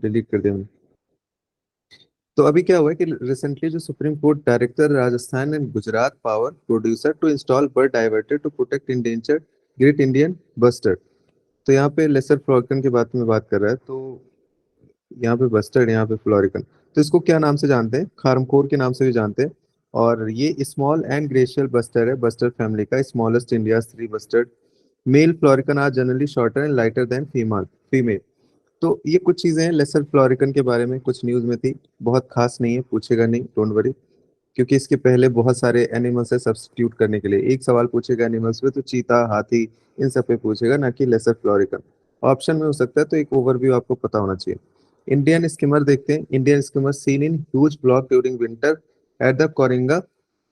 Delete कर दिया मैंने। तो अभी क्या हुआ है कि रिसेंटली जो supreme court director Rajasthan and Gujarat power producer to install bird diverter to protect endangered great Indian bustard. तो यहाँ पे लेसर फ्लोरिकन के बारे में बात कर रहा है। तो यहाँ पे बस्टर्ड, यहाँ पे फ्लोरिकन। तो इसको क्या नाम से जानते हैं? खारमखोर के नाम से भी जानते हैं। और ये स्मॉल एंड ग्रेशियल बस्टर्ड है, बस्टर्ड फैमिली का smallest India three bustard. Male florican are generally shorter and lighter than female female. तो ये कुछ चीजें हैं लेसर फ्लोरिकन के बारे में, कुछ न्यूज में थी। बहुत खास नहीं है, पूछेगा नहीं, डोंट वरी। क्योंकि इसके पहले बहुत सारे एनिमल्स है सब्स्टिट्यूट करने के लिए। एक सवाल पूछेगा एनिमल्स पे तो चीता, हाथी, इन सब पे पूछेगा, ना कि लेसर फ्लोरिकन। ऑप्शन में हो सकता है, तो एक ओवरव्यू आपको पता होना चाहिए। इंडियन स्किमर देखते हैं। Indian skimmer seen in huge flock during winter at the Coringa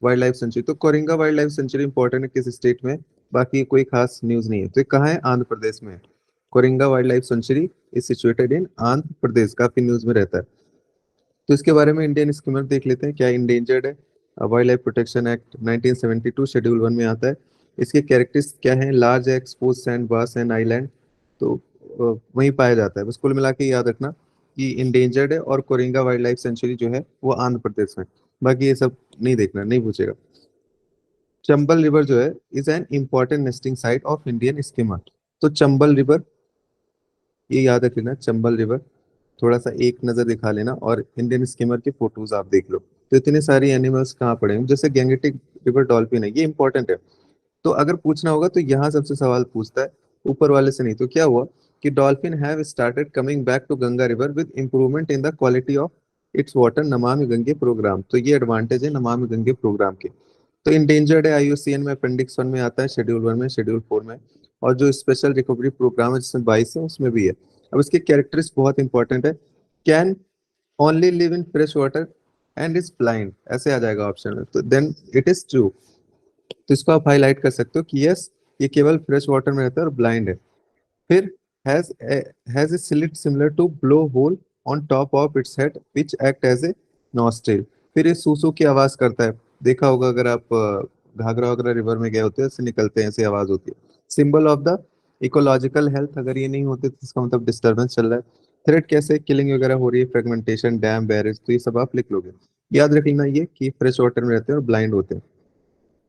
wild life sanctuary. तो Coringa wild life sanctuary important है, किस स्टेट में? बाकी कोई खास न्यूज नहीं है। तो ये कहाँ है? आंध्र प्रदेश में है। Coringa wild life sanctuary is situated in Andhra Pradesh, काफी न्यूज में रहता है। तो इसके बारे में इंडियन स्कीमर देख लेते हैं, क्या इंडेंजर्ड है। Wild life protection act 1972 schedule 1 में आता है। इसके कैरेक्टर्स क्या हैं? लार्ज एक्सपोज सैंड बास एंड आइलैंड। तो वहीं पाया जाता है। बस कुल मिला के याद रखना कि इंडेंजर्ड है, और कोरिंगा वाइल्ड लाइफ सेंचुरी जो है वो आंध्र प्रदेश में। बाकी ये सब नहीं देखना, नहीं पूछेगा। चंबल रिवर जो है is an important nesting site of Indian schemer. तो चंबल रिवर, ये याद रख लेना, चंबल रिवर। थोड़ा सा एक नजर दिखा लेना, और इंडियन स्कीमर की फोटोज आप देख लो। तो इतने सारी एनिमल्स कहाँ पड़े हैं, जैसे गैंगेटिक रिवर डॉल्फिन है, ये इंपॉर्टेंट है। तो अगर पूछना होगा तो यहाँ सबसे सवाल पूछता है, ऊपर वाले से नहीं। तो क्या हुआ कि dolphin have started coming back to Ganga river with improvement in the quality of its water Namami Gange programme. तो ये एडवांटेज है नमामि गंगे प्रोग्राम के। तो इंडेंजर्ड है, आईयूसीएन में अपेंडिक्स 1 में आता है, शेड्यूल 1 में, शेड्यूल 4 में। और जो स्पेशल रिकवरी प्रोग्राम है जिसमें 22 है, उसमें भी है। अब इसके कैरेक्टर्स बहुत इंपॉर्टेंट है। Can only live in fresh water and is blind, ऐसे आ जाएगा ऑप्शन में, तो देन इट इज ट्रू। तो इसको आप हाईलाइट कर सकते हो कि यस, ये केवल फ्रेश वाटर में रहता है और ब्लाइंड है। फिर has has a slit similar to blowhole on top of its head which act as a nostril. फिर ये सूसू की आवाज करता है। देखा होगा अगर आप घाघरा वगैरह रिवर में गए होते हैं, ऐसे निकलते हैं, ऐसी आवाज होती है। Symbol of the ecological health, अगर ये नहीं होते तो इसका मतलब डिस्टर्बेंस चल रहा है। थ्रेट कैसे, किलिंग वगैरह हो रही है, फ्रेगमेंटेशन, डैम, बैरेज, तो ये सब आप लिख लोगे। याद रख लेना ये कि फ्रेश वाटर में रहते हैं और ब्लाइंड होते हैं।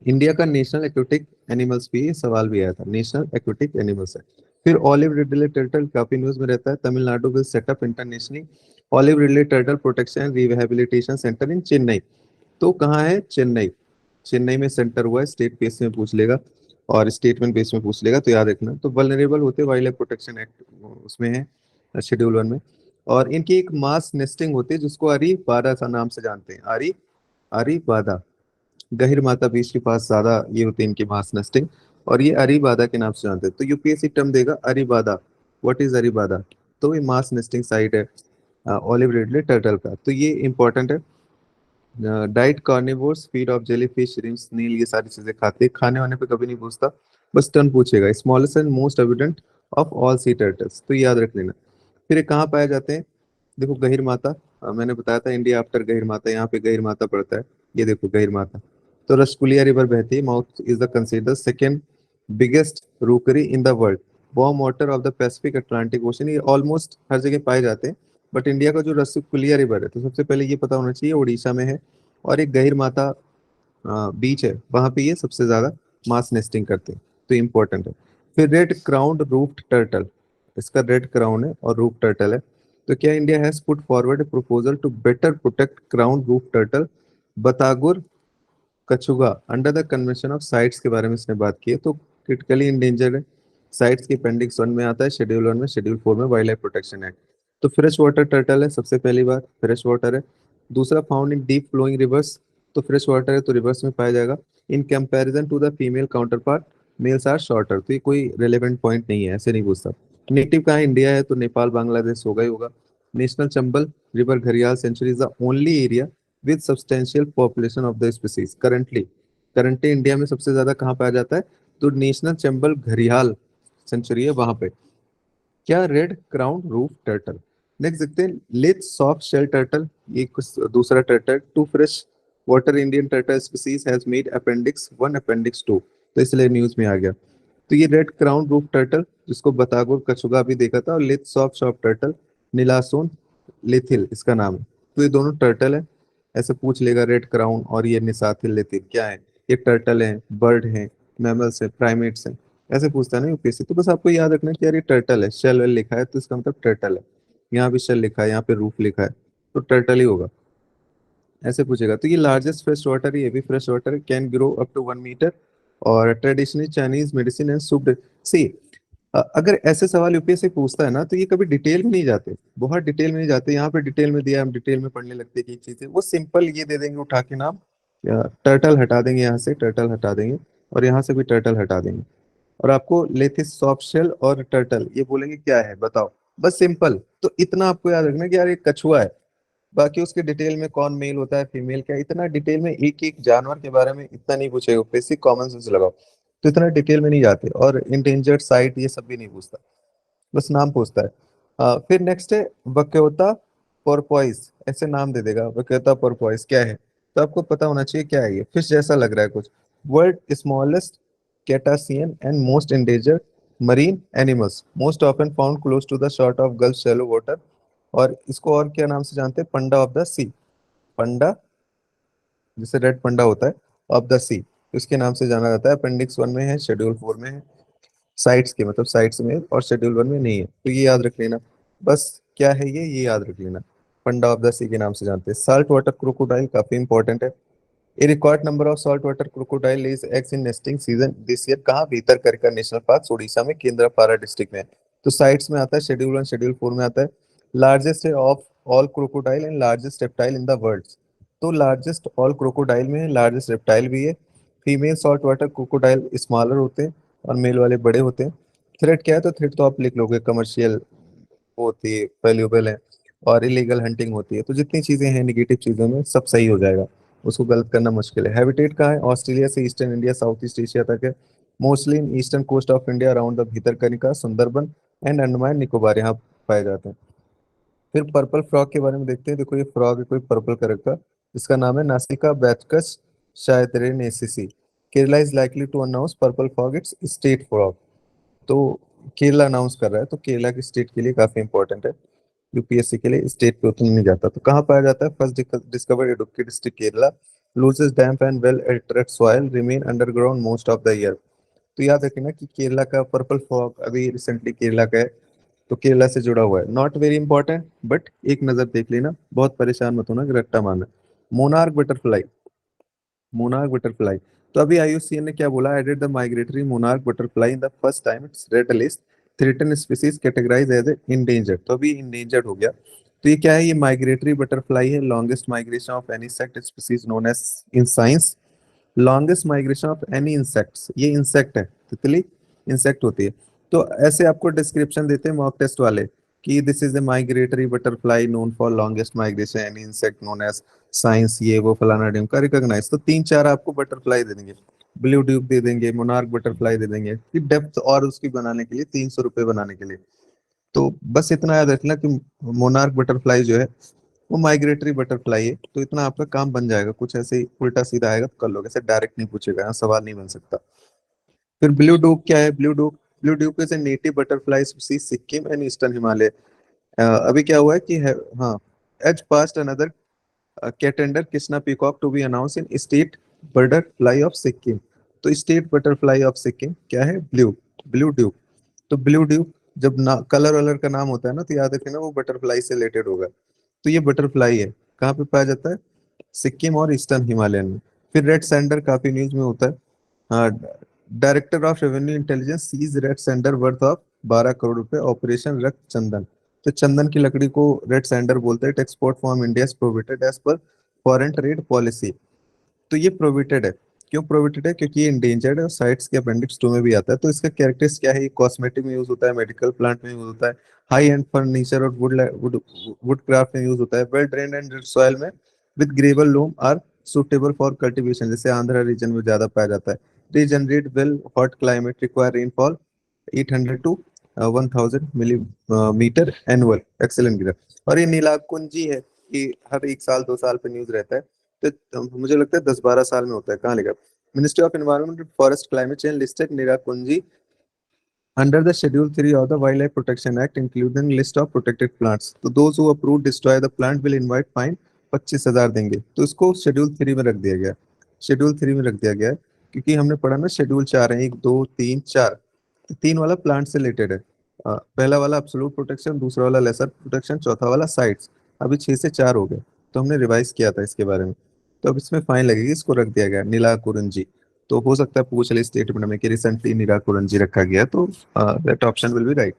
इंडिया का नेशनल एक्वेटिक एनिमल्स भी, ये सवाल भी आया था, नेशनल एक्वेटिक एनिमल्स है। फिर ऑलिव रिडले टर्टल काफी न्यूज में रहता है। Tamil Nadu will setup internationally olive ridley turtle protection and rehabilitation centre in Chennai. तो कहाँ है? चेन्नई। चेन्नई में सेंटर हुआ है, स्टेट बेस में पूछ लेगा और स्टेटमेंट बेस में पूछ लेगा, तो याद रखना। तो वल्नरेबल होते वाइल्ड लाइफ प्रोटेक्शन एक्ट उसमें है, शेड्यूल 1 में। और इनकी एक मास नेस्टिंग होती है जिसको अरी बादा सा नाम से जानते हैं, अरी अरी बादा। गहिर माता बीच के पास ज्यादा ये होती है इनकी मास नेस्टिंग, और ये अरीबादा के नाम से जानते हैं। तो यूपीएससी टर्म देगा अरीबादा, व्हाट इज अरीबादा? तो ये मास नेस्टिंग साइट है ऑलिव रिडले टर्टल का, तो ये इंपॉर्टेंट है। Diet carnivores, feed of jellyfish, shrimp, Sunil, ये सारी चीजें खाते हैं। खाने वाने पे कभी नहीं पूछता, बस टर्न पूछेगा। Smallest and most evident of all C turtles, तो ये याद रख लेना। फिर ये कहाँ पाए जाते हैं? देखो गहिर माता, मैंने बताया था इंडिया आफ्टर गहिर माता, यहाँ पे गहिर माता पड़ता है। ये देखो गहिर माता। तो रसकुलिया रिवर बहती है। Mouth is the consider second biggest rookery in the world. Warm water of the Pacific Atlantic ocean, ये ऑलमोस्ट हर जगह पाए जाते हैं। बट इंडिया का जो रसकुलिया रिवर है, तो सबसे पहले ये पता होना चाहिए, उड़ीसा में है। और एक गहिर माता बीच है, वहां पे ये सबसे ज्यादा मास नेस्टिंग करते हैं, तो इम्पोर्टेंट है। फिर रेड क्राउंड रूफ्ड टर्टल, इसका रेड क्राउन है और रूफ टर्टल है। तो क्या India has put forward proposal to better protect crown roof turtle Batagur kachuga under the convention of CITES के बारे में इसने बात की है। तो क्रिटिकली इंडेंजर्ड है, साइट्स की अपेंडिक्स 1 में आता है, शेड्यूल 1 में, शेड्यूल 4 में, वाइल्ड लाइफ प्रोटेक्शन एक्ट। तो फ्रेश वाटर टर्टल है, सबसे पहली बात फ्रेश वाटर है। दूसरा found in deep flowing rivers, तो फ्रेश वाटर है तो रिवर्स में पाया जाएगा। In comparison to the female counterpart males are shorter, तो ये कोई रेलेवेंट पॉइंट नहीं है, ऐसे नहीं पूछता। नेटिव कहाँ इंडिया है? तो नेपाल बांग्लादेश होगा ही होगा। National Chambal river gharial sanctuary is the only area with substantial population of the species currently. Currently India में सबसे ज्यादा कहाँ पाया जाता है? तो नेशनल चंबल घरियाल सेंचुरी है वहां पे। क्या? Red crown roof turtle. Next देखते हैं लिथ सॉफ्ट शेल टर्टल, ये कुछ दूसरा टर्टल। Two freshwater Indian turtle species has made appendix 1 appendix 2, तो इसलिए न्यूज में आ गया। तो ये रेड क्राउन रूफ टर्टल, जिसको बतागुर कछुगा भी देखा था, और लिथ सॉफ्ट शॉप टर्टल नीलासोन लिथिल इसका नाम है। तो ये दोनों टर्टल है। ऐसे पूछ लेगा रेड क्राउन और ये निसाथिल लिथिल क्या है, ये टर्टल है, बर्ड है, मैमल्स है, प्राइमेट्स है, ऐसे पूछता है ना यूपीएससी। तो बस आपको याद रखना है कि यार ये टर्टल है, शेल वेल लिखा है तो इसका मतलब टर्टल है। यहाँ भी शेल लिखा है, यहाँ पे रूफ लिखा है, तो टर्टल ही होगा। ऐसे पूछेगा। तो ये लार्जेस्ट फ्रेश वाटर, ये भी fresh water can grow up to 1 metre. और traditionally Chinese medicine and soup सी। अगर ऐसे सवाल यूपीएससी पूछता है ना तो ये कभी डिटेल में नहीं जाते, बहुत डिटेल में नहीं जाते। यहाँ पे डिटेल में दिया, हम डिटेल में पढ़ने लगते हैं कि चीजें वो सिंपल ये दे देंगे उठा के नाम, टर्टल हटा देंगे, यहाँ से टर्टल हटा देंगे और यहाँ से भी टर्टल हटा देंगे। और आपको लेथिस, सॉफ्ट शेल और टर्टल ये बोलेंगे क्या है बताओ, बस सिंपल। तो इतना आपको याद रखना कि यार ये कछुआ है। बाकी उसके डिटेल में कौन मेल होता है, फीमेल क्या है, इतना डिटेल में एक एक जानवर के बारे में इतना नहीं पूछेगा, बेसिक कॉमन सेंस लगाओ। तो इतना डिटेल में नहीं जाते। और इंडेंजर्ड साइट ये सब भी नहीं पूछता, बस नाम पूछता है। फिर नेक्स्ट है बक्योता पोर्पोइस, ऐसे नाम दे देगा, बक्योता पोर्पोइस क्या है। तो आपको पता होना चाहिए क्या है, ये फिश जैसा लग रहा है कुछ। World smallest cetacean and most endangered marine animals, most often found close to the shore of gulf shallow water. और इसको और क्या नाम से जानते हैं, पंडा ऑफ द सी। पंडा, जैसे रेड पंडा होता है, ऑफ द सी, इसके नाम से जाना जाता है। अपेंडिक्स 1 में है, शेड्यूल 4 में है। साइट्स के मतलब साइट्स में, और शेड्यूल 1 में नहीं है, तो ये याद रख लेना। बस क्या है ये याद रख लेना। पंडा ऑफ द सी के नाम से जानते हैं। साल्ट वाटर क्रोकोडाइल काफी इंपॉर्टेंट है। A record number of salt water crocodile lays eggs in nesting season this year कहाँ, भीतरकनिका नेशनल पार्क उड़ीसा में, केंद्रपाड़ा डिस्ट्रिक्ट में। तो साइट्स में आता है, शेड्यूल 1 शेड्यूल 4 में आता है। लार्जेस्ट है of all crocodile and largest reptile in the world. तो लार्जेस्ट ऑल क्रोकोडाइल में है, लार्जेस्ट रेप्टाइल भी है। Female salt water crocodile smaller होते हैं और मेल वाले बड़े होते हैं। थ्रेट क्या है, तो थ्रेट तो आप लिख लोगे, कमर्शियल होती है, वैल्यूएबल है, और इलीगल हंटिंग होती है। तो जितनी चीजें हैं निगेटिव चीजों में सब सही हो जाएगा, उसको गलत करना मुश्किल है। हैबिटेट कहाँ है, ऑस्ट्रेलिया से eastern India south east Asia तक है। Mostly in eastern coast of India around the Bhitarkanika, Sundarban and Andaman Nicobar यहाँ पाए जाते हैं। फिर पर्पल फ्रॉग के बारे में देखते हैं। देखो ये फ्रॉग है कोई पर्पल कलर का, जिसका नाम है नासिका बैचकस शायतरेनेसिसी। Kerala is likely to announce purple frog its state frog. तो केरला अनाउंस कर रहा है, तो केरला की स्टेट के लिए काफी इंपॉर्टेंट है। यूपीएससी के लिए स्टेट पे उतना नहीं जाता। तो कहाँ पाया जाता है, first discovered Idukki district Kerala. Loose damp and well aerated soil remain underground most of the year. तो याद रखना कि केरला का पर्पल फॉग अभी रिसेंटली केरला का है, तो केरला से जुड़ा हुआ है। नॉट वेरी इंपॉर्टेंट बट एक नजर देख लेना, बहुत परेशान मत होना कि रट्टा मारना। Monarch butterfly, monarch butterfly. तो अभी आईयूसीएन ने क्या बोला, added the migratory monarch butterfly in the first time its red list threatened species categorise as a endangered. तो अभी इंडेंजर्ड हो गया। तो ये क्या है, ये माइग्रेटरी बटरफ्लाई है, longest migration of any insect species known as in science, longest migration of any insects. ये इंसेक्ट है, तितली इंसेक्ट होती है। तो ऐसे आपको डिस्क्रिप्शन देते हैं मॉक टेस्ट वाले कि this is the migratory butterfly known for longest migration any insect known as science, ये वो फलाना ढिम का रिकॉग्नाइज। तो तीन चार आपको बटरफ्लाई दे देंगे, ब्लू ड्यूब दे देंगे, मोनार्क बटरफ्लाई दे देंगे, कि डेप्थ और उसकी बनाने के लिए, 300 रुपये बनाने के लिए। तो बस इतना याद रखना कि मोनार्क बटरफ्लाई जो है वो माइग्रेटरी बटरफ्लाई है। तो इतना आपका काम बन जाएगा, कुछ ऐसे ही उल्टा सीधा आएगा तो कर लोगे, ऐसे डायरेक्ट नहीं पूछेगा, यहाँ सवाल नहीं बन सकता। फिर ब्लू डूब क्या है, blue duke, blue duke is a native butterfly species Sikkim and eastern Himalaya. अभी क्या हुआ है कि है, हाँ, as past another contender Krishna peacock to be announce in state butterfly of Sikkim. तो स्टेट बटरफ्लाई ऑफ सिक्किम क्या है, ब्लू, ब्लू ड्यूब। तो ब्लू ड्यूब जब ना कलर वलर का नाम होता है ना, तो याद रखना वो बटरफ्लाई से रिलेटेड होगा। तो ये बटरफ्लाई है, कहाँ पे पाया जाता है, सिक्किम और ईस्टर्न हिमालयन में। फिर रेड सैंडर काफी न्यूज में होता है। हाँ, director of revenue intelligence seize red sander worth of 12 crore रुपए, ऑपरेशन रक्त चंदन। तो चंदन की लकड़ी को रेड सैंडर बोलते हैं। Export from India prohibited as per foreign trade policy. तो ये प्रोहिबिटेड है। क्यों प्रोहिबिटेड है, क्योंकि ये इंडेंजर्ड है और साइट्स के अपेंडिक्स 2 में भी आता है। तो इसका कैरेक्टर्स क्या है, ये कॉस्मेटिक में यूज होता है, मेडिकल प्लांट में यूज होता है, हाई एंड फर्नीचर और वुड वुड वुड क्राफ्ट में यूज होता है, well drained and rich soil में with gravel loam are suitable for cultivation, जैसे आंध्रा रीजन में ज्यादा पाया जाता है। Regenerate well hot climate require rainfall 800 to 1000 millimetre annual, excellent गिरा। और ये नीलाकुंजी है कि हर 1 साल 2 साल पे न्यूज रहता है। तो मुझे लगता है 10-12 साल में होता है, कहाँ लिखा, ministry of environment forest climate change listed Neelakurinji Under the Schedule 3 of the Wildlife Protection Act, including list of protected plants. तो those who approve destroy the plant will invite fine 25,000 देंगे। तो इसको शेड्यूल 3 में रख दिया गया। शेड्यूल 3 में रख दिया गया है क्योंकि हमने पढ़ा ना शेड्यूल 4 है, 1 2 3 4। 3 वाला प्लांट से रिलेटेड है। पहला वाला एब्सोल्यूट प्रोटेक्शन, दूसरा वाला लेसर प्रोटेक्शन, चौथा वाला साइट्स। अभी 6 से 4 हो गए। तो हमने रिवाइज किया था इसके बारे में। तो अब इसमें फाइन लगेगी, इसको रख दिया गया नीला कुरंजी। तो हो सकता है पूछ ले स्टेटमेंट में कि रिसेंटली नीला कुरंजी रखा गया, तो that option will be right.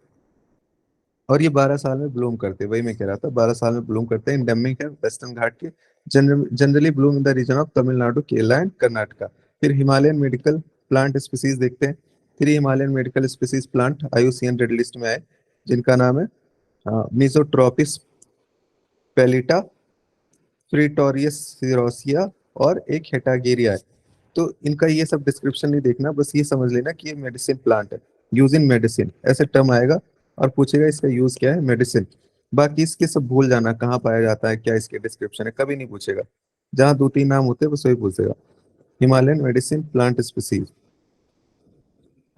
और ये 12 साल में ब्लूम करते हैं, वही मैं कह रहा था, 12 साल में ब्लूम करते हैं। इंडेमिक है वेस्टर्न घाट के। Generally bloom in the region of Tamil Nadu, Kerala and Karnataka. फिर हिमालयन मेडिकल प्लांट स्पीसीज देखते हैं। 3 Himalayan medical species plant IUCN red list में आए, जिनका नाम है मिजोट्रोपिस पेलिटा, फ्रीटोरियस सिरोसिया और एक हेटागेरिया है। तो इनका ये सब डिस्क्रिप्शन नहीं देखना, बस ये समझ लेना कि ये मेडिसिन प्लांट है। यूज इन मेडिसिन ऐसे टर्म आएगा और पूछेगा इसका यूज क्या है, मेडिसिन। बाकी इसके सब भूल जाना, कहाँ पाया जाता है, क्या इसके डिस्क्रिप्शन है, कभी नहीं पूछेगा। जहाँ 2 3 नाम होते हैं बस वही पूछेगा। Himalayan medicine plant species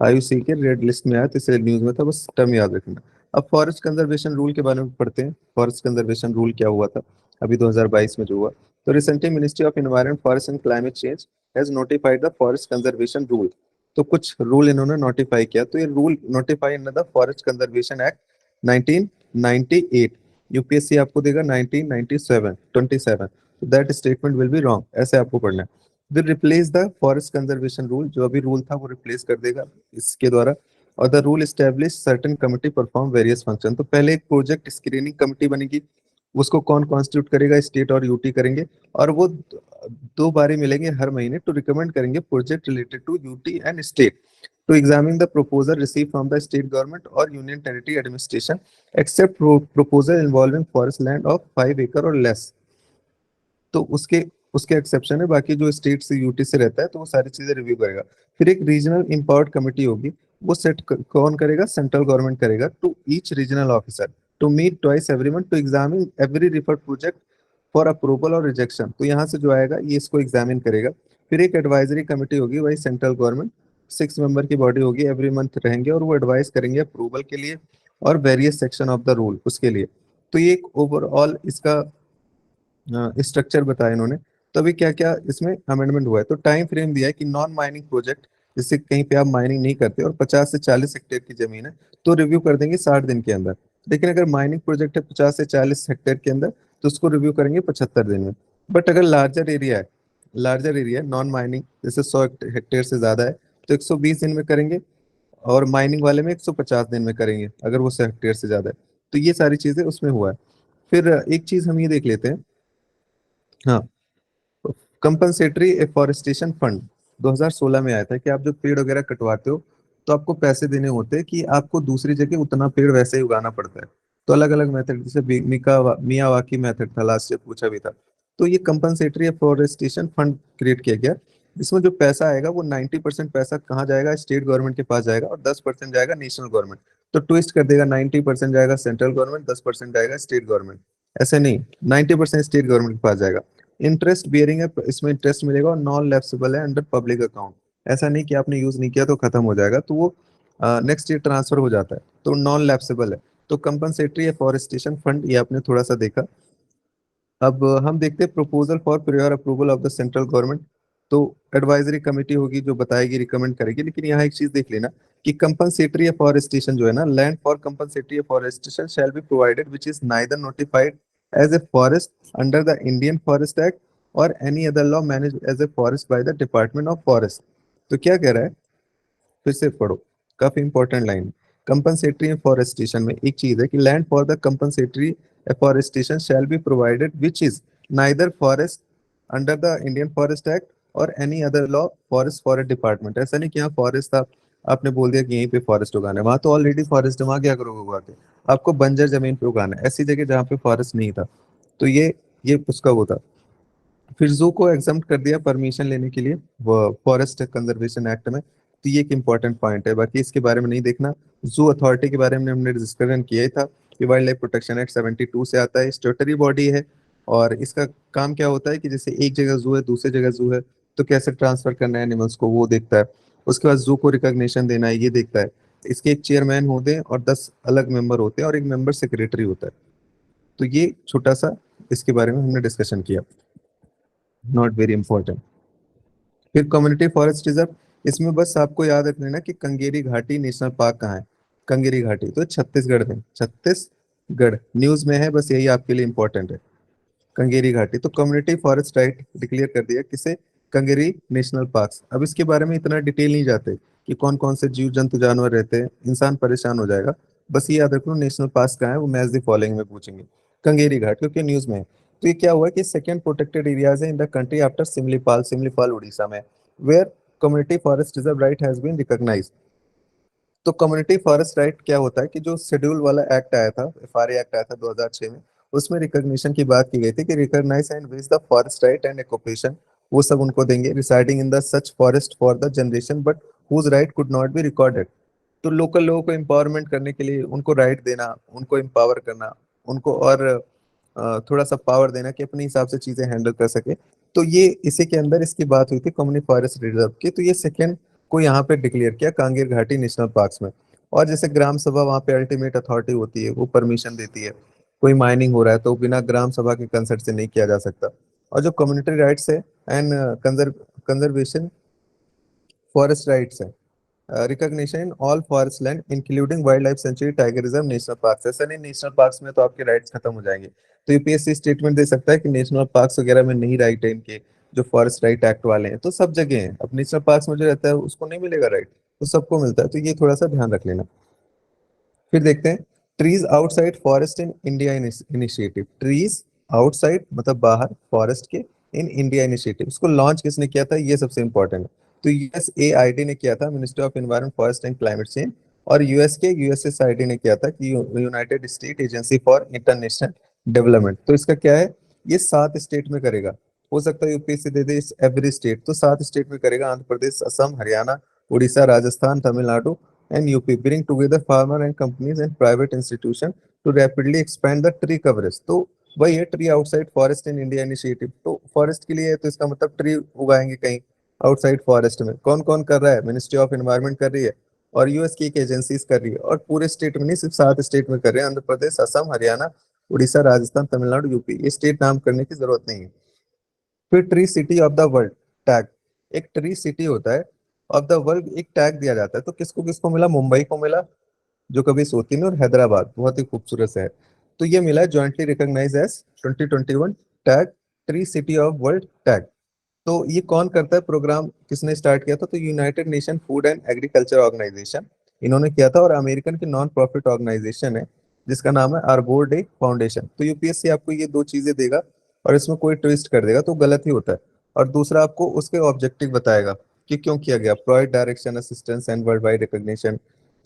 IUC के रेड लिस्ट में आया, तो इसलिए न्यूज में था, बस टर्म याद रखना। अब फॉरेस्ट कंजर्वेशन रूल के बारे में पढ़ते हैं। फॉरेस्ट कंजर्वेशन रूल क्या हुआ था अभी 2022 में जो हुआ। तो recently ministry of environment forest and climate change has notified the forest conservation rule. तो कुछ रूल इन्होंने नोटिफाई किया, तो ये rule notify in the forest conservation act 1998। UPSC आपको देगा 1997 27, that statement will be wrong, ऐसे आपको पढ़ना है। Will replace the forest conservation rule, जो अभी रूल था वो रिप्लेस कर देगा इसके द्वारा। और the rule establish certain committee perform various function. तो पहले एक प्रोजेक्ट स्क्रीनिंग कमिटी बनेगी, उसको कौन कॉन्स्टिट्यूट करेगा, स्टेट और यूटी करेंगे। और वो 2 बारी मिलेंगे हर महीने, टू रिकमेंड करेंगे project related to UT and state, to examine the proposal received from the state government or union territory administration except proposal involving forest land of 5 acre or less। तो उसके उसके एक्सेप्शन है, बाकी जो state से UT से रहता है तो वो सारी चीजें रिव्यू करेगा। फिर एक रीजनल इम्पावर्ड कमेटी होगी, वो सेट कौन करेगा, सेंट्रल गवर्नमेंट करेगा, to each regional officer to meet twice every month to examine every referred project for approval और रिजेक्शन। तो यहाँ से जो आएगा ये इसको एग्जामिन करेगा। फिर एक एडवाइजरी कमेटी होगी, वही सेंट्रल गवर्नमेंट 6 मेंबर की बॉडी होगी, एवरी मंथ रहेंगे और वो एडवाइस करेंगे अप्रूवल के लिए और various section of the rule उसके लिए। तो ये एक ओवरऑल इसका स्ट्रक्चर बताया इन्होंने। तो अभी क्या क्या इसमें अमेंडमेंट हुआ है, तो टाइम फ्रेम दिया है कि नॉन माइनिंग प्रोजेक्ट, जिससे कहीं पे आप माइनिंग नहीं करते और 50 से 40 हेक्टेयर की जमीन है, तो रिव्यू कर देंगे 60 दिन के अंदर। लेकिन अगर माइनिंग प्रोजेक्ट है 50 से 40 हेक्टेयर के अंदर, तो उसको रिव्यू करेंगे 75 दिन में। बट अगर लार्जर एरिया है नॉन माइनिंग, जैसे 100 हेक्टेयर से ज्यादा है, तो 120 दिन में करेंगे। और माइनिंग वाले में 150 दिन में करेंगे अगर वो 100 हेक्टेयर से ज्यादा है। तो ये सारी चीजें उसमें हुआ है। फिर एक चीज हम ये देख लेते हैं। हाँ, कंपनसेटरी एफॉरेस्टेशन फंड 2016 में आया था कि आप जो पेड़ वगैरह कटवाते हो, तो आपको पैसे देने होते हैं कि आपको दूसरी जगह उतना पेड़ वैसे ही उगाना पड़ता है। तो अलग अलग मेथड, जैसे मियावाकी मेथड था, लास्ट ईयर पूछा भी था। तो ये कंपनसेटरी एफॉरेस्टेशन फंड क्रिएट किया गया, जिसमें जो पैसा आएगा वो 90% पैसा कहाँ जाएगा, स्टेट गवर्नमेंट के पास जाएगा और 10% जाएगा नेशनल गवर्नमेंट। तो ट्विस्ट कर देगा, 90% जाएगा सेंट्रल गवर्नमेंट, 10% जाएगा स्टेट गवर्नमेंट। ऐसे नहीं, 90% स्टेट गवर्नमेंट के पास जाएगा। इंटरेस्ट बियरिंग है, इसमें इंटरेस्ट मिलेगा और नॉन लैप्सेबल है अंडर पब्लिक अकाउंट। ऐसा नहीं कि आपने यूज नहीं किया तो खत्म हो जाएगा, तो वो नेक्स्ट ईयर ट्रांसफर हो जाता है, तो नॉन लैप्सेबल है। तो कंपनसेटरी एफॉरेस्टेशन फंड ये आपने थोड़ा सा देखा। अब हम देखते हैं proposal for prior approval of the central government. तो एडवाइजरी कमेटी होगी जो बताएगी, रिकमेंड करेगी। लेकिन यहाँ एक चीज देख लेना कि कंपनसेटरी एफॉरेस्टेशन जो है ना, land for compensatory afforestation shall be provided which is neither notified as a forest under the Indian forest act और any other law manage as a forest by the department of forest. तो क्या कह रहा है, फिर से पढ़ो, काफी इंपॉर्टेंट लाइन। कंपनसेटरी एफॉरेस्टेशन में एक चीज है कि land for the compensatory afforestation shall be provided which is neither forest under the Indian forest act और any other law forest forest department. ऐसा नहीं कि यहाँ फॉरेस्ट था, आपने बोल दिया कि यहीं पे फॉरेस्ट उगाना है, वहां तो ऑलरेडी फॉरेस्ट है, वहां क्या करोगे उगा के। आपको बंजर जमीन पे उगाना है, ऐसी जगह जहाँ पे फॉरेस्ट नहीं था। तो ये उसका वो था। फिर जू को एग्जाम्प्ट कर दिया परमिशन लेने के लिए वो फॉरेस्ट कंजर्वेशन एक्ट में। तो ये एक इंपॉर्टेंट पॉइंट है, बाकी इसके बारे में नहीं देखना। जू अथॉरिटी के बारे में हमने डिस्कशन किया ही था कि वाइल्ड लाइफ प्रोटेक्शन एक्ट 72 से आता है, स्टेटरी बॉडी है। और इसका काम क्या होता है कि जैसे एक जगह जू है दूसरी जगह जू है, तो कैसे ट्रांसफर करना है एनिमल्स को वो देखता है। उसके बाद जू को रिकॉग्निशन देना है, ये देखता है। इसके एक चेयरमैन होते हैं और 10 अलग मेंबर होते हैं और एक मेंबर सेक्रेटरी होता है। तो ये छोटा सा इसके बारे में हमने डिस्कशन किया, नॉट वेरी इंपॉर्टेंट। फिर कम्युनिटी फॉरेस्ट रिजर्व, इसमें बस आपको याद रख लेना कि कंगेरी घाटी नेशनल पार्क कहाँ है। कंगेरी घाटी तो छत्तीसगढ़ में, छत्तीसगढ़ न्यूज में है, बस यही आपके लिए इंपॉर्टेंट है। कंगेरी घाटी तो कम्युनिटी फॉरेस्ट राइट डिक्लेयर कर दिया किसे, कंगेरी नेशनल पार्क। अब इसके बारे में इतना डिटेल नहीं जाते कि कौन कौन से जीव जंतु जानवर रहते हैं, इंसान परेशान हो जाएगा। बस ये याद रखो नेशनल पार्क कहाँ है, वो मैच द फॉलोइंग में पूछेंगे। कंगेरी घाट क्योंकि न्यूज में है। तो ये क्या हुआ कि सेकंड प्रोटेक्टेड एरियाज है in the country after Similipal, Similipal Orissa में, where community forest reserve right has been recognised. तो कम्युनिटी फॉरेस्ट राइट क्या होता है कि जो शेड्यूल वाला एक्ट आया था, एफआरए एक्ट आया था 2006 में, उसमें रिकॉग्निशन की बात की गई थी कि recognise and vest the forest right and occupation, वो सब उनको देंगे residing in the such forest for the generation but whose right could not be recorded. तो लोकल लोगों को एम्पावरमेंट करने के लिए उनको राइट देना, उनको एम्पावर करना, उनको और थोड़ा सा पावर देना कि अपने हिसाब से चीजें हैंडल कर सके। तो ये इसी के अंदर इसकी बात हुई थी कम्युनिटी फॉरेस्ट रिजर्व की। तो ये सेकेंड को यहाँ पे डिक्लेयर किया कांगेर घाटी नेशनल पार्क में। और जैसे ग्राम सभा वहाँ पे अल्टीमेट अथॉरिटी होती है, वो परमिशन देती है। कोई माइनिंग हो रहा है तो बिना ग्राम सभा के कंसर्ट से नहीं किया जा सकता। और जो कम्युनिटी राइट्स है एंड कंजर्वेशन फॉरेस्ट राइट्स है, recognition in all forest land including wild life century, tiger reserve, national park. ऐसा नहीं नेशनल पार्क्स में तो आपके राइट्स खत्म हो जाएंगे। तो यूपीएससी स्टेटमेंट दे सकता है कि नेशनल पार्क्स वगैरह में नहीं राइट है इनके, जो फॉरेस्ट राइट एक्ट वाले हैं तो सब जगह हैं। अब नेशनल पार्क्स में जो रहता है उसको नहीं मिलेगा राइट, तो सबको मिलता है। तो ये थोड़ा सा ध्यान रख लेना। फिर देखते हैं trees outside forest in India initiative. Trees outside मतलब बाहर फॉरेस्ट के, इन इंडिया इनिशिएटिव, इसको लॉन्च किसने किया था, ये सबसे इंपॉर्टेंट है। तो यूएसएआईडी ने किया था, ministry of environment forest and climate change. और यूएस के यूएसएसआईडी ने किया था कि United state agency for international development. तो इसका क्या है, ये 7 स्टेट में करेगा। हो सकता है यूपीएससी दे दे एवरी स्टेट, तो 7 स्टेट में करेगा, Andhra Pradesh, Assam, Haryana, Orissa, Rajasthan, Tamil Nadu and UP, bring together farmer and companies and private institution to rapidly expand the tree coverage। तो वही है tree outside forest in India initiative. तो फॉरेस्ट के लिए है तो इसका मतलब ट्री उगाएंगे कहीं आउटसाइड फॉरेस्ट में। कौन कौन कर रहा है, मिनिस्ट्री ऑफ एनवायरनमेंट कर रही है और यूएस की एक एजेंसीज कर रही है। और पूरे स्टेट में नहीं, सिर्फ 7 स्टेट में कर रहे हैं, आंध्र प्रदेश, असम, हरियाणा, उड़ीसा, राजस्थान, तमिलनाडु, यूपी। ये स्टेट नाम करने की जरूरत नहीं है। फिर tree city of the world tag, एक ट्री सिटी होता है ऑफ द वर्ल्ड, एक टैग दिया जाता है। तो किसको किसको मिला, मुंबई को मिला जो कभी सोती नहीं, और हैदराबाद बहुत ही खूबसूरत है। तो ये मिला है jointly recognise as 2021 tag, tree city of world tag. तो ये कौन करता है, प्रोग्राम किसने स्टार्ट किया था, तो United Nation food and agriculture organisation, इन्होंने किया था। और अमेरिकन की नॉन प्रॉफिट ऑर्गेनाइजेशन है जिसका नाम है आर्बोर डे फाउंडेशन। तो यूपीएससी आपको ये दो चीजें देगा और इसमें कोई ट्विस्ट कर देगा तो गलत ही होता है। और दूसरा आपको उसके ऑब्जेक्टिव बताएगा कि क्यों किया गया, provide direction assistance and worldwide recognition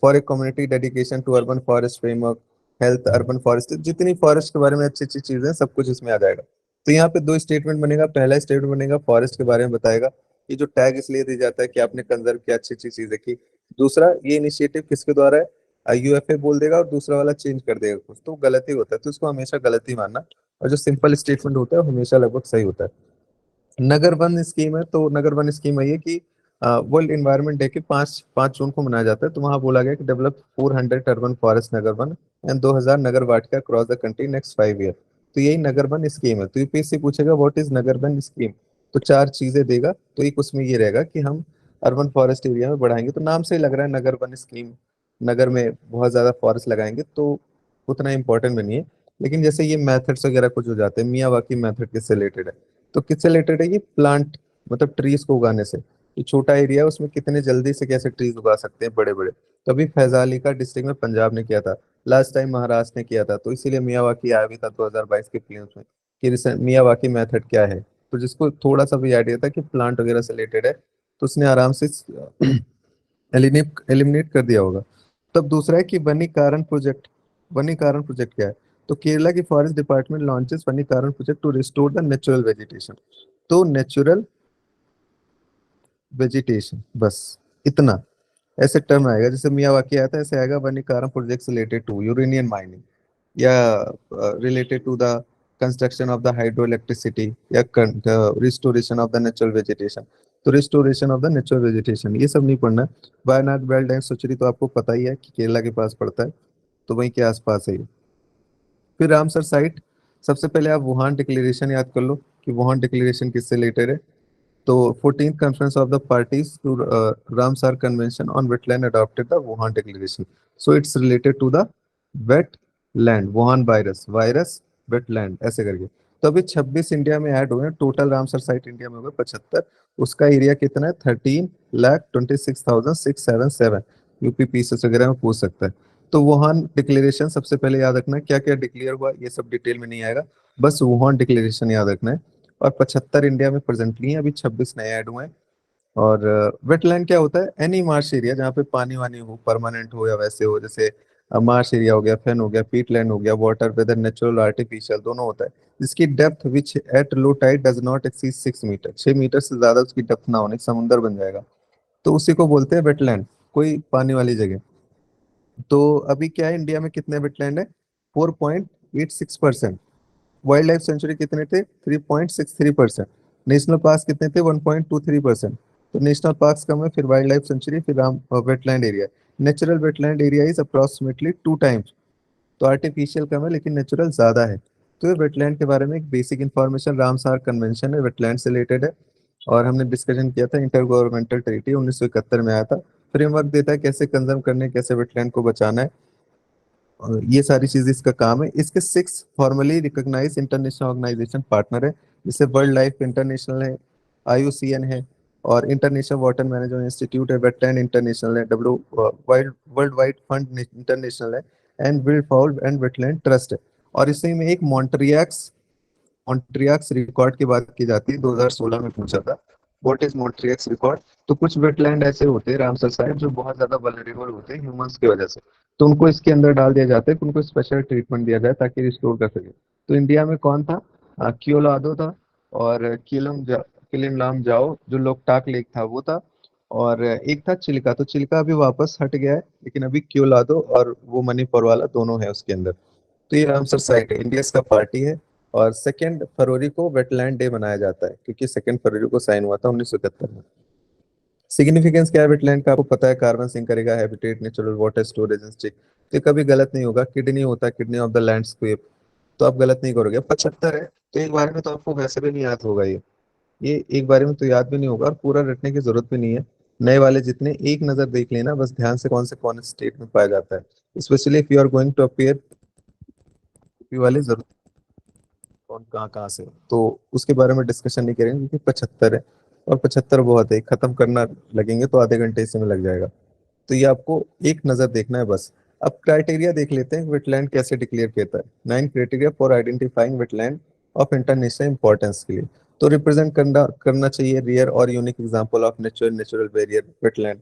for a community dedication to urban forest framework, health, urban forest, जितनी फॉरेस्ट के बारे में अच्छी अच्छी चीजें हैं सब कुछ इसमें आ जाएगा। तो यहाँ पे 2 स्टेटमेंट बनेगा। पहला स्टेटमेंट बनेगा फॉरेस्ट के बारे में बताएगा कि जो टैग इसलिए दिया जाता है कि आपने कंजर्व किया, अच्छी अच्छी चीजें की। दूसरा, ये इनिशिएटिव किसके द्वारा है, यूएफए बोल देगा और दूसरा वाला चेंज कर देगा कुछ, तो गलत ही होता है। तो इसको हमेशा गलत ही मानना। और जो सिंपल स्टेटमेंट होता है वो हमेशा लगभग सही होता है। नगर वन स्कीम है, तो नगर वन स्कीम है ये कि वर्ल्ड इन्वायरमेंट डे के 5 जून को मनाया जाता है। तो वहां बोला गया कि develop 400 urban forest Nagar one and 2000 Nagar Vatika cross the country next 5 year. तो यही नगर वन स्कीम है। तो यूपीएससी पूछेगा what is Nagar one scheme, तो 4 चीजें देगा। तो एक उसमें ये रहेगा कि हम अर्बन फॉरेस्ट एरिया में बढ़ाएंगे। तो नाम से ही लग रहा है नगर वन स्कीम, नगर में बहुत ज्यादा फॉरेस्ट लगाएंगे, तो उतना इंपॉर्टेंट भी नहीं है। लेकिन जैसे ये मेथड्स वगैरह कुछ हो जाते हैं, मियावाकी मेथड किससे रिलेटेड है, तो किससे रिलेटेड है ये, प्लांट मतलब ट्रीज को उगाने से। ये छोटा एरिया है उसमें कितने जल्दी से कैसे ट्रीज उगा सकते हैं बड़े बड़े। तो अभी फैजाली का डिस्ट्रिक्ट में पंजाब ने किया था, लास्ट टाइम महाराष्ट्र ने किया था। तो इसीलिए मियावाकी आया भी था 2022 के प्रीलिम्स में कि मियावाकी मेथड क्या है। तो जिसको थोड़ा सा भी आइडिया था कि प्लांट वगैरह से रिलेटेड है तो उसने आराम से एलिमिनेट कर दिया होगा। तब दूसरा है कि वनीकरण प्रोजेक्ट। वनीकरण प्रोजेक्ट क्या है, तो केरला की फॉरेस्ट डिपार्टमेंट लॉन्चेस वनीकरण project to restore the natural vegetation. तो नेचुरल वेजिटेशन, बस इतना ऐसे टर्म आएगा। जैसे मियावाकी आता है ऐसे आएगा वनीकरण project related to uranium mining या related to the construction of the hydro electricity या restoration of the natural vegetation. तो restoration of the natural vegetation ये सब नहीं पढ़ना है। वायनाड वाइल्ड लाइफ सेंचुरी तो आपको पता ही है कि केरला के पास पड़ता है, तो वहीं के आसपास है ये। फिर रामसर साइट, सबसे पहले आप वुहान डिक्लेरेशन याद कर लो कि वुहान डिक्लेरेशन किससे रिलेटेड है। तो 14th conference of the parties to Ramsar Convention on Wetland adopted the Wuhan Declaration. So it's related to the wetland, Wuhan virus wetland ऐसे करके। तो अभी 26 इंडिया में ऐड हुए हैं, टोटल रामसर साइट इंडिया में हो गए 75। उसका एरिया कितना है? 13,26,677। यूपी पीसेस वगैरह में पूछ सकता है। तो वुहान डिक्लेरेशन सबसे पहले याद रखना है, क्या क्या डिक्लेयर हुआ ये सब डिटेल में नहीं आएगा, बस वुहान डिक्लेरेशन याद रखना है। और 75 इंडिया में प्रेजेंटली हैं, अभी 26 नए ऐड हुए हैं। और वेटलैंड क्या होता है? एनी मार्श एरिया जहाँ पे पानी वानी हो, परमानेंट हो या वैसे हो, जैसे मार्श एरिया हो गया, फेन हो गया, पीटलैंड हो गया, वाटर वेदर नेचुरल आर्टिफिशियल दोनों होता है। जिसकी depth which at low tide does not exceed 6 metre, 6 metre से ज्यादा उसकी डेप्थ ना होने, समुंदर बन जाएगा, तो उसी को बोलते हैं वेटलैंड, कोई पानी वाली जगह। तो अभी क्या है, इंडिया में कितने वेटलैंड है? 4.86%। वाइल्ड लाइफ सेंचुरी कितने थे? 3.63%। नेशनल पार्क कितने थे? 1.23%। तो नेशनल पार्क कम है, फिर वाइल्ड लाइफ सेंचुरी, फिर Ram wetland area. Natural wetland area is approximately 2 times. तो आर्टिफिशियल कम है लेकिन नेचुरल ज्यादा है। तो ये वेटलैंड के बारे में एक बेसिक इंफॉर्मेशन, रामसार कन्वेंशन है, वेटलैंड से रिलेटेड है। और हमने डिस्कशन किया था, इंटर गवर्नमेंटल ट्रीटी 1971 में आया था। फ्रेमवर्क देता है कैसे कंजर्व करने, कैसे वेटलैंड को बचाना है, और ये सारी चीजें इसका काम है। इसके 6 formally recognise international organisation partner है, जैसे वर्ल्ड लाइफ इंटरनेशनल है, IUCN है, और इंटरनेशनल वाटर मैनेजमेंट इंस्टीट्यूट है, वेटलैंड इंटरनेशनल है, W wild world wide fund international है, and wild fowl and wetland trust है। और इसी में एक मॉन्ट्रियक्स मॉन्ट्रियक्स रिकॉर्ड की बात की जाती है, 2016 में पूछा था, व्हाट इज मॉन्ट्रियक्स रिकॉर्ड। तो कुछ वेटलैंड ऐसे होते हैं रामसर साइट जो बहुत ज्यादा वल्नरेबल होते हैं ह्यूमंस की वजह से, तो उनको इसके अंदर डाल दिया जाता है कि उनको स्पेशल ट्रीटमेंट दिया जाए ताकि रिस्टोर कर सके। तो इंडिया में कौन था? कियोलादो था, और किलिमलाम जाओ जो लोकटाक लेक था वो था, और एक था चिल्का। तो चिल्का अभी वापस हट गया है, लेकिन अभी क्योलादो और वो मणिपुर वाला दोनों है उसके अंदर। तो ये रामसर साइट इंडिया का पार्टी है। और 2 फरवरी को वेटलैंड डे मनाया जाता है, क्योंकि 2 फरवरी को साइन हुआ था 1971 में। सिग्निफिकेंस क्या है वेटलैंड का? आपको पता है, कार्बन सिंक करेगा, habitat, natural water storage and stick. तो ये कभी गलत नहीं होगा। किडनी होता है, किडनी ऑफ द लैंडस्केप, तो आप गलत नहीं करोगे। 75 है तो एक बार में तो आपको वैसे भी नहीं याद होगा ये एक बारे में तो याद भी नहीं होगा, और पूरा रटने की जरूरत भी नहीं है। नए वाले जितने, एक नजर देख लेना बस ध्यान से, कौन से कौन स्टेट में पाया जाता है, specially if you are going to appear वाले जरूर, कौन कहाँ कहाँ से, तो उसके बारे में डिस्कशन नहीं करेंगे क्योंकि 75 है। और 75 बहुत है, खत्म करना लगेंगे तो आधे घंटे इसी में लग जाएगा। तो ये आपको एक नजर देखना है बस। अब क्राइटेरिया देख लेते हैं वेटलैंड कैसे डिक्लेयर करता है। 9 criteria for identifying wetland of international importance के लिए। तो रिप्रेजेंट करना करना चाहिए रियर और unique example of natural barrier wetland,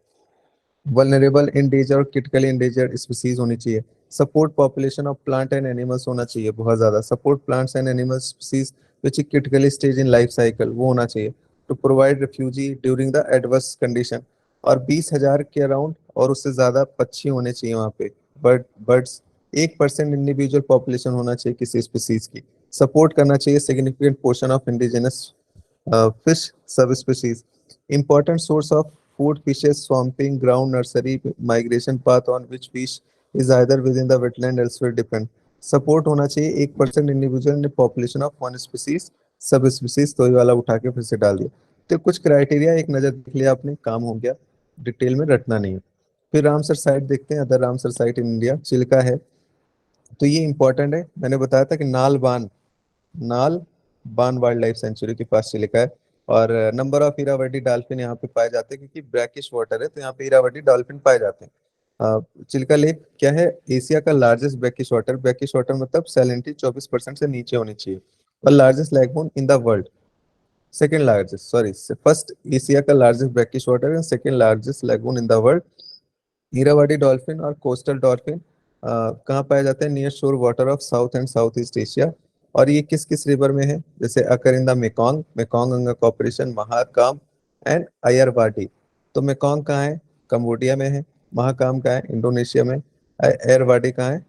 vulnerable endanger और क्रिटिकली इंडेंजर्ड स्पीसीज होनी चाहिए, support population of plant and animals होना चाहिए बहुत ज्यादा, support plants and animal species which critically stage in life cycle वो होना चाहिए, to provide refugee during the adverse condition. और 20,000 के अराउंड और उससे ज्यादा पक्षी होने चाहिए वहाँ पे, बर्ड्स। 1% इंडिविजुअल पॉपुलेशन होना चाहिए किसी स्पीसीज की। सपोर्ट करना चाहिए significant portion of indigenous fish subspecies. Important source of food fishes, swamping ground, nursery, migration path on which fish is either within the wetland elsewhere depend. Support होना चाहिए 1% individual in population of one species sub species, तो ये वाला उठा के फिर से डाल दिया। तो कुछ क्राइटेरिया एक नजर देख लिया आपने, काम हो गया, डिटेल में रटना नहीं है। फिर रामसर साइट देखते हैं, other Ramsar site in India, Chilka है। तो ये इंपॉर्टेंट है, मैंने बताया था कि नाल बान वाइल्ड लाइफ सेंचुरी के पास से लिखा है। और नंबर ऑफ इरावदी डॉल्फिन यहाँ पे पाए जाते हैं, क्योंकि ब्रैकिश वाटर है तो यहाँ पे इरावदी डॉल्फिन पाए जाते हैं। चिल्का लेक क्या है? एशिया का लार्जेस्ट ब्रैकिश वाटर मतलब सैलिनिटी 24% से नीचे होनी चाहिए, और largest lagoon in the world, second largest, sorry, first Asia का largest brackish water and second largest lagoon in the world. Irrawaddy dolphin और कोस्टल डॉल्फिन कहाँ पाए जाते हैं? Near shore water of south and south east Asia. और ये किस किस रिवर में है? जैसे occur in the Mekong, Mekong Ganga corporation, Mahakam and अयरवाडी। तो मेकोंग कहाँ है? कंबोडिया में है। महाकाम कहाँ है? इंडोनेशिया में। अयरवाडी कहाँ है?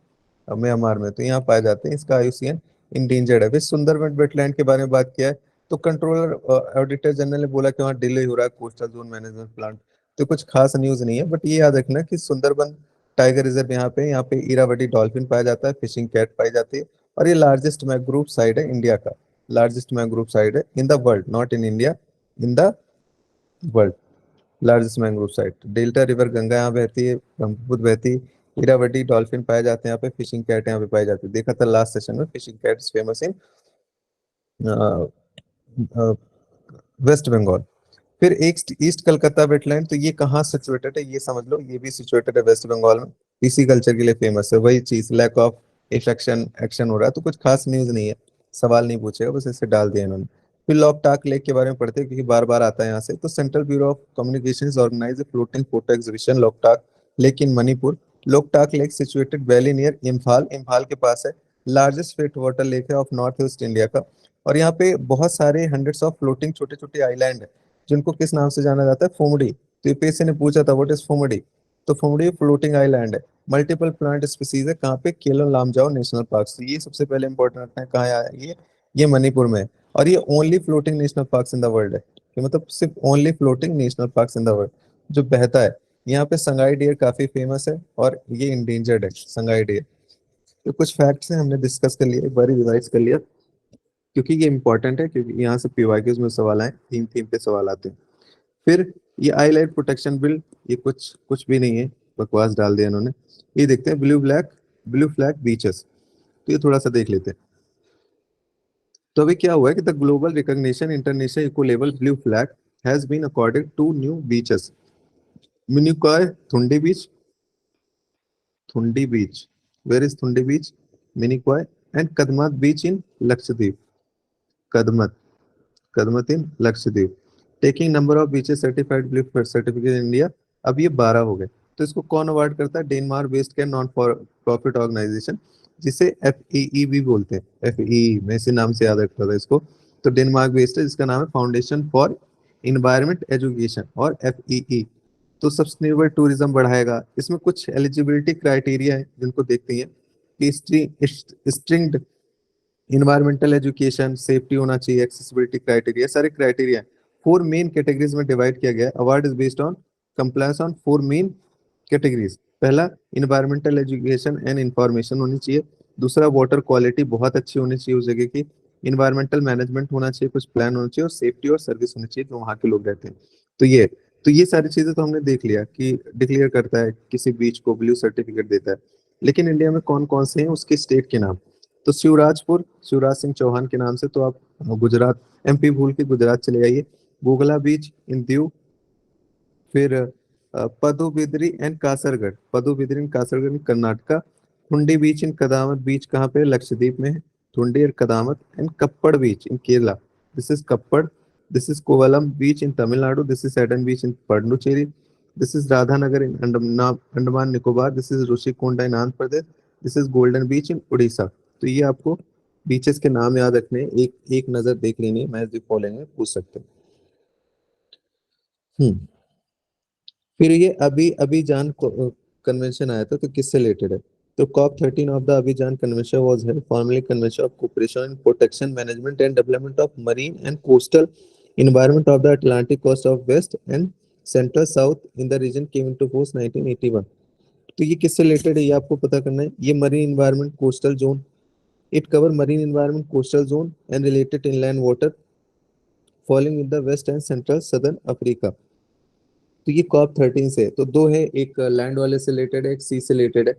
म्यांमार में। तो यहाँ पाए जाते हैं। इसका IUCN इंडेंजर्ड है। फिर सुंदरबन वेटलैंड के बारे में बात किया है, तो कंट्रोलर ऑडिटर जनरल ने बोला कि वहाँ डिले हो रहा है कोस्टल जोन मैनेजमेंट प्लान। तो कुछ खास न्यूज नहीं है, बट ये याद रखना कि सुंदरबन टाइगर रिजर्व यहाँ पे इरावदी डॉल्फिन पाया जाता है, फिशिंग कैट पाई जाती है, और ये लार्जेस्ट मैंग्रोव साइट है इंडिया का, लार्जेस्ट मैंग्रोव साइट है in the world, not in India, in the world, largest mangrove site. Delta river Ganga यहाँ बहती है, ब्रह्मपुत्र बहती है, इरावदी डॉल्फिन पाए जाते हैं यहाँ पे, फिशिंग कैट यहाँ पे पाई जाती है। देखा था लास्ट सेशन में, fishing cat is famous in west Bengal. फिर एक ईस्ट कलकत्ता वेटलैंड, तो ये कहाँ सिचुएटेड है ये समझ लो, ये भी सिचुएटेड है वेस्ट बंगाल में, पीसी कल्चर के लिए फेमस है। वही चीज, लैक ऑफ इफेक्शन एक्शन हो रहा है, तो कुछ खास न्यूज नहीं है, सवाल नहीं पूछेगा, बस इसे डाल दिया इन्होंने। फिर लोकटाक लेक के बारे में पढ़ते हैं क्योंकि बार बार आता है यहाँ से। तो central bureau of communication organise floating photo exhibition Loktak lake in Manipur. Loktak lake situated valley near Imphal, Imphal के पास है, लार्जेस्ट फ्रेट वाटर लेक है ऑफ नॉर्थ ईस्ट इंडिया का। और यहाँ पे बहुत सारे हंड्रेड्स ऑफ फ्लोटिंग छोटे छोटे आइलैंड है, जिनको किस नाम से जाना जाता है, फुमडी। तो यूपीएससी ने पूछा था व्हाट इज फुमडी, तो फुमडी फ्लोटिंग आइलैंड है। मल्टीपल प्लांट स्पीसीज है कहाँ पे, केलम लामजाओ नेशनल पार्क। तो ये सबसे पहले इंपॉर्टेंट रखना है, कहाँ आया ये मणिपुर में है। और ये only floating national park in the world है, कि मतलब सिर्फ only floating national park in the world जो बहता है। यहाँ पे संगाई डियर काफी फेमस है, और ये इंडेंजर्ड है संगाई डियर। तो कुछ फैक्ट्स हैं, हमने डिस्कस कर लिया, एक बार रिवाइज कर लिया, क्योंकि ये इंपॉर्टेंट है, क्योंकि यहाँ से पीवाईक्यूज में सवाल आए, थीम थीम पे सवाल आते हैं। फिर ये आई लाइट प्रोटेक्शन बिल, ये कुछ कुछ भी नहीं है, बकवास डाल दिया इन्होंने। ये देखते हैं ब्लू फ्लैग बीचेस, तो ये थोड़ा सा देख लेते हैं। तो अभी क्या हुआ है कि the global recognition international eco level blue flag has been accorded to new beaches, Minicoy Thundi beach, Thundi beach, where is Thundi beach, Minicoy, and Kadmat beach in Lakshadweep, Kadmat, Kadmat in Lakshadweep. Taking number of beaches certified blue certificate in India, अब ये 12 हो गए। तो इसको कौन award करता है, Denmark based के नॉन प्रॉफिट ऑर्गेनाइजेशन, जिसे एफईई भी बोलते हैं, एफईई, मैं इसी नाम से याद रखता था इसको। तो डेनमार्क बेस्ड है, जिसका नाम है फाउंडेशन फॉर इन्वायरमेंट एजुकेशन, और एफईई। तो सस्टेनेबल टूरिज्म बढ़ाएगा। इसमें कुछ एलिजिबिलिटी क्राइटेरिया है जिनको देखते हैं, कि स्ट्रिंग इन्वायरमेंटल एजुकेशन, सेफ्टी होना चाहिए, एक्सेसिबिलिटी क्राइटेरिया, सारे क्राइटेरिया 4 मेन कैटेगरीज में डिवाइड किया गया है। Award is based on compliance on 4 main categories. पहला, इन्वायरमेंटल एजुकेशन एंड इंफॉर्मेशन होनी चाहिए। दूसरा, वाटर क्वालिटी बहुत अच्छी होनी चाहिए उस जगह की। इन्वायरमेंटल मैनेजमेंट होना चाहिए, कुछ प्लान होना चाहिए, और सेफ्टी और सर्विस होनी चाहिए जो वहाँ के लोग रहते हैं। तो ये तो ये सारी चीजें तो हमने देख लिया कि डिक्लेयर करता है किसी बीच को ब्लू सर्टिफिकेट देता है। लेकिन इंडिया में कौन कौन से हैं उसके स्टेट के नाम। तो शिवराजपुर, शिवराज सिंह चौहान के नाम से, तो आप गुजरात, एमपी भूल के गुजरात चले जाइए। गोगला बीच इन दीव। फिर Padubidri and Kasaragod, Padubidri and Kasaragod in Karnataka. Thundi beach in Kadmat beach कहाँ पे, लक्षद्वीप में है, थुंडी और Kadmat. And Kappad beach in Kerala, this is Kappad. This is Kovalam beach in Tamil Nadu, this is Eden beach in Puducherry. This is Radhanagar in Andaman Nicobar, this is Rushikonda in Andhra Pradesh, this is golden beach Orissa. तो ये आपको beaches के नाम याद रखने हैं, एक एक नजर देख लेनी है, मैच द फॉलोइंग में पूछ सकते हैं। हम्म। फिर ये अभी अभिजान कन्वेंशन आया था, तो किससे रिलेटेड है। तो COP13 of the Abidjan convention was held formally convention of cooperation in protection management and development of marine and coastal environment of the Atlantic coast of west and central south in the region came into force 1981। तो ये किससे related है ये आपको पता करना है। ये marine environment coastal zone, it cover marine environment coastal zone and related inland water falling in the west and central southern Africa. तो ये COP13 से है। तो दो है, एक लैंड वाले से रिलेटेड है, एक सी से रिलेटेड है।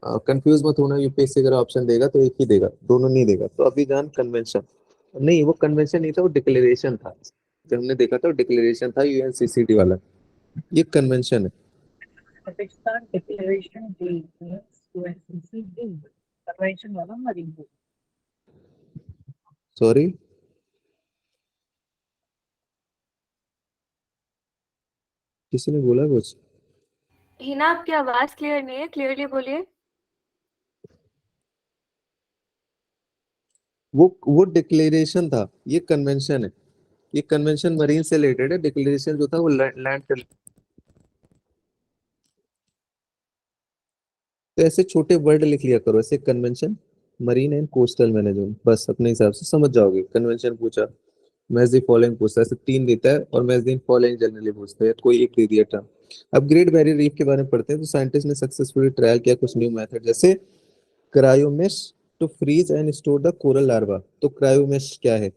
कंफ्यूज मत होना, यूपीएससी अगर ऑप्शन देगा तो एक ही देगा, दोनों नहीं देगा। तो अभिजान कन्वेंशन नहीं, वो कन्वेंशन नहीं था, वो डिक्लेरेशन था। जो हमने देखा था वो डिक्लेरेशन था, यूएनसीसीडी वाला। ये कन्वेंशन है। Pakistan Declaration Day means UNCC Day. Convention वाला मरीन day। सॉरी, किसी ने बोला कुछ। हिना, आपकी आवाज क्लियर नहीं है, क्लियरली बोलिए। वो डिक्लेरेशन था, ये कन्वेंशन है। ये कन्वेंशन मरीन से रिलेटेड है, डिक्लेरेशन जो था वो लैंड से। तो ऐसे छोटे वर्ड लिख लिया करो, ऐसे convention marine and coastal management, बस अपने हिसाब से समझ जाओगे। कन्वेंशन पूछा, मैच द फॉलोइंग पूछता है, ऐसे 3 देता है और मैच द फॉलोइंग जनरली पूछता है, कोई एक दे दिया टर्म। अब ग्रेट बैरियर रीफ के बारे में पढ़ते हैं। तो साइंटिस्ट ने सक्सेसफुली ट्रायल किया कुछ न्यू मेथड, जैसे cryomesh to freeze and store the coral larvae. तो क्रायोमेश क्या है?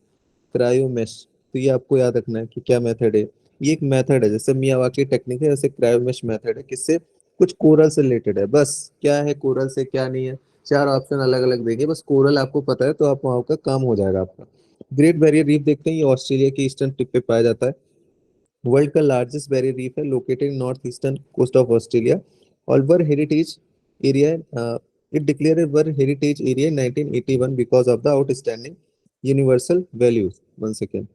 क्रायोमेश, तो ये आपको याद रखना है कि क्या मेथड है। ये एक मेथड है, जैसे मियावाकी टेक्निक है, जैसे क्रायोमेश मेथड है। किससे? कुछ कोरल से रिलेटेड है। बस क्या है कोरल से, क्या नहीं है, 4 ऑप्शन अलग अलग देंगे, बस कोरल आपको पता है तो आप वहां का काम हो जाएगा आपका। ग्रेट बैरियर रीफ देखते हैं, ये ऑस्ट्रेलिया के ईस्टर्न टिप पे पाया जाता है। वर्ल्ड का लार्जेस्ट बैरियर रीफ है, located north eastern coast of Australia. और world heritage area, it declare world heritage area 1981 because of the outstanding universal values. 1 second.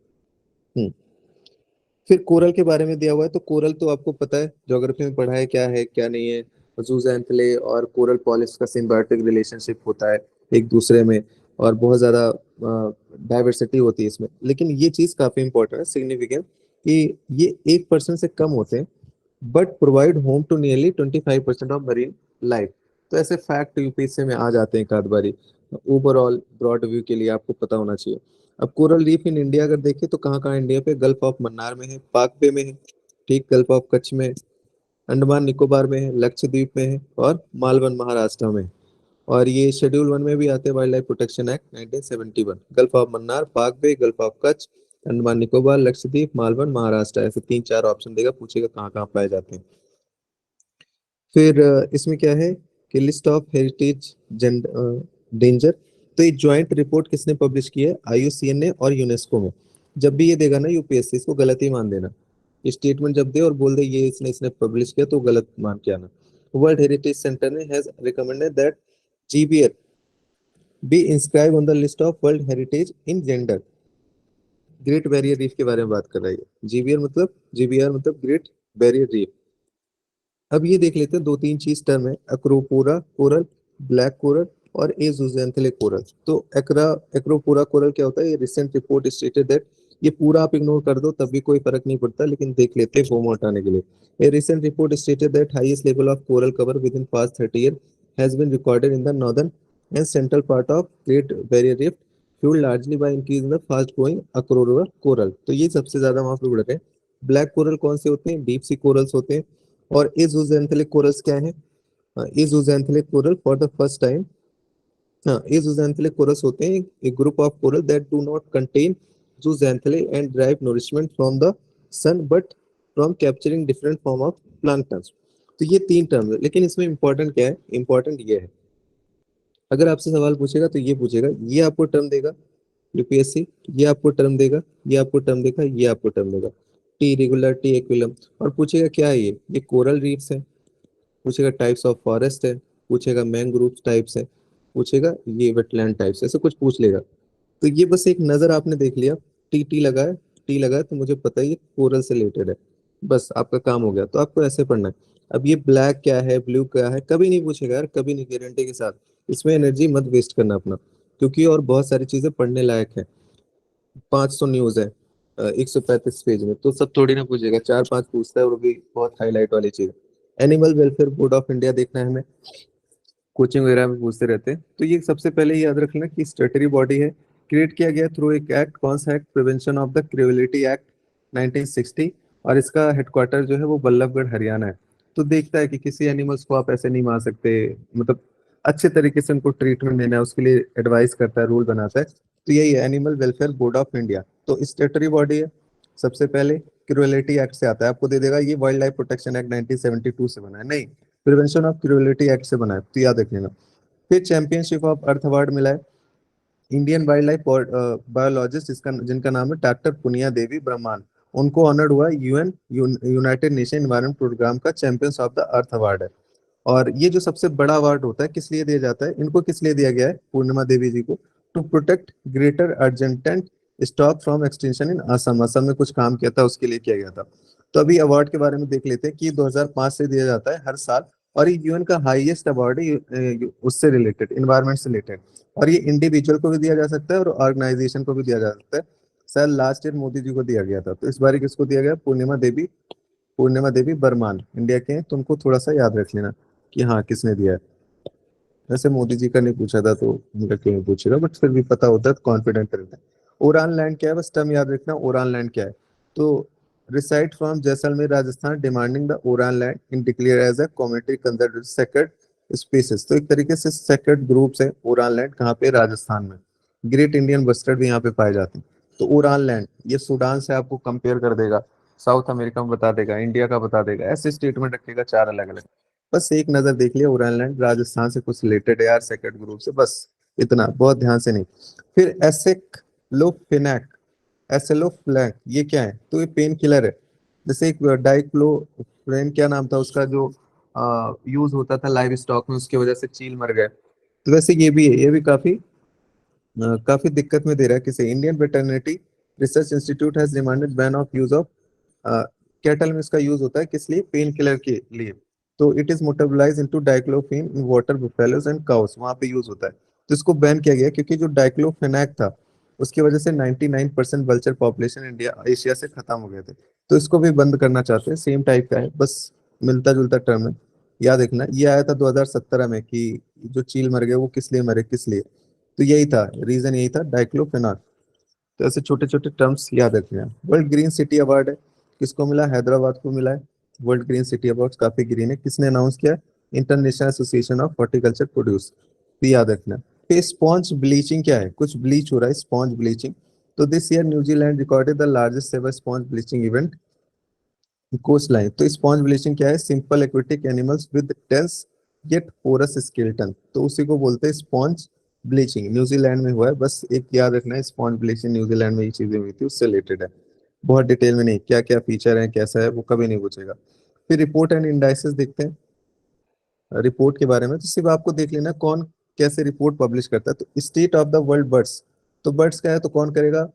फिर कोरल के बारे में दिया हुआ है। तो कोरल तो आपको पता है, ज्योग्राफी में पढ़ा है क्या है क्या नहीं है। जूजैंथले और कोरल पॉलिप्स का सिम्बायोटिक रिलेशनशिप होता है एक दूसरे में, और बहुत ज्यादा डाइवर्सिटी होती है इसमें। लेकिन ये चीज काफी इंपॉर्टेंट है, सिग्निफिकेंट, कि ये 1% से कम होते हैं, but provide home to nearly 25% of marine life. तो ऐसे फैक्ट यूपीएससी में आ जाते हैं एक आध बारी। ओवरऑल ब्रॉड व्यू के लिए आपको पता होना चाहिए। अब कोरल रीफ इन इंडिया अगर देखें तो कहाँ कहाँ इंडिया पे? गल्फ ऑफ मन्नार में है, पाक बे में है, ठीक, गल्फ ऑफ कच्छ में है, अंडमान निकोबार में है, लक्षद्वीप में है, और मालवन महाराष्ट्र में। और ये शेड्यूल 1 में भी आते हैं, wild life protection act 1971। Gulf of Mannar, पाक बे, गल्फ ऑफ कच्छ, अंडमान निकोबार, लक्षद्वीप, मालवन महाराष्ट्र, ऐसे 3-4 ऑप्शन देगा, पूछेगा कहाँ कहाँ पाए जाते हैं। फिर इसमें क्या है कि लिस्ट ऑफ हेरिटेज डेंजर। तो ये ज्वाइंट रिपोर्ट किसने पब्लिश की है? आईयूसीएन ने और यूनेस्को में। जब भी ये देगा ना यूपीएससी, इसको गलत ही मान देना। ये स्टेटमेंट जब दे और बोल दे ये इसने इसने पब्लिश किया, तो गलत मान के आना। वर्ल्ड हेरिटेज सेंटर ने has recommended that GBR be inscribe on the list of world heritage in danger. Great barrier reef के बारे में बात कर रहा है। जीबीआर मतलब ग्रेट बैरियर रीफ। अब ये देख लेते हैं, 2-3 चीज टर्म है, एक्रोपोरा कोरल, ब्लैक कोरल, और ए जूजेंथले कोरल। तो एक्रोपोरा कोरल क्या होता है? ये रिसेंट रिपोर्ट स्टेटेड दैट, ये पूरा आप इग्नोर कर दो तब भी कोई फर्क नहीं पड़ता, लेकिन देख लेते हैं फोमो हटाने के लिए। A recent report stated that highest level of coral cover within past 30 year has been recorded in the northern and central part of great barrier reef, fuelled largely by increase in the fast growing Acropora coral. तो ये सबसे ज्यादा वहां पे बढ़ रहे हैं। Black coral कौन से होते हैं? डीप सी कोरल्स होते हैं। और ए जूजेंथलिक कोरल्स क्या है? A azooxanthellate coral for the first time, हाँ, ये जूजेंथलिक कोरल्स होते हैं एक group of coral that do not contain zooxanthellae and derive nourishment from the sun but from capturing different form of plankton. तो ये 3 term है, लेकिन इसमें इंपॉर्टेंट क्या है? इंपॉर्टेंट ये है, अगर आपसे सवाल पूछेगा तो ये पूछेगा, ये आपको टर्म देगा यूपीएससी, ये आपको टर्म देगा, ये आपको टर्म देगा, ये आपको टर्म देगा, टी रेगुलर, टी एक्विलम, और पूछेगा क्या है ये कोरल रीफ्स है, पूछेगा टाइप्स ऑफ फॉरेस्ट है, पूछेगा मैंग्रोव टाइप्स है, पूछेगा ये वेटलैंड टाइप्स, ऐसे कुछ पूछ लेगा। तो ये बस एक नजर आपने देख लिया, टी लगा है तो मुझे पता है ये कोरल से रिलेटेड है, बस आपका काम हो गया। तो आपको ऐसे पढ़ना है। अब ये ब्लैक क्या है, ब्लू क्या है, कभी नहीं पूछेगा यार, कभी नहीं, गारंटी के साथ। इसमें एनर्जी मत वेस्ट करना अपना, क्योंकि और बहुत सारी चीजें पढ़ने लायक है। 500 न्यूज है 135 पेज में, तो सब थोड़ी ना पूछेगा, 4-5 पूछता है, और वो भी बहुत हाईलाइट वाली चीज। Animal welfare board of India देखना है हमें, कोचिंग वगैरह में पूछते रहते हैं। तो ये सबसे पहले याद रखना कि स्टेटरी बॉडी है, क्रिएट किया गया थ्रू एक एक्ट, कौन सा act? Prevention of the cruelty act 1960, और इसका हेडक्वार्टर जो है वो बल्लभगढ़ हरियाणा है। तो देखता है कि किसी एनिमल्स को आप ऐसे नहीं मार सकते, मतलब अच्छे तरीके से उनको ट्रीटमेंट देना है, उसके लिए एडवाइस करता है, रूल बनाता है। तो यही है animal welfare board of India. तो स्टेटरी बॉडी है, सबसे पहले क्रूएलिटी एक्ट से आता है, आपको दे देगा ये वाइल्ड लाइफ प्रोटेक्शन एक्ट 1972 से बना है, नहीं, प्रिवेंशन ऑफ क्रूएलिटी एक्ट से बना है, तो याद रख लेना। फिर चैंपियनशिप ऑफ अर्थ अवार्ड मिला है इंडियन वाइल्ड लाइफ बायोलॉजिस्ट, इसका जिनका नाम है डॉक्टर पुनिया देवी ब्रह्मान, उनको ऑनर्ड हुआ UN united nation environment programme का champions of the earth award है। और ये जो सबसे बड़ा अवार्ड होता है किस लिए दिया जाता है? इनको किस लिए दिया गया है, पूर्णिमा देवी जी को? To protect greater adjutant stork from extinction in Assam, Assam में कुछ काम किया था उसके लिए किया गया था। तो अभी अवार्ड के बारे में देख लेते हैं कि 2005 से दिया जाता है हर साल, और ये यूएन का हाईएस्ट अवार्ड है उससे रिलेटेड, इन्वायरमेंट से रिलेटेड। और ये इंडिविजुअल को भी दिया जा सकता है और ऑर्गेनाइजेशन को भी दिया जा सकता है। शायद लास्ट ईयर मोदी जी को दिया गया था, तो इस बार किसको दिया गया? पूर्णिमा देवी बर्मान, इंडिया के हैं, तुमको थोड़ा सा याद रख लेना कि हाँ किसने दिया है। वैसे मोदी जी का नहीं पूछा था तो उनका क्यों नहीं पूछेगा, बट फिर भी पता होता है तो कॉन्फिडेंट रहता है। उड़ान लैंड क्या है, बस टर्म याद रखना उड़ान लैंड क्या है। तो residents from Jaisalmer Rajasthan demanding the Oran land in declare as a community conserve sacred species. तो एक तरीके से सेक्रेड ग्रुप है उड़ान लैंड, कहाँ पे, राजस्थान में। ग्रेट इंडियन बस्टर्ड भी यहाँ पे पाए जाते हैं। तो उड़ान लैंड ये सूडान से आपको कंपेयर कर देगा, साउथ अमेरिका में बता देगा, इंडिया का बता देगा, ऐसे स्टेटमेंट रखेगा चार अलग अलग। बस एक नजर देख लिया, उड़ानलैंड राजस्थान से कुछ रिलेटेड है यार, सेक्रेड ग्रुप से, बस इतना, बहुत ध्यान से नहीं। फिर एसेक्लोफेनाक, एसेलोफ्लैक ये क्या है, तो ये पेन किलर है। जैसे एक डाइक्लोफ्रेन, क्या नाम था उसका, जो यूज होता था लाइव स्टॉक में, उसकी वजह से चील मर गए। तो वैसे ये भी है, ये भी काफी दिक्कत में दे रहा है किसे, Indian veterinary research institute has demanded ban of use of cattle में। इसका यूज होता है किस लिए, पेन किलर के लिए। तो it is metabolised into diclofenac in water buffaloes and cows, वहां पे यूज होता है। तो इसको बैन किया गया क्योंकि जो डाइक्लोफेनाक था उसकी वजह से 99% वल्चर पॉपुलेशन इंडिया एशिया से खत्म हो गए थे। तो इसको भी बंद करना चाहते हैं, सेम टाइप का है, बस मिलता जुलता टर्म है। याद रखना, ये आया था 2017 में कि जो चील मर गए वो किस लिए मरे, किस लिए। तो यही था रीजन, यही था डाइक्लोफेनाक। तो ऐसे छोटे छोटे टर्म्स याद रखने हैं। वर्ल्ड ग्रीन सिटी अवार्ड है, किसको मिला, हैदराबाद को मिला है। वर्ल्ड ग्रीन सिटी अवार्ड काफी ग्रीन है, किसने अनाउंस किया, international association of horticulture produce. तो याद रखना। फिर स्पॉन्ज ब्लीचिंग क्या है, कुछ ब्लीच हो रहा है, स्पॉन्ज ब्लीचिंग। तो this year New Zealand recorded the largest ever sponge bleaching event coastline. तो स्पॉन्ज ब्लीचिंग क्या है, simple aquatic animals with tense get porous skeleton, तो उसी को बोलते हैं स्पॉन्ज ब्लीचिंग। न्यूजीलैंड में हुआ है, बस एक याद रखना है, स्पॉन्ज ब्लीचिंग न्यूजीलैंड में ये चीजें हुई थी, उससे रिलेटेड है। बहुत डिटेल में नहीं, क्या क्या फीचर है कैसा है वो कभी नहीं पूछेगा। फिर रिपोर्ट एंड इंडाइसेस देखते हैं, रिपोर्ट के बारे में तो सिर्फ आपको देख लेना कौन कैसे रिपोर्ट पब्लिश करता है। तो state of the world birds, तो बर्ड्स का है तो कौन करेगा,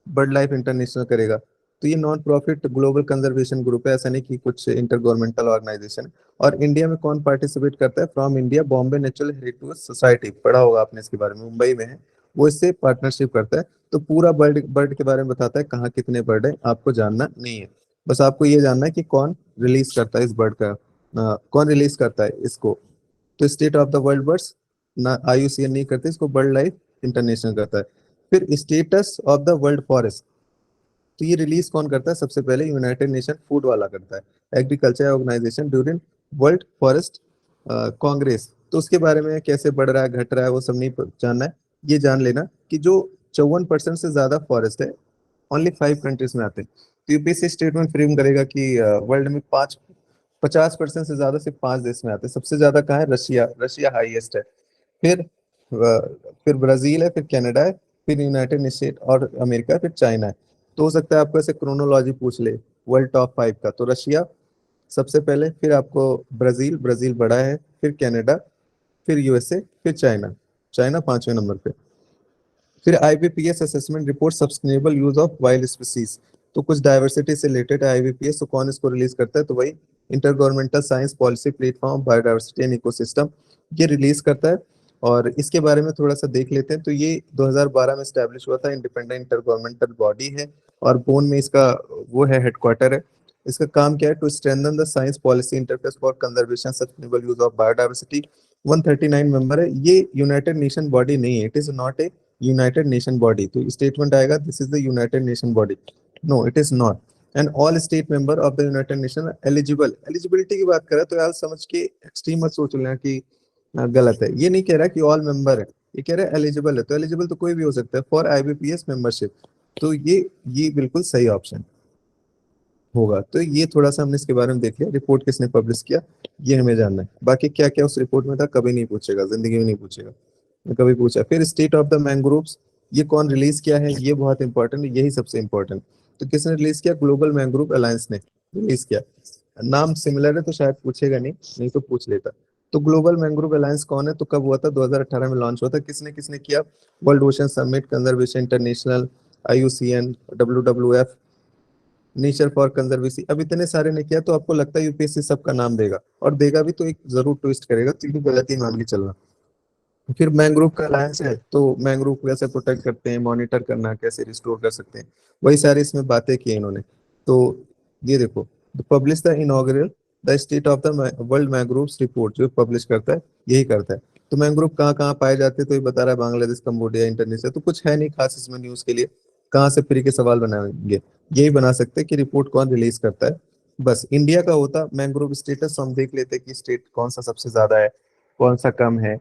बर्ड लाइफ इंटरनेशनल करेगा। तो ये non profit global conservation group है, ऐसा नहीं कि कुछ इंटर गवर्नमेंटल ऑर्गेनाइजेशन है। और इंडिया में कौन पार्टिसिपेट करता है, from India Bombay natural heritage society, पढ़ा होगा आपने इसके बारे में, मुंबई में है, वो इससे पार्टनरशिप करता है। तो पूरा बर्ड बर्ड के बारे में बताता है, कहाँ कितने बर्ड है आपको जानना नहीं है, बस आपको ये जानना है कि कौन रिलीज करता है इस बर्ड का, कौन रिलीज करता है इसको। तो state of the world birds ना IUCN नहीं करते इसको, बर्ड लाइफ इंटरनेशनल करता है। फिर status of the world forest, तो ये रिलीज कौन करता है, सबसे पहले यूनाइटेड नेशन फूड वाला करता है, agriculture organisation during world forest congress. तो उसके बारे में कैसे बढ़ रहा है घट रहा है वो सब नहीं जानना है, ये जान लेना कि जो 54% से ज्यादा फॉरेस्ट है ओनली 5 कंट्रीज में आते हैं। तो यूपीएससी स्टेटमेंट फ्रेम करेगा कि वर्ल्ड में 50% से ज्यादा सिर्फ 5 देश में आते हैं। सबसे ज्यादा कहाँ है, रशिया, रशिया हाईएस्ट है। फिर फिर ब्राजील है, फिर कनाडा है, फिर यूनाइटेड स्टेट और अमेरिका है, फिर चाइना है। तो हो सकता है आपको ऐसे क्रोनोलॉजी पूछ ले वर्ल्ड टॉप 5 का, तो रशिया सबसे पहले, फिर आपको ब्राजील, ब्राजील बड़ा है, फिर कनाडा, फिर USA, फिर चाइना, चाइना 5वें नंबर पे। फिर IBPS assessment report sustainable use of wild species, तो कुछ डाइवर्सिटी से रिलेटेड है IBPS, तो कौन इसको रिलीज करता है, तो वही inter governmental science policy platform biodiversity and ecosystem, ये रिलीज करता है। और इसके बारे में थोड़ा सा देख लेते हैं। तो ये 2012 में स्टैब्लिश हुआ था, इंडिपेंडेंट इंटर गवर्नमेंटल बॉडी है, और बोन में इसका वो है हेडक्वार्टर है। इसका काम क्या है, to strengthen the science policy interface for conservation sustainable use of biodiversity. 139 member है, ये यूनाइटेड नेशन बॉडी नहीं है, it is not a United Nation body. तो स्टेटमेंट आएगा this is the United Nation body, no it is not. And all state member of the United Nation eligible, eligibility की बात करें तो यार समझ के एक्सट्रीम मत सोच लेना कि गलत है, ये नहीं कह रहा कि ऑल मेंबर है, ये कह रहा है एलिजिबल है। तो एलिजिबल तो कोई भी हो सकता है फॉर IBPS मेंबरशिप, तो ये बिल्कुल सही ऑप्शन होगा। तो ये थोड़ा सा हमने इसके बारे में देख लिया, रिपोर्ट किसने पब्लिश किया ये हमें जानना है। बाकी क्या क्या उस रिपोर्ट में था कभी नहीं पूछेगा, जिंदगी में नहीं पूछेगा, कभी पूछा। फिर स्टेट ऑफ द मैंग्रोव्स, ये कौन रिलीज किया है, ये बहुत इंपॉर्टेंट है, यही सबसे इंपॉर्टेंट। तो किसने रिलीज किया, ग्लोबल मैंग्रोव अलायंस ने रिलीज किया। नाम सिमिलर है तो शायद पूछेगा नहीं, नहीं तो पूछ लेता। तो ग्लोबल मैंग्रोव अलायंस कौन है, तो कब हुआ था, 2018 में लॉन्च हुआ था। किसने किसने किया, world ocean summit, conservation international, IUCN, WWF, nature for conservancy. अब इतने सारे ने किया तो आपको लगता है यूपीएससी सबका नाम देगा, और देगा भी तो एक जरूर ट्विस्ट करेगा, क्योंकि गलती मान के चलना। फिर मैंग्रोव का अलायंस है, तो मैंग्रोव को कैसे प्रोटेक्ट करते हैं, मॉनिटर करना, कैसे रिस्टोर कर सकते हैं, वही सारी इसमें बातें की इन्होंने। तो ये देखो, publish the inaugural the state of the world mangroves report, जो पब्लिश करता है यही करता है। तो मैंग्रोव कहाँ कहाँ पाए जाते हैं, तो ये बता रहा है बांग्लादेश, कंबोडिया, इंडोनेशिया। तो कुछ है नहीं खास इसमें न्यूज के लिए, कहाँ से फ्री के सवाल बनाएंगे। यही बना सकते हैं कि रिपोर्ट कौन रिलीज करता है। बस इंडिया का होता मैंग्रोव स्टेटस, हम देख लेते हैं कि स्टेट कौन सा सबसे ज्यादा है, कौन सा कम है,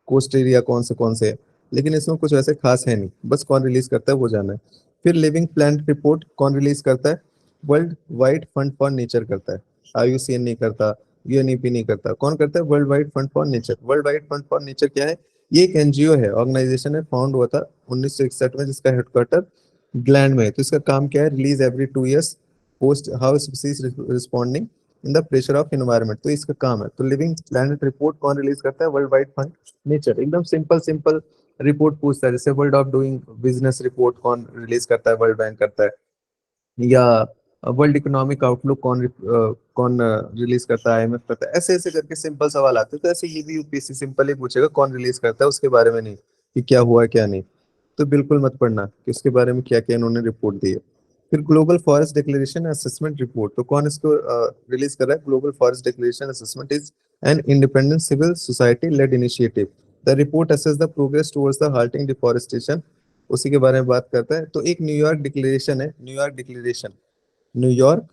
कोस्ट एरिया कौन से है। लेकिन इसमें कुछ वैसे खास है नहीं, बस कौन रिलीज करता है वो जाना है। फिर लिविंग प्लांट रिपोर्ट कौन रिलीज करता है, world wide fund for nature करता है। IUCN नहीं करता, UNEP नहीं करता, कौन करता है, world wide fund for nature. World wide fund for nature क्या है, ये एक NGO है, ऑर्गेनाइजेशन है, फाउंड हुआ था 1961 में, जिसका हेडक्वार्टर इंग्लैंड में है। तो इसका काम क्या है, release every 2 years post how species responding in the pressure of environment. तो इसका काम है। तो लिविंग प्लैनेट रिपोर्ट कौन रिलीज करता है, वर्ल्ड वाइड फंड नेचर। एकदम सिंपल सिंपल रिपोर्ट पूछता है, जैसे world of doing business report कौन रिलीज करता है, वर्ल्ड बैंक करता है। या वर्ल्ड इकोनॉमिक आउटलुक कौन रिलीज करता है, IMF करता है। ऐसे ऐसे करके सिंपल सवाल आते हैं। तो ऐसे ये भी UPSC सिंपल ही पूछेगा, कौन रिलीज करता है, उसके बारे में नहीं कि क्या हुआ क्या नहीं। तो बिल्कुल मत पढ़ना कि उसके बारे में क्या क्या इन्होंने रिपोर्ट दी है। फिर global forest declaration assessment report, तो कौन इसको रिलीज कर रहा है, global forest declaration assessment is an independent civil society led initiative. The report assess the progress towards the halting deforestation, उसी के बारे में बात करता है। तो एक न्यूयॉर्क डिक्लेरेशन है, न्यूयॉर्क डिक्लेरेशन, न्यूयॉर्क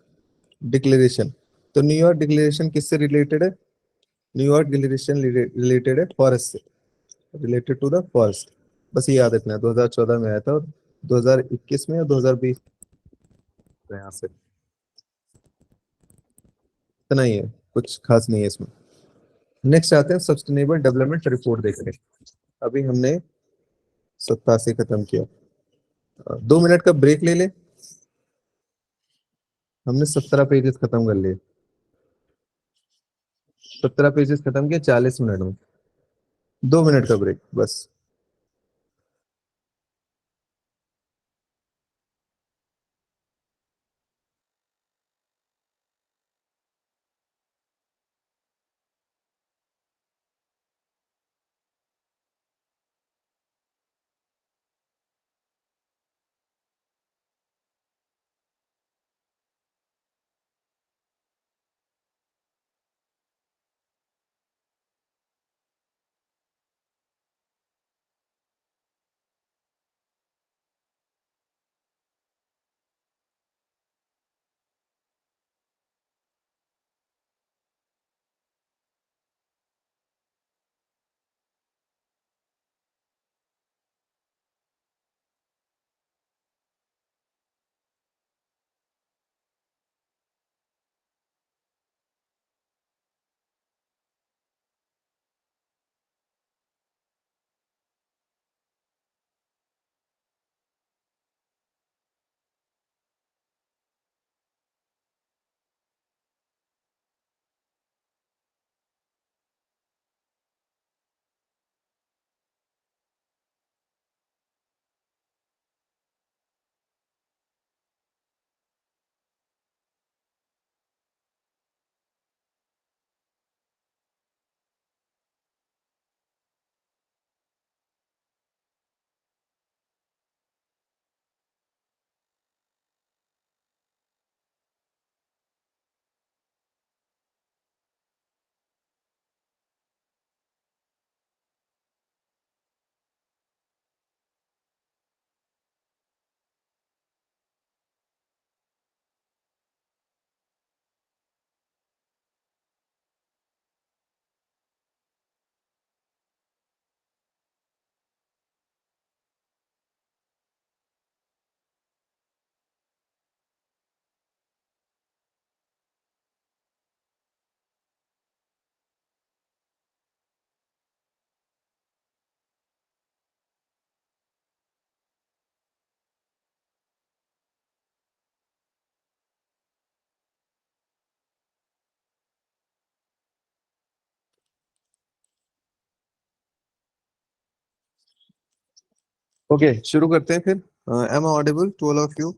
डिक्लेरेशन। तो न्यूयॉर्क डिक्लेरेशन किससे रिलेटेड है, न्यूयॉर्क डिक्लेरेशन रिलेटेड है फॉरेस्ट से, रिलेटेड टू द फॉरेस्ट। बस ये याद रखना है, 2014 में आया था, और 2021 में या 2020 में, यहाँ से इतना ही है, कुछ खास नहीं है इसमें। नेक्स्ट आते हैं सस्टेनेबल डेवलपमेंट रिपोर्ट देखने। अभी हमने 87 खत्म किया, 2 मिनट का ब्रेक ले ले। हमने 17 पेजेस खत्म कर लिए, 17 पेजेस खत्म किए 40 मिनट में। 2 मिनट का ब्रेक बस। ओके, शुरू करते हैं फिर। Am I audible to all of you?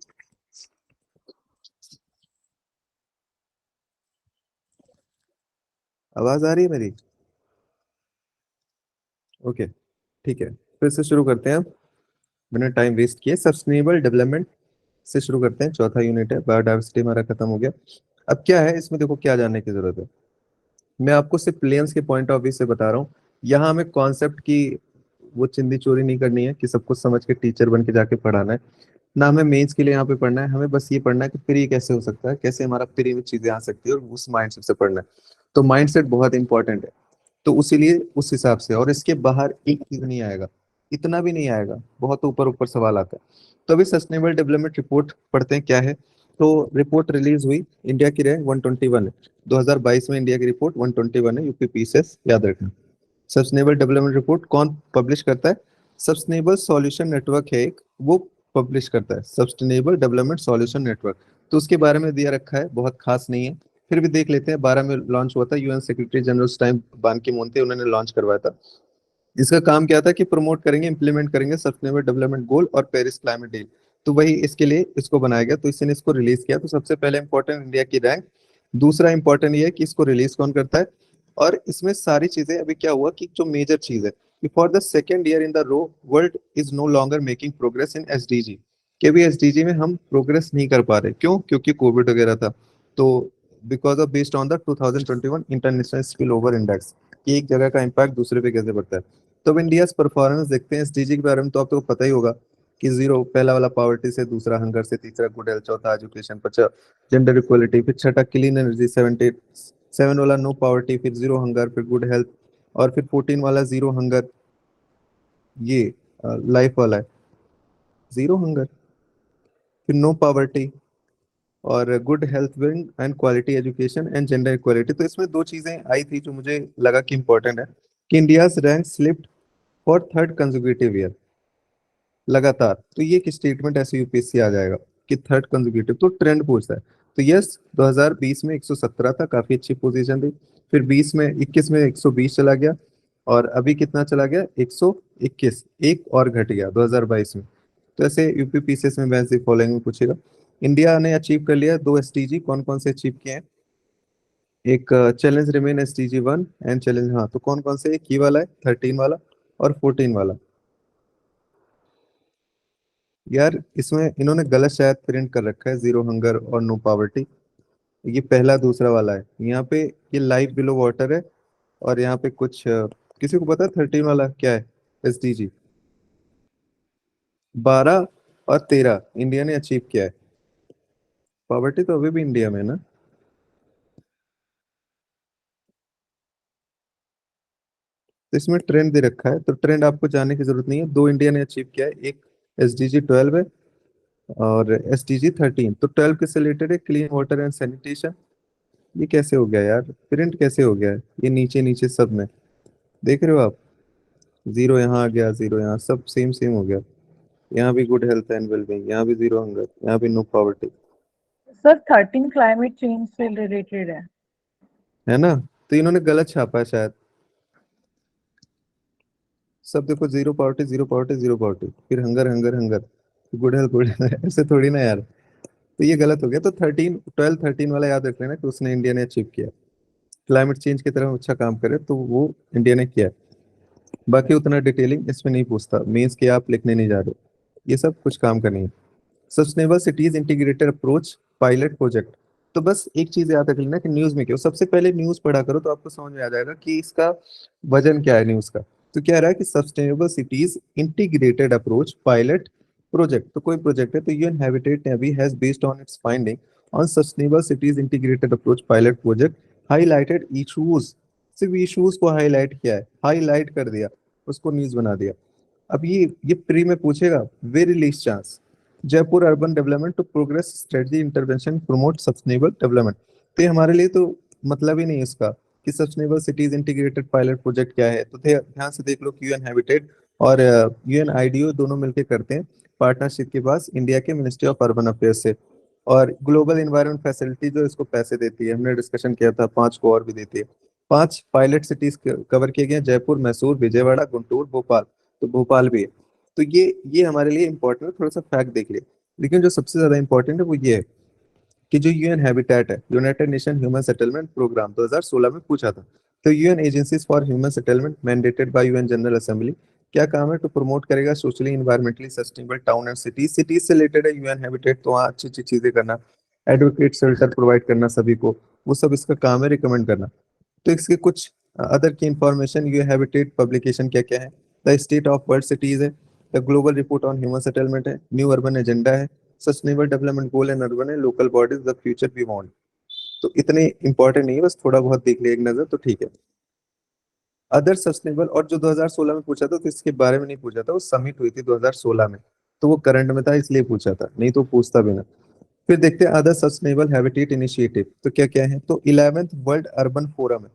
आवाज आ रही है मेरी? ओके, ठीक है, फिर से शुरू करते हैं। बिना टाइम वेस्ट किए सस्टेनेबल डेवलपमेंट से शुरू करते हैं। चौथा यूनिट है, बायोडाइवर्सिटी हमारा खत्म हो गया। अब क्या है इसमें, देखो क्या जानने की जरूरत है। मैं आपको सिर्फ प्लेन्स के पॉइंट ऑफ व्यू से बता रहा हूँ यहाँ हमें कॉन्सेप्ट की वो चिंदी चोरी नहीं करनी है कि सब कुछ समझ के टीचर बन के जाके पढ़ाना है, ना हमें मेंस के लिए यहाँ पे पढ़ना है। हमें बस ये पढ़ना है कि फ्री कैसे हो सकता है, कैसे हमारा फ्री में चीजें आ सकती है, और उस माइंडसेट से पढ़ना है। तो माइंडसेट बहुत इंपॉर्टेंट है। तो उसीलिए उस हिसाब से, और इसके बाहर एक चीज नहीं आएगा, इतना भी नहीं आएगा, बहुत ऊपर ऊपर सवाल आता है। तो अभी सस्टेनेबल डेवलपमेंट रिपोर्ट पढ़ते हैं क्या है। तो रिपोर्ट रिलीज हुई, इंडिया की रैंक 121 है। 2022 में इंडिया की रिपोर्ट 121 है, यूपीपीसीएस याद रखना। सस्टेनेबल डेवलपमेंट रिपोर्ट कौन पब्लिश करता है? सस्टेनेबल सॉल्यूशन नेटवर्क है एक, वो पब्लिश करता है, सस्टेनेबल डेवलपमेंट सॉल्यूशन नेटवर्क। तो उसके बारे में दिया रखा है, बहुत खास नहीं है, फिर भी देख लेते हैं। 12 में लॉन्च हुआ था, यूएन सेक्रेटरी जनरल उस टाइम बान की मून थे, उन्होंने लॉन्च करवाया था। इसका काम क्या था कि प्रमोट करेंगे, इंप्लीमेंट करेंगे सस्टेनेबल डेवलपमेंट गोल और पेरिस क्लाइमेट डील। तो वही इसके लिए इसको बनाया गया, तो इसने इसको रिलीज किया। तो सबसे पहले इंपॉर्टेंट इंडिया की रैंक, दूसरा इंपॉर्टेंट ये है कि इसको रिलीज कौन करता है। और इसमें सारी चीजें, अभी क्या हुआ कि जो मेजर चीज है कि for the second year in the row world is no longer making progress in SDG, के भी एसडीजी में हम प्रोग्रेस नहीं कर पा रहे। क्यों? क्योंकि कोविड वगैरह था। तो because of based on the 2021 international spill over index, कि एक जगह का इम्पैक्ट दूसरे पे कैसे पड़ता है। तो अब इंडिया परफॉर्मेंस देखते हैं एसडीजी के बारे में, तो आपको पता ही होगा कि जीरो पहला वाला पॉवर्टी से, दूसरा हंगर से, तीसरा गुड हेल्थ, चौथा एजुकेशन, पचा जेंडर इक्वलिटी, फिर छठा क्लीन एनर्जी, 77 वाला नो पॉवर्टी, फिर जीरो हंगर, फिर गुड हेल्थ, और फिर 14 वाला जीरो हंगर, ये लाइफ वाला है, जीरो हंगर, फिर नो पॉवर्टी, और good health wing and quality education and gender equality. तो इसमें दो चीजें आई थी जो मुझे लगा कि इंपॉर्टेंट है, कि India's rank slipped for third consecutive year, लगातार। तो ये एक स्टेटमेंट ऐसे यूपीएससी आ जाएगा कि थर्ड कंसेक्यूटिव, तो ट्रेंड पूछता है। तो यस, 2020 में 117 था, काफी अच्छी पोजीशन थी। फिर 20 में 21 में 120 चला गया, और अभी कितना चला गया? 121, एक और घट गया 2022 में। तो ऐसे यूपी पीसीएस में वैसे फॉलोइंग में पूछेगा। इंडिया ने अचीव कर लिया 2 एसडीजी, कौन कौन से अचीव किए हैं? एक challenge remain SDG 1 and challenge, हाँ, तो कौन कौन से? एक ही वाला है, 13 वाला और 14 वाला। यार इसमें इन्होंने गलत शायद प्रिंट कर रखा है, जीरो हंगर और नो पॉवर्टी। ये पहला दूसरा वाला है यहाँ पे, ये लाइफ बिलो वाटर है। और यहाँ पे कुछ किसी को पता है 13 वाला क्या है? एसडीजी 12 और 13 इंडिया ने अचीव किया है। पॉवर्टी तो अभी भी इंडिया में है ना। तो इसमें ट्रेंड दे रखा है, तो ट्रेंड आपको जानने की जरूरत नहीं है। दो इंडिया ने अचीव किया है, एक एसडीजी 12 है और एसडीजी 13। तो 12 किससे रिलेटेड है? Clean water and sanitation. ये कैसे हो गया यार, प्रिंट कैसे हो गया है ये नीचे नीचे सब में? देख रहे हो आप? जीरो यहाँ आ गया, जीरो यहाँ, सब सेम सेम हो गया। यहाँ भी गुड हेल्थ एंड वेलबींग, यहाँ भी जीरो हंगर, यहाँ भी no poverty, sir 13 climate change से रिलेटेड है ना। तो इन्होंने गलत छापा है शायद। सब देखो, zero poverty, zero poverty, zero poverty, फिर hunger hunger hunger, good health good health, ऐसे थोड़ी ना यार। तो ये गलत हो गया। तो 13 वाला याद रख लेना कि उसने, इंडिया ने अचीव किया। क्लाइमेट चेंज की तरफ अच्छा काम करे तो वो इंडिया ने किया है। बाकी उतना डिटेलिंग इसमें नहीं पूछता, मीन्स के आप लिखने नहीं जा रहे हो, ये सब कुछ काम का नहीं है। Sustainable cities integrated approach pilot project. तो बस एक चीज याद रख लेना कि न्यूज में क्यों, सबसे पहले न्यूज पढ़ा करो तो आपको समझ में आ जाएगा कि इसका वजन क्या है न्यूज का। तो क्या रहा है कि sustainable cities integrated approach pilot project, तो कोई प्रोजेक्ट है। तो यूएन हैबिटेट ने अभी has based on it's finding on sustainable cities integrated approach pilot project highlighted issues, सिर्फ इशूज को हाईलाइट किया है, हाईलाइट कर दिया, उसको न्यूज बना दिया। अब ये प्री में पूछेगा, very least chance, Jaipur urban development to progress strategy intervention promote sustainable development. तो ये हमारे लिए तो मतलब ही नहीं है इसका कि sustainable cities integrated pilot project क्या है। तो ध्यान से देख लो कि यूएन हैबिटेट और यूएन आईडीओ दोनों मिलकर करते हैं पार्टनरशिप के पास, इंडिया के मिनिस्ट्री ऑफ अर्बन अफेयर्स से। और ग्लोबल इन्वायरमेंट फैसिलिटी जो इसको पैसे देती है, हमने डिस्कशन किया था, 5 को और भी देती है। 5 पायलट सिटीज कवर किए गए, जयपुर, मैसूर, विजयवाड़ा, गुंटूर, भोपाल। तो भोपाल भी है। तो ये हमारे लिए इंपॉर्टेंट है, थोड़ा सा फैक्ट देख लिए। लेकिन जो सबसे ज्यादा इंपॉर्टेंट है वो ये है कि जो यूएन हैबिटेट है, United Nation human settlement programme 2016 में पूछा था। तो UN agencies for human settlement mandated by UN general assembly, क्या काम है? तो प्रमोट करेगा socially environmentally sustainable town and cities. Cities से रिलेटेड है यूएन हैबिटेट, तो वहाँ अच्छी अच्छी चीजें करना, एडवोकेट शेल्टर प्रोवाइड करना सभी को, वो सब इसका काम है, रिकमेंड करना। तो इसके कुछ अदर की इंफॉर्मेशन यू हैबिटेट पब्लिकेशन क्या क्या है, the state of world cities है, the global report on human settlement है, न्यू अर्बन एजेंडा है, sustainable development goal and urban है, local bodies the future we want. तो इतने इंपॉर्टेंट नहीं है, बस थोड़ा बहुत देख लिया एक नजर तो ठीक है। अदर सस्टेनेबल, और जो 2016 में पूछा था तो इसके बारे में नहीं पूछा था, वो समिट हुई थी 2016 में, तो वो करंट में था इसलिए पूछा था, नहीं तो पूछता भी ना। फिर देखते हैं अदर सस्टेनेबल हैबिटेट इनिशिएटिव तो क्या क्या है, तो 11th वर्ल्ड अर्बन फोरम है,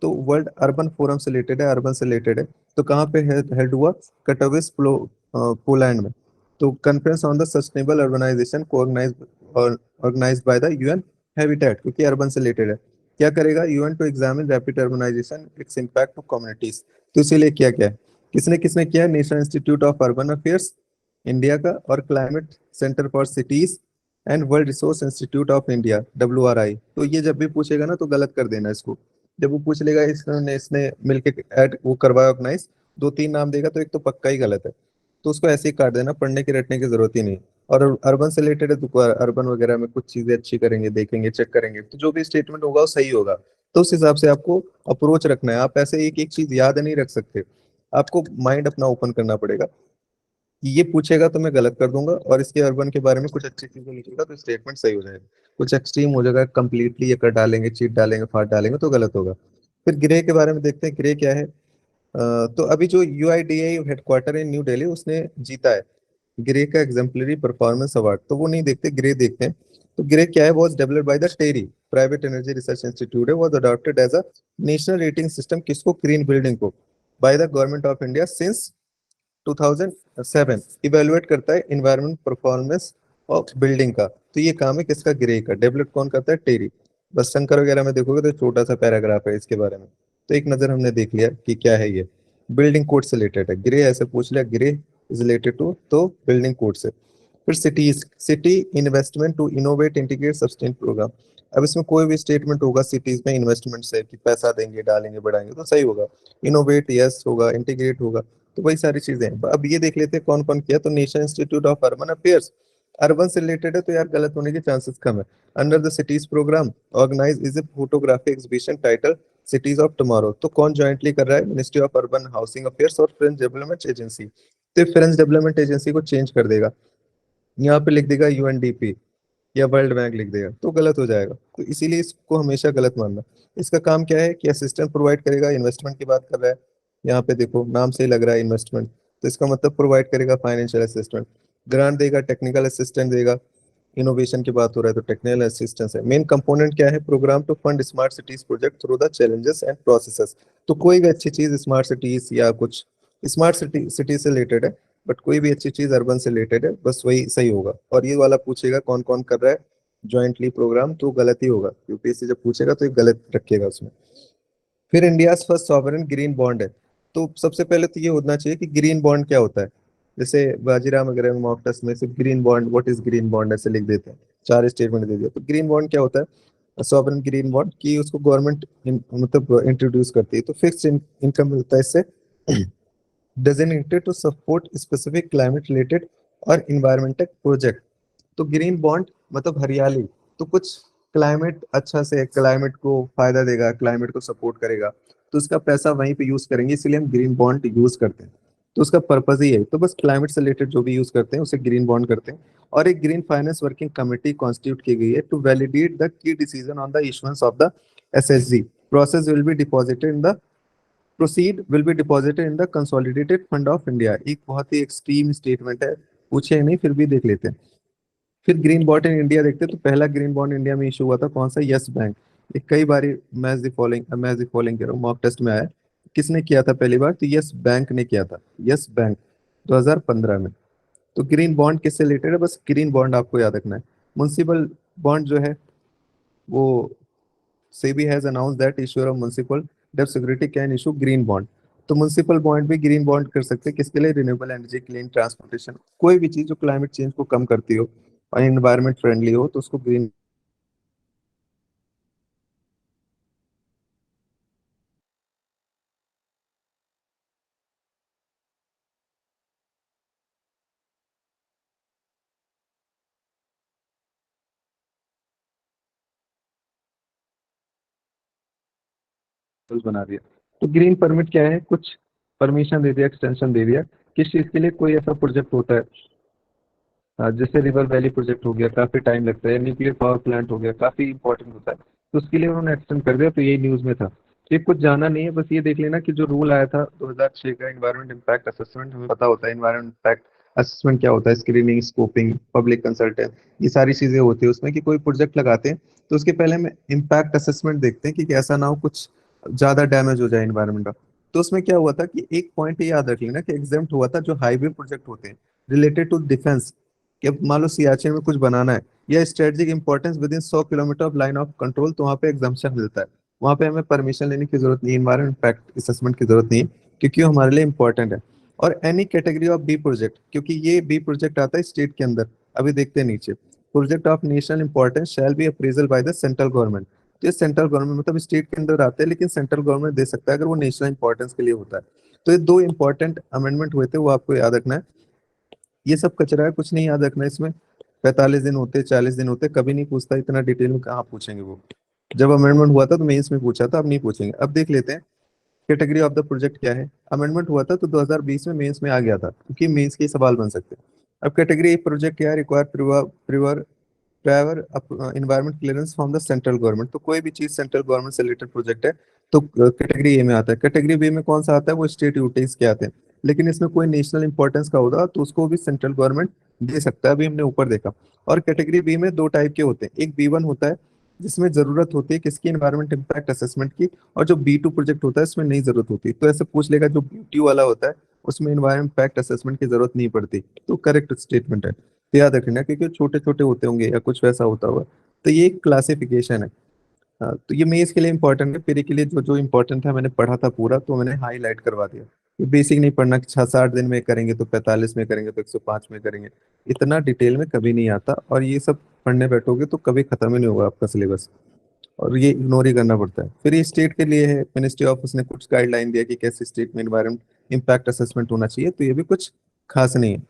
तो वर्ल्ड अर्बन फोरम से रिलेटेड है, अर्बन से रिलेटेड है। तो कहाँ पे हेल्ड हुआ, कटोविस पोलैंड में। तो conference on the sustainable urbanisation को organise by the UN habitat, क्योंकि अर्बन से रिलेटेड है। क्या करेगा, UN to examine rapid urbanisation its impact of communities. तो इसीलिए किया क्या है, किसने किसने किया, national institute of urban affairs India का, और climate centre for cities and world resource institute of India WRI। तो ये जब भी पूछेगा ना तो गलत कर देना इसको, जब वो पूछ लेगा इसने इसने मिलके ऐड वो करवाया ऑर्गेनाइज, दो तीन नाम देगा तो एक तो पक्का ही गलत है, तो उसको ऐसे ही काट देना, पढ़ने की रटने की जरूरत ही नहीं। और अर्बन से रिलेटेड है तो अर्बन वगैरह में कुछ चीजें अच्छी करेंगे, देखेंगे, चेक करेंगे, तो जो भी स्टेटमेंट होगा वो सही होगा। तो उस हिसाब से आपको अप्रोच रखना है, आप ऐसे एक एक चीज याद नहीं रख सकते, आपको माइंड अपना ओपन करना पड़ेगा कि ये पूछेगा तो मैं गलत कर दूंगा, और इसके अर्बन के बारे में कुछ अच्छी चीजें लिखेगा तो स्टेटमेंट सही हो जाएगा। कुछ एक्सट्रीम हो जाएगा, कंप्लीटली ये कर डालेंगे, चीट डालेंगे, फाड़ डालेंगे तो गलत होगा। फिर ग्रे के बारे में देखते हैं, ग्रे क्या है। तो अभी जो UIDAI हेडक्वार्टर है न्यू दिल्ली, उसने जीता है ग्रे का एग्जाम्पलरी परफॉर्मेंस अवार्ड, तो वो नहीं देखते, ग्रे देखते हैं। तो ग्रे क्या है, was developed by the TERI private energy research institute है, was adopted as a national rating system, किसको, ग्रीन बिल्डिंग को, by the government of India since 2007। Evaluate करता है इन्वायरमेंट परफॉर्मेंस ऑफ बिल्डिंग का, तो ये काम है किसका, ग्रे का। डेवलप कौन करता है, टेरी। बस शंकर वगैरह में देखोगे तो छोटा सा पैराग्राफ है इसके बारे में, तो एक नजर हमने देख लिया कि क्या है ये। बिल्डिंग कोड से रिलेटेड है, ग्रे ऐसे पूछ लिया, ग्रे इज रिलेटेड टू तो बिल्डिंग कोड से। फिर cities, city investment to innovate integrate sustain programme. अब इसमें कोई भी स्टेटमेंट होगा सिटीज में इन्वेस्टमेंट से कि पैसा देंगे, डालेंगे, बढ़ाएंगे, तो सही होगा। इनोवेट यस होगा, इंटीग्रेट होगा, तो वही सारी चीजें हैं। अब ये देख लेते हैं कौन कौन किया, तो national institute of urban affairs, urban से रिलेटेड है तो यार गलत होने के चांसेस कम है। Under the cities programme organise is a photography exhibition title cities of tomorrow, तो कौन ज्वाइंटली कर रहा है, ministry of urban housing affairs और फ्रेंच डेवलपमेंट एजेंसी। तो फ्रेंच डेवलपमेंट एजेंसी को चेंज कर देगा, यहाँ पे लिख देगा UNDP या वर्ल्ड बैंक लिख देगा तो गलत हो जाएगा, तो इसीलिए इसको हमेशा गलत मानना। इसका काम क्या है कि असिस्टेंट प्रोवाइड करेगा, इन्वेस्टमेंट की बात कर रहा है, यहाँ पे देखो नाम से ही लग रहा है इन्वेस्टमेंट, तो इसका मतलब प्रोवाइड करेगा फाइनेंशियल असिस्टेंट, ग्रांट देगा, टेक्निकल असिस्टेंट देगा, इनोवेशन की बात हो रहा है तो टेक्निकल असिस्टेंस है। मेन कंपोनेंट क्या है, programme to fund smart cities project through the challenges and processes. तो कोई भी अच्छी चीज स्मार्ट सिटीज या कुछ स्मार्ट सिटी से रिलेटेड है, बट कोई भी अच्छी चीज अर्बन से रिलेटेड है, बस वही सही होगा। और ये वाला पूछेगा कौन कौन कर रहा है ज्वाइंटली प्रोग्राम, तो गलत ही होगा, यूपीएससी जब पूछेगा तो ये गलत रखेगा उसमें। फिर India first sovereign green bond है, तो सबसे पहले तो ये होना चाहिए कि ग्रीन बॉन्ड क्या होता है। जैसे बाजीराम वगैरह में मॉक टेस्ट में सिर्फ green bond, what is green bond ऐसे लिख देते हैं, चार स्टेटमेंट दे दिया। तो ग्रीन बॉन्ड क्या होता है, सॉवरेन ग्रीन बॉन्ड की उसको गवर्नमेंट मतलब इंट्रोड्यूस करती है, तो फिक्स इनकम मिलता है इससे, designated to support specific climate related और environmental प्रोजेक्ट। तो ग्रीन बॉन्ड मतलब हरियाली, तो कुछ क्लाइमेट अच्छा से क्लाइमेट को फायदा देगा, क्लाइमेट को सपोर्ट करेगा, तो उसका पैसा वहीं पे यूज करेंगे, इसीलिए हम ग्रीन बॉन्ड यूज करते हैं। तो उसका पर्पज ही है, तो बस क्लाइमेट से रिलेटेड जो भी यूज करते हैं उसे ग्रीन बॉन्ड करते हैं। और एक green finance working committee constitute की गई है to validate the key decision on the issuance of the SSG। Process will be deposited in the proceed will be deposited in the consolidated fund of India. एक बहुत ही extreme statement है, पूछे नहीं फिर भी देख लेते हैं। फिर ग्रीन बॉन्ड इन इंडिया देखते हैं, तो पहला ग्रीन बॉन्ड इंडिया में इशू हुआ था कौन सा, यस बैंक। ये कई बारी मैच द फॉलोइंग कह रहा हूँ, मॉक टेस्ट में आया। किसने किया था पहली बार, तो यस बैंक ने किया था, यस बैंक 2015 में। तो ग्रीन बॉन्ड किससे रिलेटेड है, बस ग्रीन बॉन्ड आपको याद रखना है। म्युनिसिपल बॉन्ड जो है वो SEBI has announced that issuer of municipal debt security can issue green bond। तो म्युनिसिपल बॉन्ड भी ग्रीन बॉन्ड कर सकते हैं, किसके लिए, रिन्यूएबल एनर्जी, क्लीन ट्रांसपोर्टेशन, कोई भी चीज जो क्लाइमेट चेंज को कम करती हो और एनवायरमेंट फ्रेंडली हो तो उसको ग्रीन बना दिया। तो ग्रीन परमिट क्या है, कुछ परमिशन दे दिया, एक्सटेंशन दे दिया, किस चीज के लिए, कोई ऐसा प्रोजेक्ट होता है जैसे रिवर वैली प्रोजेक्ट हो गया, काफी टाइम लगता है, न्यूक्लियर पावर प्लांट हो गया, काफी इंपॉर्टेंट होता है, तो उसके लिए उन्होंने एक्सटेंड कर दिया, तो यही न्यूज में था। ये कुछ जाना नहीं है, बस ये देख लेना कि जो रूल आया था 2006 का एनवायरमेंट इम्पैक्ट असेसमेंट, हमें पता होता है एनवायरमेंट इम्पैक्ट असेसमेंट क्या होता है, स्क्रीनिंग, स्कोपिंग, पब्लिक कंसल्टेंट, ये सारी चीजें होती है उसमें, कि कोई प्रोजेक्ट लगाते हैं तो उसके पहले हम इम्पैक्ट असेसमेंट देखते हैं कि ऐसा ना हो कुछ ज्यादा डैमेज हो जाए एनवायरमेंट का। तो उसमें क्या हुआ था कि एक पॉइंट ये याद रख लेना कि एग्जाम्प्ट हुआ था जो हाईवे प्रोजेक्ट होते हैं रिलेटेड टू डिफेंस, कि अब मान लो सियाचिन में कुछ बनाना है या strategic importance with in 100 kilometre of line of control, तो वहाँ पे एग्जाम्पशन मिलता है, वहाँ पे हमें परमिशन लेने की जरूरत नहीं, एनवायरमेंट इम्पैक्ट असेसमेंट की जरूरत नहीं है, क्योंकि वो हमारे लिए इंपॉर्टेंट है। और any category of B project, क्योंकि ये बी प्रोजेक्ट आता है स्टेट के अंदर, अभी देखते हैं नीचे, project of national importance shall be appraisal bye the central government. तो ये सेंट्रल गवर्नमेंट मतलब स्टेट के अंदर आते हैं, लेकिन सेंट्रल गवर्नमेंट दे सकता है अगर वो नेशनल इंपॉर्टेंस के लिए होता है। तो ये दो इंपॉर्टेंट अमेंडमेंट हुए थे, वो आपको याद रखना है। ये सब कचरा है, कुछ नहीं याद रखना इसमें। 45 दिन होते, 40 दिन होते, कभी नहीं पूछता, इतना डिटेल में कहाँ पूछेंगे वो। जब अमेंडमेंट हुआ था तो मेंस में पूछा था, अब नहीं पूछेंगे। अब देख लेते हैं कैटेगरी ऑफ द प्रोजेक्ट क्या है। अमेंडमेंट हुआ था तो 2020 में मेंस में आ गया था, क्योंकि मेंस के सवाल बन सकते हैं। अब कैटेगरी प्रोजेक्ट क्या है, require prior prior environment clearance from the central government, तो कोई भी चीज सेंट्रल गवर्नमेंट से रिलेटेड प्रोजेक्ट है तो कैटेगरी ए में आता है। कैटेगरी बी में कौन सा आता है, वो स्टेट यूटिलिटीज के आते हैं, लेकिन इसमें कोई नेशनल इंपॉर्टेंस का होगा तो उसको भी सेंट्रल गवर्नमेंट दे सकता है, अभी हमने ऊपर देखा। और कैटेगरी बी में दो टाइप के होते हैं, एक B1 होता है जिसमें जरूरत होती है किसकी, इन्वायरमेंट इम्पैक्ट असेसमेंट की, और जो B2 प्रोजेक्ट होता है इसमें नहीं जरूरत होती। तो ऐसे पूछ लेगा, जो ब्यूटी वाला होता है उसमें इन्वायरमेंट इम्पैक्ट असेसमेंट की जरूरत नहीं पड़ती, तो करेक्ट स्टेटमेंट है। तो याद रखना, क्योंकि छोटे छोटे होते होंगे या कुछ वैसा होता हुआ, तो ये एक क्लासिफिकेशन है। हाँ, तो ये मेज के लिए इंपॉर्टेंट है, पेरी के लिए जो जो इंपॉर्टेंट है मैंने पढ़ा था पूरा, तो मैंने हाईलाइट करवा दिया। ये बेसिक नहीं पढ़ना कि 6-60 दिन में करेंगे तो 45 में करेंगे तो 105 में करेंगे, इतना डिटेल में कभी नहीं आता, और ये सब पढ़ने बैठोगे तो कभी खत्म ही नहीं होगा आपका सिलेबस, और ये इग्नोर ही करना पड़ता है। फिर ये स्टेट के लिए है, मिनिस्ट्री ऑफ उसने कुछ गाइडलाइन दिया कि कैसे स्टेट में इन्वायरमेंट इम्पैक्ट असेसमेंट होना चाहिए, तो ये भी कुछ खास नहीं है।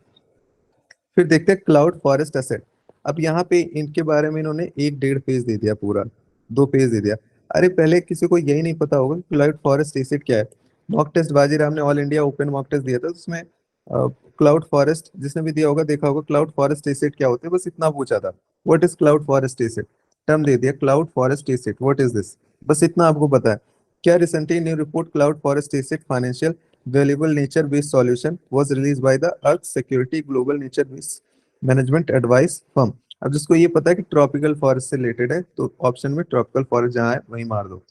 फिर देखते हैं क्लाउड फॉरेस्ट एसेट। अब यहाँ पे इनके बारे में इन्होंने 1-1.5 पेज दे दिया, पूरा 2 पेज दे दिया। अरे पहले किसी को यही नहीं पता होगा क्लाउड फॉरेस्ट एसेट क्या है। मॉक टेस्ट बाजीराव ने all India open mock test दिया था, तो उसमें क्लाउड फॉरेस्ट जिसने भी दिया होगा देखा होगा, क्लाउड फॉरेस्ट एसेट क्या होते हैं, बस इतना पूछा था, what is cloud forest asset, term दे दिया cloud forest asset, what is this, बस इतना आपको पता है। क्या recently new report cloud forest asset financial valuable nature-based solution was released by the Earth Security Global Nature-based Management Advice Firm। अब जिसको ये पता है कि ट्रॉपिकल फॉरेस्ट से रिलेटेड है, तो ऑप्शन में ट्रॉपिकल फॉरेस्ट जहाँ है वहीं मार दो।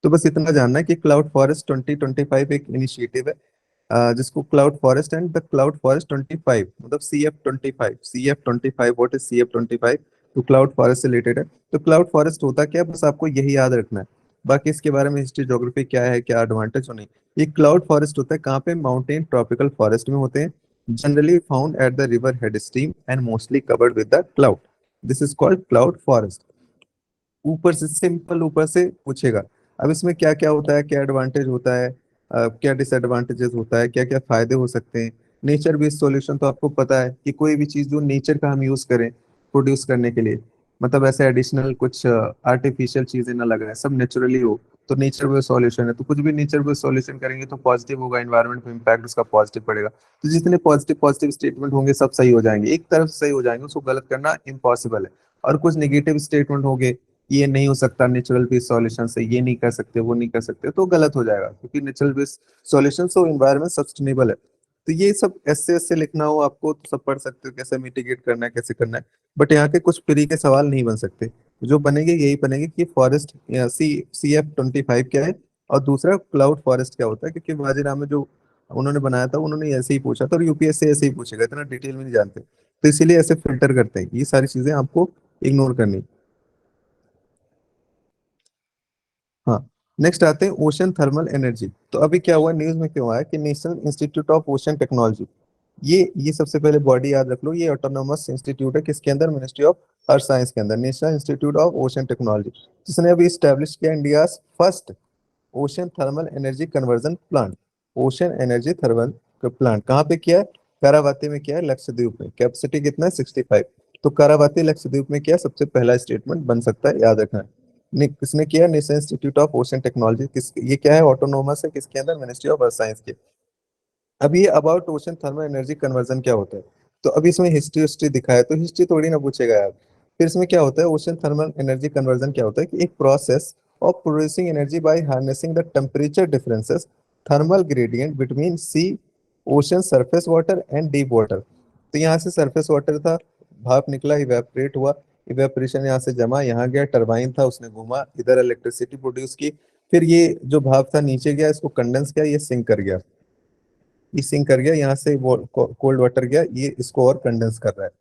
तो बस इतना जानना है कि क्लाउड फॉरेस्ट 2025 एक इनिशिएटिव है, जिसको cloud forest and the cloud forest 25 मतलब CF25 व्हाट इज CF25, तो क्लाउड फॉरेस्ट से रिलेटेड है। तो क्लाउड फॉरेस्ट होता क्या है, बस आपको यही याद रखना है, बाकी इसके बारे में हिस्ट्री ज्योग्राफी क्या है, क्या एडवांटेज हो नहीं। ये क्लाउड फॉरेस्ट होता है कहाँ पे, माउंटेन ट्रॉपिकल फॉरेस्ट में होते हैं, generally found at the river head stream and mostly covered with the cloud, this is called cloud forest. ऊपर से सिंपल ऊपर से पूछेगा। अब इसमें क्या क्या होता है, क्या एडवांटेज होता है, क्या डिसएडवांटेजेस होता है, क्या क्या फायदे हो सकते हैं। नेचर बेस्ड सॉल्यूशन तो आपको पता है कि कोई भी चीज जो नेचर का हम यूज करें प्रोड्यूस करने के लिए, मतलब ऐसे एडिशनल कुछ आर्टिफिशियल चीजें ना लगाए, सब नेचुरली हो, तो नेचर बेस्ड सॉल्यूशन है। तो कुछ भी नेचर बेस्ड सॉल्यूशन करेंगे तो पॉजिटिव होगा, एनवायरमेंट पे इम्पैक्ट उसका पॉजिटिव पड़ेगा। तो जितने पॉजिटिव पॉजिटिव स्टेटमेंट होंगे सब सही हो जाएंगे, एक तरफ से सही हो जाएंगे, उसको गलत करना इम्पॉसिबल है। और कुछ नेगेटिव स्टेटमेंट होंगे, ये नहीं हो सकता नेचुरल बेस्ड सॉल्यूशन से, ये नहीं कर सकते, वो नहीं कर सकते, तो गलत हो जाएगा, क्योंकि नेचुरल बेस्ड सॉल्यूशन से एनवायरमेंट सस्टेनेबल है। तो ये सब ऐसे लिखना हो आपको तो सब पढ़ सकते हो, कैसे मिटिगेट करना है, कैसे करना है। बट यहाँ के कुछ प्री के सवाल नहीं बन सकते, जो बनेंगे यही बनेंगे कि फॉरेस्ट CF25 क्या है, और दूसरा क्लाउड फॉरेस्ट क्या होता है, क्योंकि बाजीराव में जो उन्होंने बनाया था उन्होंने ऐसे ही पूछा था, और यूपीएससी ऐसे ही पूछेगा, इतना डिटेल में नहीं जानते, तो इसीलिए ऐसे फिल्टर करते हैं, ये सारी चीजें आपको इग्नोर करनी। हाँ, नेक्स्ट आते हैं ओशन थर्मल एनर्जी। तो अभी क्या हुआ न्यूज में, क्यों आया कि national institute of ocean technology, ये सबसे पहले बॉडी याद रख लो, ये ऑटोनोमस इंस्टीट्यूट है, किसके अंदर, मिनिस्ट्री ऑफ अर्थ साइंस के अंदर, national institute of ocean technology, जिसने अभी स्टैब्लिश किया India first ocean thermal energy conversion plant. Ocean energy thermal plant कहाँ पे किया है, कारावाती में किया है, लक्षद्वीप में। कैपेसिटी कितना है, 65। तो कारावाती लक्षद्वीप में किया, सबसे पहला स्टेटमेंट बन सकता है, याद रखना है। किसने किया? National institute of ocean technology. किस, ये क्या है? ऑटोनोमस है किसके अंदर? मिनिस्ट्री ऑफ अर्थ साइंस के। अब ये about ocean thermal energy conversion क्या होता है, तो अभी इसमें हिस्ट्री हिस्ट्री दिखा है, तो हिस्ट्री थोड़ी ना पूछेगा यार। फिर इसमें क्या होता है, ओशन थर्मल एनर्जी कन्वर्जन क्या होता है कि एक process of producing energy by harnessing the temperature differences thermal gradient between sea ocean surface water and deep water. तो यहाँ से सरफेस वाटर था, भाप निकला, इवेपोरेट हुआ, इवेपोरेशन यहाँ से जमा, यहाँ गया, टरबाइन था उसने घूमा, इधर इलेक्ट्रिसिटी प्रोड्यूस की, फिर ये जो भाप था नीचे गया, इसको कंडेंस किया, ये सिंक कर गया, ये सिंक कर गया, यहाँ से वो कोल्ड वाटर गया, ये इसको और कंडेंस कर रहा है,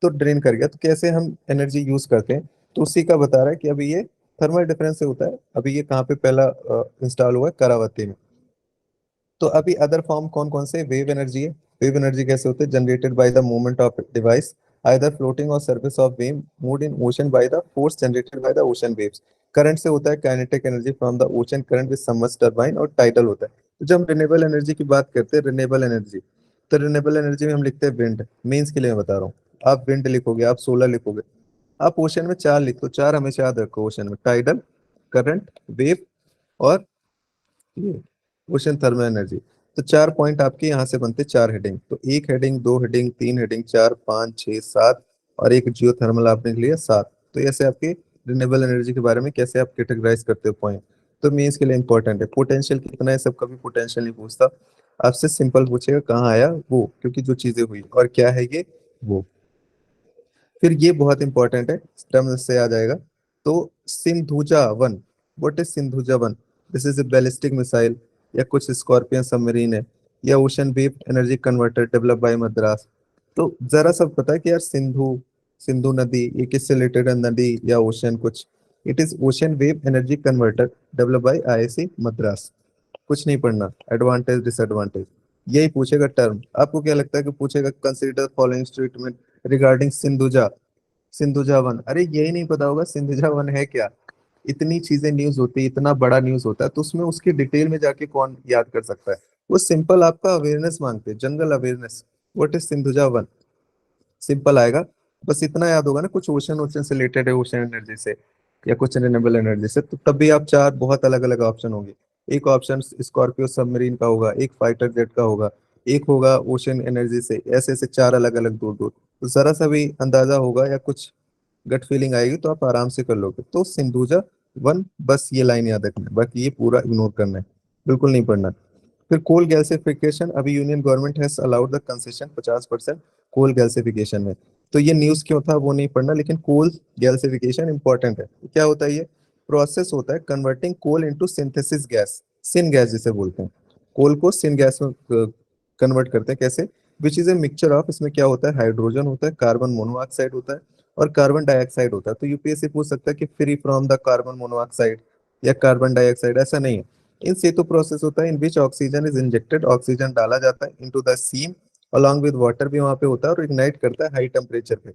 तो ड्रेन कर गया। तो कैसे हम एनर्जी यूज करते हैं, तो उसी का बता रहा है कि अभी ये थर्मल डिफरेंस से होता है। अभी ये कहाँ पे पहला इंस्टॉल हुआ है? करावती में। तो अभी अदर फॉर्म कौन कौन से? वेव एनर्जी है। वेव एनर्जी कैसे होते हैं? Generated by the movement of device either floating और surface of wave moved in ocean by the force generated by the ocean waves. Current से होता है kinetic energy from the ocean current with submerged turbine, और tidal होता है। तो जब हम रिन्यूएबल एनर्जी की बात करते हैं, रिन्यूएबल एनर्जी, तो रिन्यूएबल एनर्जी में हम लिखते हैं विंड। मेंस के लिए मैं बता रहा हूँ, आप विंड लिखोगे, आप सोलर लिखोगे, आप ओशन में चार लिख दो, चार हमेशा याद रखो ओशन में: टाइडल, करंट, वेव, और ये ओशन थर्मल एनर्जी। तो चार पॉइंट आपके यहाँ से बनते, चार हेडिंग, तो एक हेडिंग, दो हेडिंग, तीन हेडिंग, चार, पाँच, छः, सात, और एक जियो थर्मल आपने लिया सात। तो ऐसे आपके रिन्यूएबल एनर्जी के बारे में कैसे आप कैटेगराइज करते हो पॉइंट। तो मीन्स के लिए इंपॉर्टेंट है। पोटेंशियल कितना है, सब कभी पोटेंशियल नहीं पूछता, आपसे सिंपल पूछेगा कहाँ आया वो, क्योंकि जो चीजें हुई और क्या है ये वो। फिर ये बहुत इंपॉर्टेंट है, टर्म से आ जाएगा। तो Sindhuja one, what is Sindhuja one? This is a ballistic missile, या कुछ स्कॉर्पियन सबमरीन है, या ocean wave energy converter develop by Madras. तो जरा सब पता है कि यार सिंधु, सिंधु नदी ये किससे रिलेटेड है? नदी या ओशन कुछ? It is ocean wave energy converter develop by IIC Madras. कुछ नहीं पढ़ना, एडवांटेज डिसएडवांटेज यही पूछेगा टर्म। आपको क्या लगता है कि पूछेगा consider following statement regarding Sindhuja, Sindhuja one? अरे यही नहीं पता होगा सिंधुजा वन है क्या? इतनी चीजें न्यूज होती है, इतना बड़ा न्यूज होता है, तो उसमें उसकी डिटेल में जाके कौन याद कर सकता है? वो सिंपल आपका अवेयरनेस मांगते हैं, general awareness. What is Sindhuja one? Simple आएगा, बस इतना याद होगा ना, कुछ ओशन ओशन से रिलेटेड है, ओशन एनर्जी से या कुछ रिन्यूएबल एनर्जी से, तो तब भी आप चार बहुत अलग अलग ऑप्शन होंगे। एक ऑप्शन स्कॉर्पियो सबमरीन का होगा, एक फाइटर जेट का होगा, एक होगा ओशन एनर्जी से, ऐसे ऐसे चार अलग अलग दूर दूर। तो जरा सा भी अंदाजा होगा या कुछ गट फीलिंग आएगी तो आप आराम से कर लोगे। तो सिंधुजा वन, बस ये लाइन याद रखना है, बाकी ये पूरा इग्नोर करना है, बिल्कुल नहीं पढ़ना। फिर कोल गैसिफिकेशन, अभी union government has allowed the concession 50% coal gasification में। तो ये न्यूज क्यों था वो नहीं पढ़ना, लेकिन कोल गैसिफिकेशन इंपॉर्टेंट है। क्या होता है ये? प्रोसेस होता है converting coal into synthesis gas, syn gas जिसे बोलते हैं। कोल को सिन गैस में कन्वर्ट करते हैं, कैसे? Which is a mixture of, इसमें क्या होता है? हाइड्रोजन होता है, कार्बन मोनोऑक्साइड होता है, और कार्बन डाइऑक्साइड होता है। तो यूपीएससी पूछ सकता है कि free from the carbon monoxide या कार्बन डाइऑक्साइड, ऐसा नहीं है। इन सेतु प्रोसेस होता है in which oxygen is injected, oxygen डाला जाता है into the seam along with water भी वहां पे होता है, और इग्नाइट करता है हाई टेम्परेचर पे।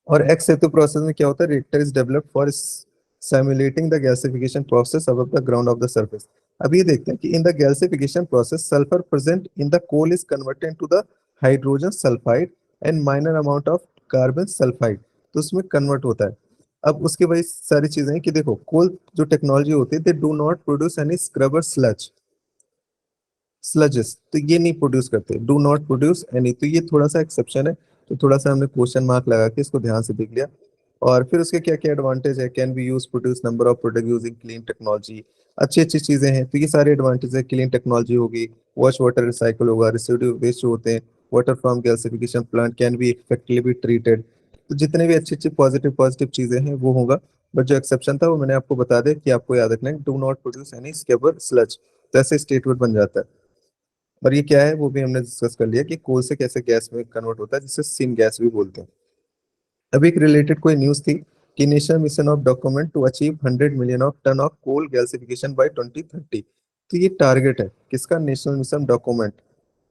और एक्स सेतु प्रोसेस में क्या होता है? Reactor is developed for simulating the gasification process above the ground of the surface. अब ये देखते हैं कि in the gasification process sulphur present in the coal is converted to the hydrogen sulphide and minor amount of carbon sulphide, तो उसमें convert होता है। अब उसके वही सारी चीजें हैं कि देखो, कोल जो टेक्नोलॉजी होती है, they do not produce any scrubber sludge, sludges, तो ये नहीं प्रोड्यूस करते, डू नॉट प्रोड्यूस एनी, तो ये थोड़ा सा एक्सेप्शन है। तो थोड़ा सा हमने क्वेश्चन मार्क लगा के इसको ध्यान से देख लिया। और फिर उसके क्या क्या एडवांटेज है? Can be use produce number of product using clean technology, अच्छी अच्छी चीजें हैं। तो ये सारे एडवांटेज है, क्लीन टेक्नोलॉजी होगी, वॉश वाटर रिसाइकल होगा, रेसिड्यू वेस्ट जो होते हैं water from gasification plant can be effectively treated. तो जितने भी अच्छी अच्छी पॉजिटिव पॉजिटिव चीजें हैं वो होगा। बट जो एक्सेप्शन था वो मैंने आपको बता दिया कि आपको याद रखना है, do not produce any scrubber sludge, तो ऐसे स्टेटमेंट बन जाता है। और ये क्या है वो भी हमने डिस्कस कर लिया कि कोल से कैसे गैस में कन्वर्ट होता है, जिसे सिन गैस भी बोलते हैं। अभी एक रिलेटेड कोई न्यूज थी कि national mission of document to achieve 100 million of tonne of coal gasification by 2030। तो ये टारगेट है किसका? National mission document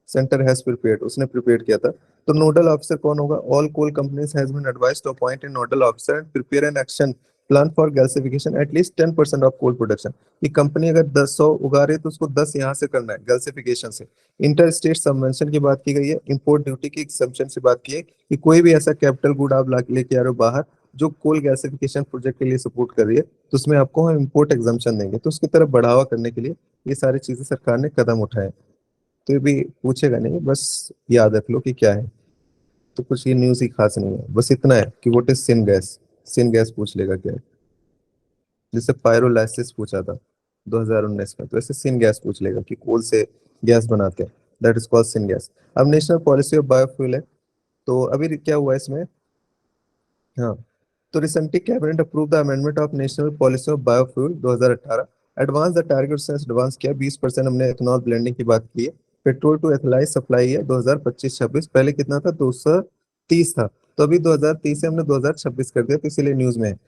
centre has prepared, उसने प्रिपेयर किया था। तो नोडल ऑफिसर कौन होगा? All coal companies has been advised to appoint a nodal officer and prepare an action plan for gasification at least 10% of coal production. ये company अगर 10 उगा रही है तो उसको 10 यहाँ से करना है गैसिफिकेशन से। इंटर स्टेट सबवेंशन की बात की गई है, इंपोर्ट ड्यूटी की एग्जम्पशन से बात की है कि कोई भी ऐसा कैपिटल गुड आप लेके आ रहे हो बाहर जो कोल गैसिफिकेशन प्रोजेक्ट के लिए सपोर्ट कर रही है, तो उसमें आपको हम इम्पोर्ट एग्जाम्पशन देंगे। तो उसकी तरफ बढ़ावा करने के लिए ये सारी चीजें सरकार ने कदम उठाए। तो ये भी पूछेगा नहीं, बस याद रख लो कि क्या है। तो कुछ ये न्यूज़ ही खास नहीं है, बस इतना है कि what is syn gas. Syn gas पूछ लेगा क्या है, जैसे पायरोलाइसिस पूछा था 2019 में, तो ऐसे सिन गैस पूछ लेगा कि कोल से गैस बनाते हैं, that is called syn gas. अब नेशनल पॉलिसी ऑफ बायोफ्यूल है, तो अभी क्या हुआ इसमें, हाँ, तो recently cabinet approve the amendment of national policy of biofuel 2018। Advance the target से एडवांस किया 20%, हमने एथेनॉल ब्लेंडिंग की बात की है। पेट्रोल टू एथलाइज सप्लाई है 2025-26, पहले कितना था, 230 था, तो अभी 2030 से हमने 2026 कर दिया, तो इसीलिए न्यूज में है।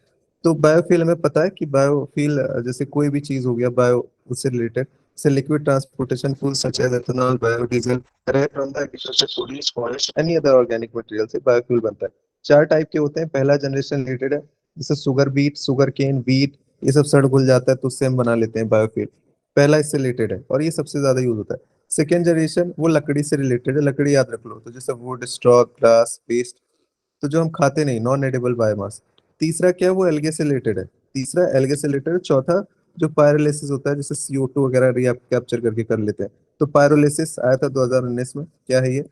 तो बायोफ्यूल हमें पता है कि बायोफ्यूल जैसे कोई भी चीज हो गया बायो, उससे रिलेटेड, से liquid transportation fuel such as ethanol, biodiesel, from the agriculture produce forest any other organic material से बायोफ्यूल बनता है। चार टाइप के होते हैं। पहला जनरेशन रिलेटेड है, जैसे sugar beet, sugar cane, wheat, ये सब सड़ घुल जाता है तो उससे हम बना लेते हैं बायोफ्यूल। पहला इससे रिलेटेड है और ये सबसे ज्यादा यूज होता है। सेकेंड जनरेशन वो लकड़ी से रिलेटेड है, लकड़ी याद रख लो, तो जैसे वुड, स्ट्रॉ, ग्रास, वेस्ट, तो जो हम खाते नहीं, नॉन एडिबल बायोमास। तीसरा क्या है, वो एल्गे से रिलेटेड है, तीसरा एल्गे से रिलेटेड है। चौथा जो पायरोलिसिस होता है, जैसे CO2 वगैरह कैप्चर करके कर लेते हैं, तो पायरोलिसिस आया था 2019 में। क्या है ये,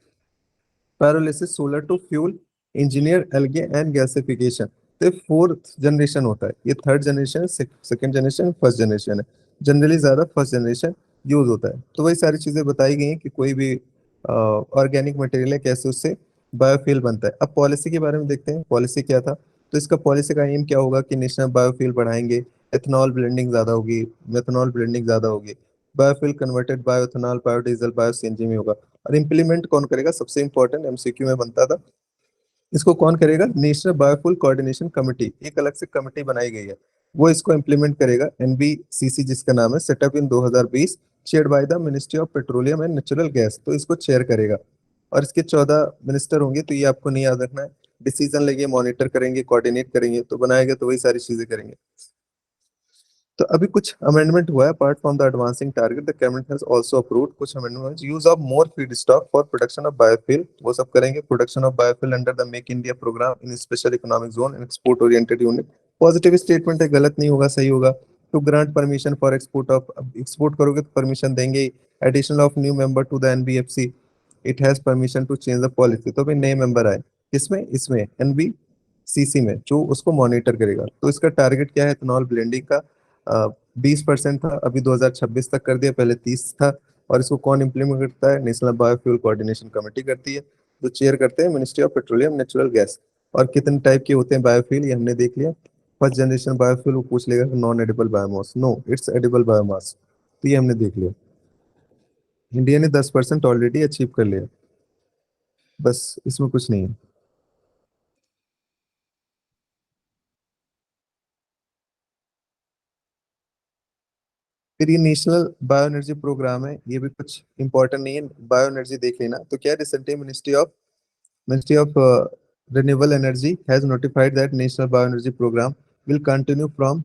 pyrolysis solar to fuel engineer algae and gasification। तो ये फोर्थ जनरेशन होता है, ये third generation, second generation, first generation है। जनरली ज्यादा फर्स्ट जनरेशन यूज होता है। तो वही सारी चीजें बताई गई हैं कि कोई भी ऑर्गेनिक मटेरियल है कैसे उससे बायोफ्यूल बनता है। अब पॉलिसी के बारे में देखते हैं, पॉलिसी क्या था। तो इसका पॉलिसी का एम क्या होगा कि नेशनल बायोफ्यूल बढ़ाएंगे, एथेनॉल ब्लेंडिंग ज्यादा होगी, मेथनॉल ब्लेंडिंग ज्यादा होगी, biofuel converted bioethanol, biodiesel, bio CNG में होगा। और इम्प्लीमेंट कौन करेगा, सबसे इंपॉर्टेंट, MCQ में बनता था, इसको कौन करेगा, नेशनल बायोफ्यूल कोऑर्डिनेशन कमेटी, एक अलग से कमेटी बनाई गई है, वो इसको इम्प्लीमेंट करेगा। NBCC जिसका नाम है, setup in 2020, chaired by the ministry of petroleum and natural gas, तो इसको चेयर करेगा। और इसके 14 मिनिस्टर होंगे, तो ये आपको नहीं याद रखना है। डिसीजन लेंगे, मॉनिटर करेंगे, कोऑर्डिनेट करेंगे, तो बनाएगा तो वही सारी चीजें करेंगे। तो अभी कुछ अमेंडमेंट हुआ है। Apart from the advancing target, the cabinet has also approved कुछ amendments, use of more feedstock for production of biofuel, वो सब करेंगे। Production of biofuel under the make India programme in special economic zone and export oriented unit. Positive statement है, गलत नहीं होगा, सही होगा। To grant permission for export of, export करोगे तो परमिशन देंगे ही। Addition of new member to the NBFC, it has permission to change the policy, तो अभी नए मेंबर आए, किसमें, इसमें NBCC में, जो उसको मॉनिटर करेगा। तो इसका टारगेट क्या है, इथेनॉल ब्लेंडिंग का 20% था, अभी 2026 तक कर दिया, पहले 30 था। और इसको कौन इम्प्लीमेंट करता है, नेशनल बायोफ्यूल कोऑर्डिनेशन कमेटी करती है, जो चेयर करते हैं ministry of petroleum natural gas. और कितने टाइप के होते हैं बायोफ्यूल, ये हमने देख लिया। फर्स्ट जनरेशन बायोफ्यूल, वो पूछ लेगा non edible biomass, no it's edible biomass, तो ये हमने देख लिया। इंडिया ने 10% ऑलरेडी अचीव कर लिया, बस इसमें कुछ नहीं है। फिर ये नेशनल बायो एनर्जी प्रोग्राम है, ये भी कुछ इंपॉर्टेंट नहीं है, बायो एनर्जी देख लेना। तो क्या, recently ministry of renewable energy has notified that national bio energy programme will continue from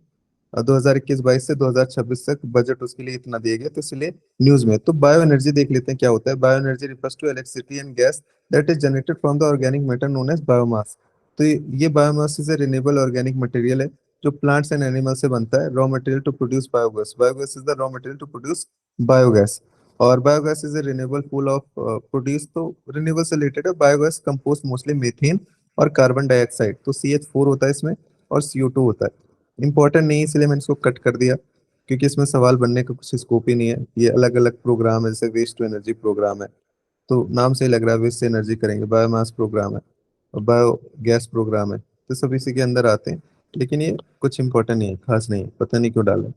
2021-22 से 2026 तक, बजट उसके लिए इतना दिया गया, तो इसलिए न्यूज में। तो बायो एनर्जी देख लेते हैं क्या होता है। Bioenergy refers to electricity and gas that is generated from the organic matter known as biomass. तो ये biomass is a renewable organic material है, जो प्लांट्स एंड एनिमल से बनता है। Raw material to produce biogas, biogas is the raw material to produce biogas. और biogas is a renewable pool of produce, तो renewable से रिलेटेड है। Biogas compost mostly methane और कार्बन डाइऑक्साइड, तो CH4 होता है इसमें और CO2 होता है। इंपॉर्टेंट नहीं है, इसलिए मैंने इसको कट कर दिया, क्योंकि इसमें सवाल बनने का कुछ स्कोप ही नहीं है। ये अलग अलग प्रोग्राम है, जैसे वेस्ट टू एनर्जी प्रोग्राम है, तो नाम से ही लग रहा है वेस्ट से एनर्जी करेंगे। बायोमास प्रोग्राम है और बायो गैस प्रोग्राम है, तो सब इसी के अंदर आते हैं। लेकिन ये कुछ इंपॉर्टेंट नहीं है, खास नहीं है, पता नहीं क्यों डाला।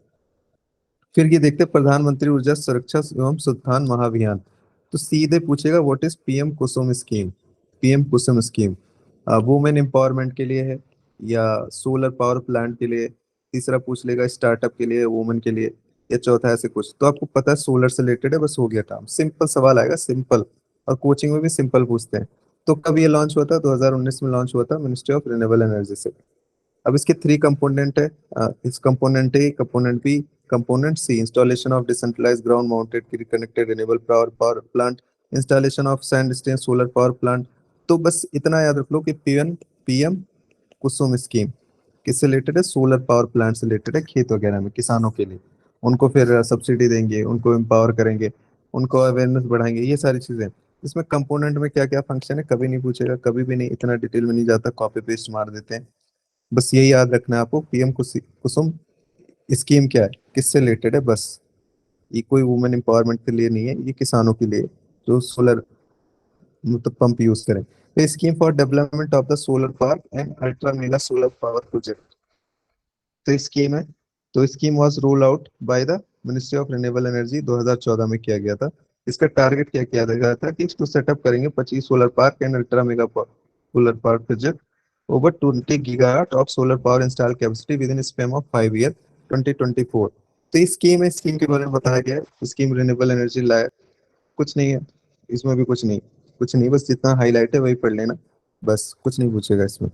फिर ये देखते हैं, प्रधानमंत्री ऊर्जा सुरक्षा एवं उत्थान महाअभियान। तो सीधे पूछेगा what is PM Kusum scheme. PM Kusum scheme women empowerment के लिए है या सोलर पावर प्लांट के लिए। तीसरा पूछ लेगा स्टार्टअप के लिए, वुमेन के लिए, या चौथा ऐसे कुछ। तो आपको पता है सोलर से रिलेटेड है, बस हो गया काम, सिंपल सवाल आएगा, सिंपल। और कोचिंग में भी सिंपल पूछते हैं। तो कब ये लॉन्च हुआ था, 2019 में लॉन्च हुआ था, मिनिस्ट्री ऑफ रिन्यूएबल एनर्जी से। अब इसके 3 कंपोनेंट है, इस component A, component B, component C. Installation of decentralised ground mounted connected renewable power plant, installation of standalone solar power plant. तो बस इतना याद रख लो कि PM कुसुम स्कीम किससे रिलेटेड है? सोलर पावर प्लांट से रिलेटेड है, खेत वगैरह में किसानों के लिए। उनको फिर सब्सिडी देंगे, उनको एम्पावर करेंगे, उनको अवेयरनेस बढ़ाएंगे, ये सारी चीजें। इसमें कंपोनेंट में क्या क्या फंक्शन है कभी नहीं पूछेगा, कभी भी नहीं, इतना डिटेल में नहीं जाता, कॉपी पेस्ट मार देते हैं। बस यही याद रखना है आपको, पीएम कुसुम स्कीम क्या है, किससे रिलेटेड है, बस। ये कोई वुमेन एम्पावरमेंट के लिए नहीं है, ये किसानों के लिए जो सोलर मतलब पंप यूज करें। तो scheme for development of the solar park and ultra mega solar power project, तो स्कीम है। तो scheme was roll out by the ministry of renewable energy 2014 में किया गया था। इसका टारगेट क्या किया गया था कि इसको सेटअप करेंगे 25 solar park and ultra mega solar park project over 20 gigawatt of solar power install capacity with in span of 5 year 2024। तो इस स्कीम है, स्कीम के बारे में बताया गया है। स्कीम रिन्यूएबल एनर्जी लाया, कुछ नहीं है इसमें भी, कुछ नहीं, कुछ नहीं, बस जितना हाईलाइट है वही पढ़ लेना, बस कुछ नहीं पूछेगा इसमें।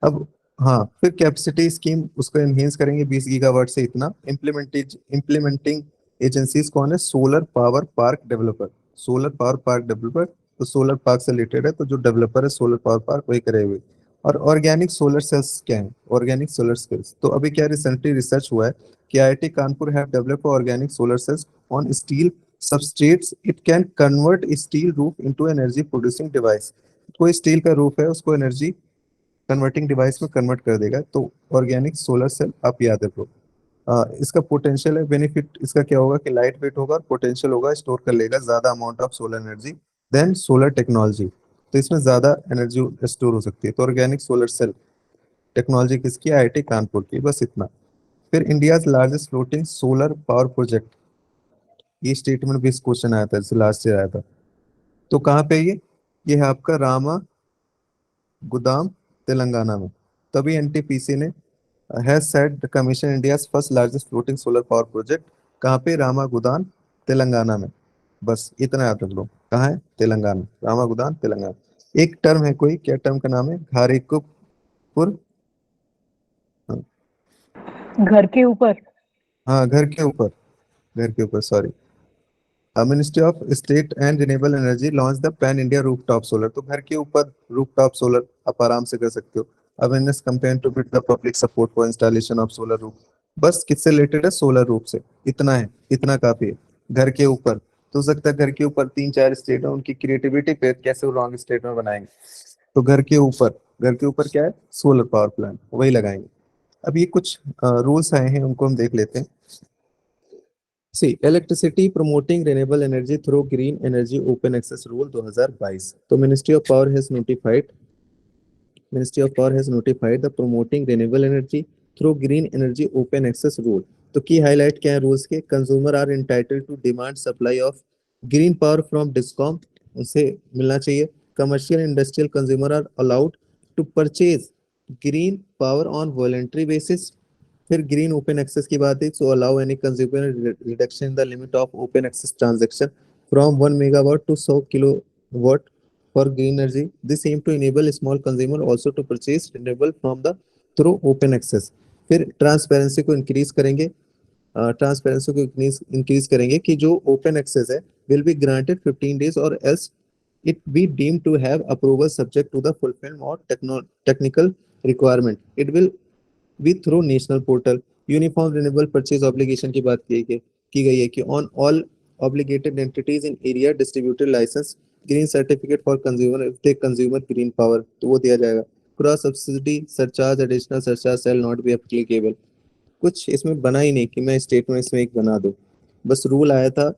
अब हाँ, फिर कैपेसिटी स्कीम उसको एनहेंस करेंगे 20 गीगावाट से इतना। इम्प्लीमेंटिंग एजेंसीज कौन है? Solar power park developer, solar power park developer. तो सोलर पार्क से रिलेटेड है, तो जो डेवलपर है सोलर पावर पार्क वही करे हुए। और ऑर्गेनिक सोलर सेल्स क्या है? ऑर्गेनिक सोलर सेल्स, तो अभी क्या रिसेंटली रिसर्च हुआ है कि IIT Kanpur have developed organic solar cells on steel substrates. It can convert steel roof into energy producing device. कोई स्टील का रूफ है, उसको एनर्जी कन्वर्टिंग डिवाइस में कन्वर्ट कर देगा। तो ऑर्गेनिक सोलर सेल आप याद रखो। इसका पोटेंशियल है, बेनिफिट इसका क्या होगा कि लाइट वेट होगा और पोटेंशियल होगा, स्टोर कर लेगा ज्यादा amount of solar energy than solar technology. तो इसमें ज्यादा एनर्जी स्टोर हो सकती है। तो ऑर्गेनिक सोलर सेल टेक्नोलॉजी किसकी? आईआईटी कानपुर की, बस इतना। फिर India largest floating solar power project, ये स्टेटमेंट भी इस क्वेश्चन आया था, जैसे लास्ट ईयर आया था। तो कहाँ पे ये है आपका रामा गुदाम, तेलंगाना में। तभी एनटीपीसी ने has set the commission India's first largest floating solar power project. कहाँ पे? रामागुदान, तेलंगाना में। बस इतना याद रख लो, कहाँ है? तेलंगाना, रामागुदान तेलंगाना। एक टर्म है कोई, क्या टर्म का नाम है? घारीकुपुर। हाँ, घर के ऊपर। हाँ, घर के ऊपर, घर के ऊपर, sorry. Ministry of state and renewable energy launch the pan India rooftop solar. तो घर के ऊपर रूफटॉप सोलर आप आराम से कर सकते हो। Awareness campaign to build the public support for installation of solar roof. बस किससे रिलेटेड है? सोलर रूफ से। इतना है, इतना काफी है। घर के ऊपर तो हो सकता है घर के ऊपर 3-4 स्टेट है, उनकी क्रिएटिविटी पे कैसे वो रॉन्ग स्टेट में बनाएंगे। तो घर के ऊपर, घर के ऊपर क्या है? सोलर पावर प्लांट वही लगाएंगे। अब ये कुछ रूल्स आए हैं, उनको हम देख लेते हैं। See, electricity promoting renewable energy through green energy open access rule 2022. तो Ministry of Power has notified the promoting renewable energy through green energy open access rule. तो की हाईलाइट क्या है रूल्स के? Consumer are entitled to demand supply of green power from discom, उनसे मिलना चाहिए। Commercial industrial consumer are allowed to purchase green power on voluntary basis. फिर green open access की बात है, so allow any consumer reduction in the limit of open access transaction from 1 megawatt to 100 kilowatt for green energy. This aim to enable small consumer also to purchase renewable from the through open access. फिर transparency को increase करेंगे, transparency को increase करेंगे कि जो open access है will be granted 15 days और else it be deemed to have approval subject to the fulfillment or technical requirement. It will be through national portal. Uniform renewable purchase obligation की बात की गई है कि on all obligated entities in area distributed licence green certificate for consumer if they consumer green power, तो वो दिया जाएगा। Cross subsidy surcharge additional surcharge shall not be applicable. कुछ इसमें बना ही नहीं कि मैं स्टेटमेंट इसमें एक बना दूं, बस रूल आया था